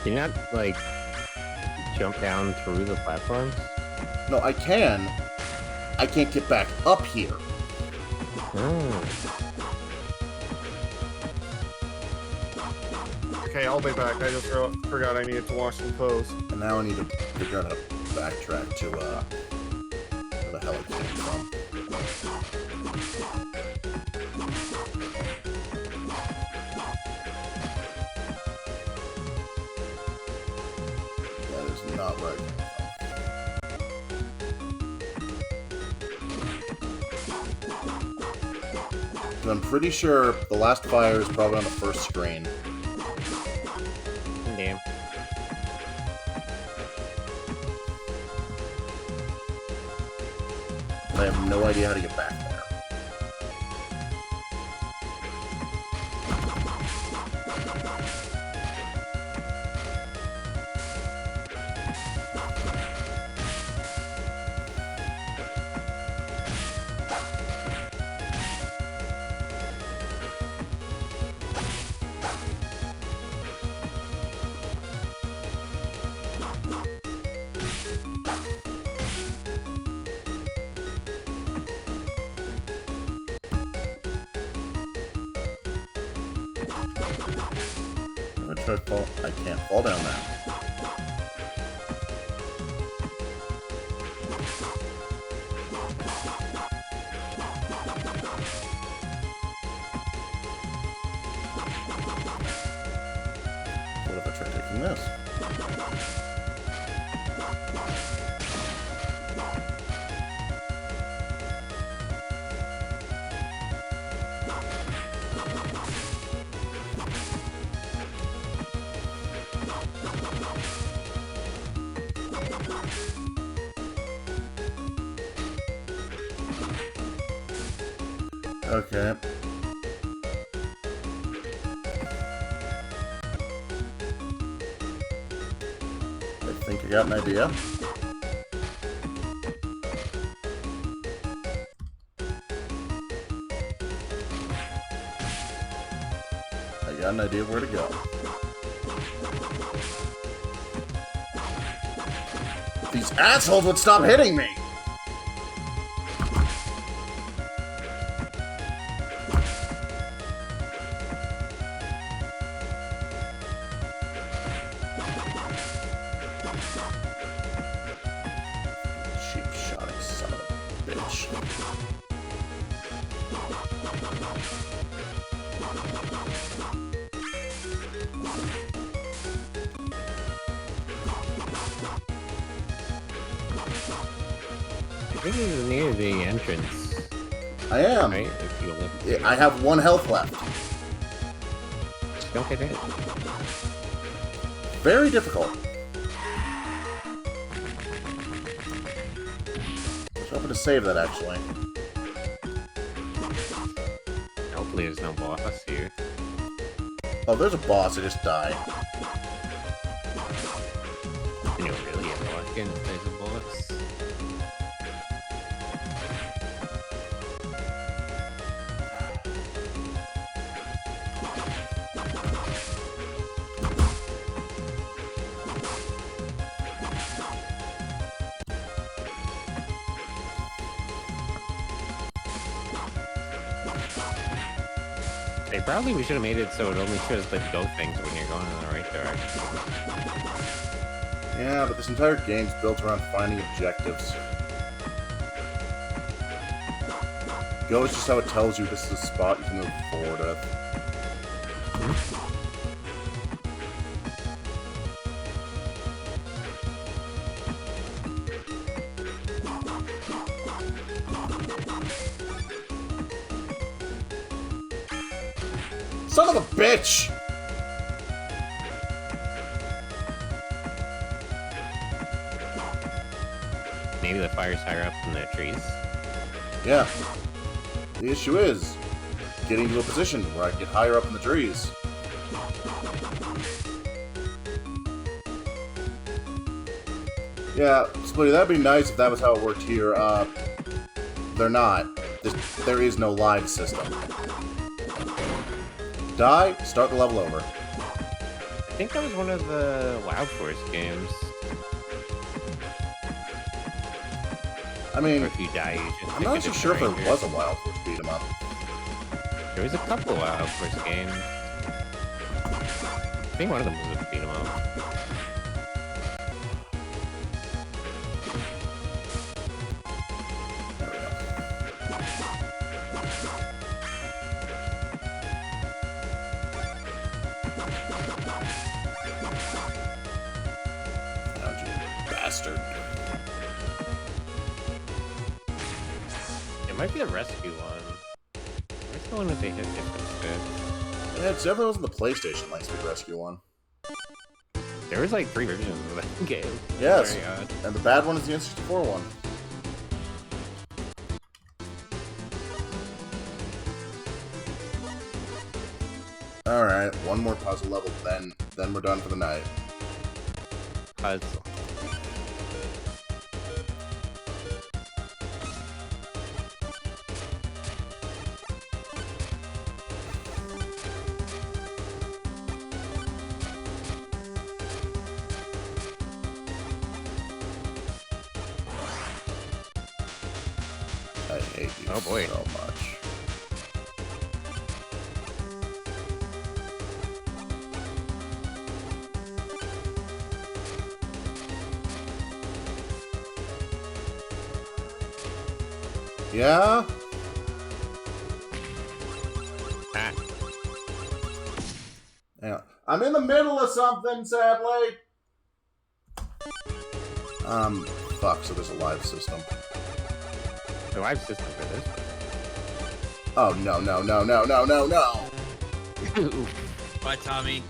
Can you not, like, jump down through the platforms? No, I can. I can't get back up here. Okay, I'll be back. I just forgot I needed to wash some clothes. And now I need to figure out how to backtrack to, where the hell it came from. That is not right. So I'm pretty sure the last fire is probably on the first screen. Damn. I have no idea how to get back there. I'm gonna try to fall. I can't fall down there. What if I try taking this? Okay. I think I got an idea. I got an idea of where to go. If these assholes would stop hitting me! Cheap-shotting son of a bitch. I think this is near the entrance, I am. right? If you look, I have 1 health left. just don't get hit. Very difficult. I was hoping to save that, actually. Hopefully there's no boss here. Oh, there's a boss. I just died. And you'll really get lucky if there's a boss. Probably we should have made it so it only shows the go things when you're going in the right direction. Yeah, but this entire game's built around finding objectives. Go is just how it tells you this is a spot you can move forward with. Son of a bitch! Maybe the fire's higher up in the trees. Yeah. The issue is getting to a position where I can get higher up in the trees. Yeah, Splitty, that'd be nice if that was how it worked here. They're not. There is no live system. Die, start the level over. I think that was one of the Wild Force games. I mean, Or if you die, you just I'm not so sure if there was a Wild Force beat 'em up. There was a couple of Wild Force games. I think one of them was a beat 'em up. There we go. Oh, you bastard. It might be a rescue one. Where's the one with the hit instead? Yeah, it's definitely wasn't the PlayStation Lightspeed Rescue one. There was like 3 versions of that game. Yes, Very odd. and the bad one is the N64 one. Alright, one more puzzle level, then we're done for the night. Puzzle. I hate you Oh, boy. so much. Yeah? Ah. Yeah. I'm in the middle of something, sadly. Fuck, so there's a live system. The live system for this. Oh, no. Bye, Tommy.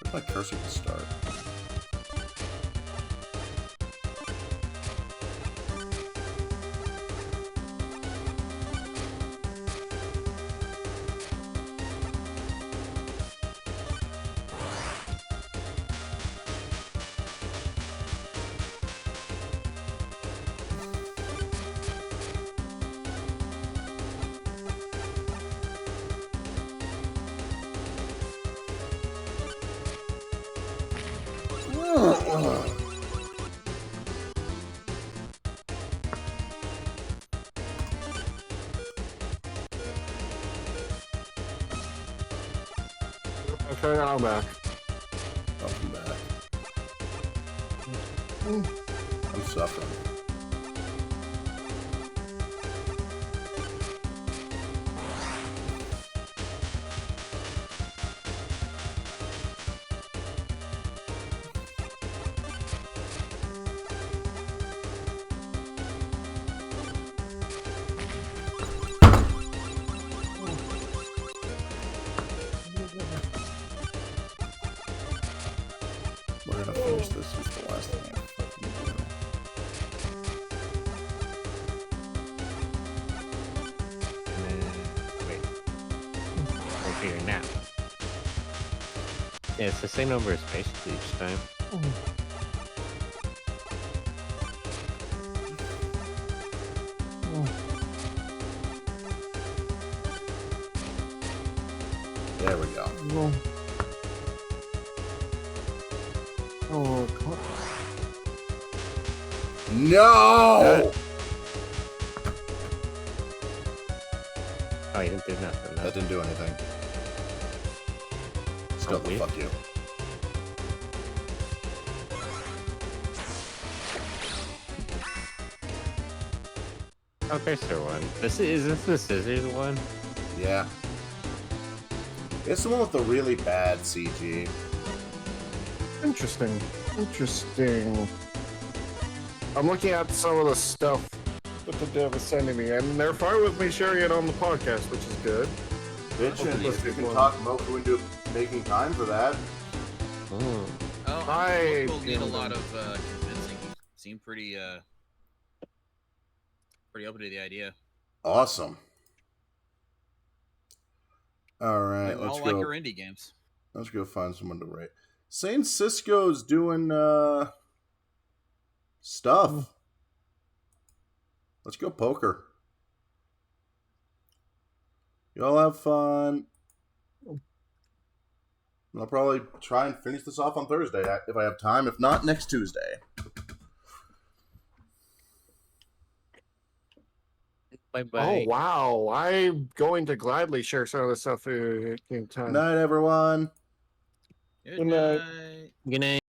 Where's my cursor to start? Okay, I'm back. Welcome back. I'm suffering. We're gonna finish this with the last thing I fucking do. And then, wait. Okay, now. Yeah, it's the same number of spaces each time. There we go. Oh, No! Oh, you didn't do nothing. That didn't do anything. Still, weird. fuck you. Oh, there's the one. Is this the scissors one? Yeah. It's the one with the really bad CG. interesting. Interesting. I'm looking at some of the stuff that the dev is sending me, and they're fine with me sharing it on the podcast, which is good. Bitchin', if you can talk Moku into making time for that. Oh. Oh, I we'll need a feel lot of convincing. You seem pretty open to the idea. Awesome. Alright, We let's all go. like your indie games. Let's go find someone to rate. Saint Cisco's doing stuff. Let's go poker. Y'all have fun. I'll probably try and finish this off on Thursday if I have time. If not, next Tuesday. Bye-bye. Oh, wow. I'm going to gladly share some of the stuff in time. Night, everyone. Good Good night. night. Good night.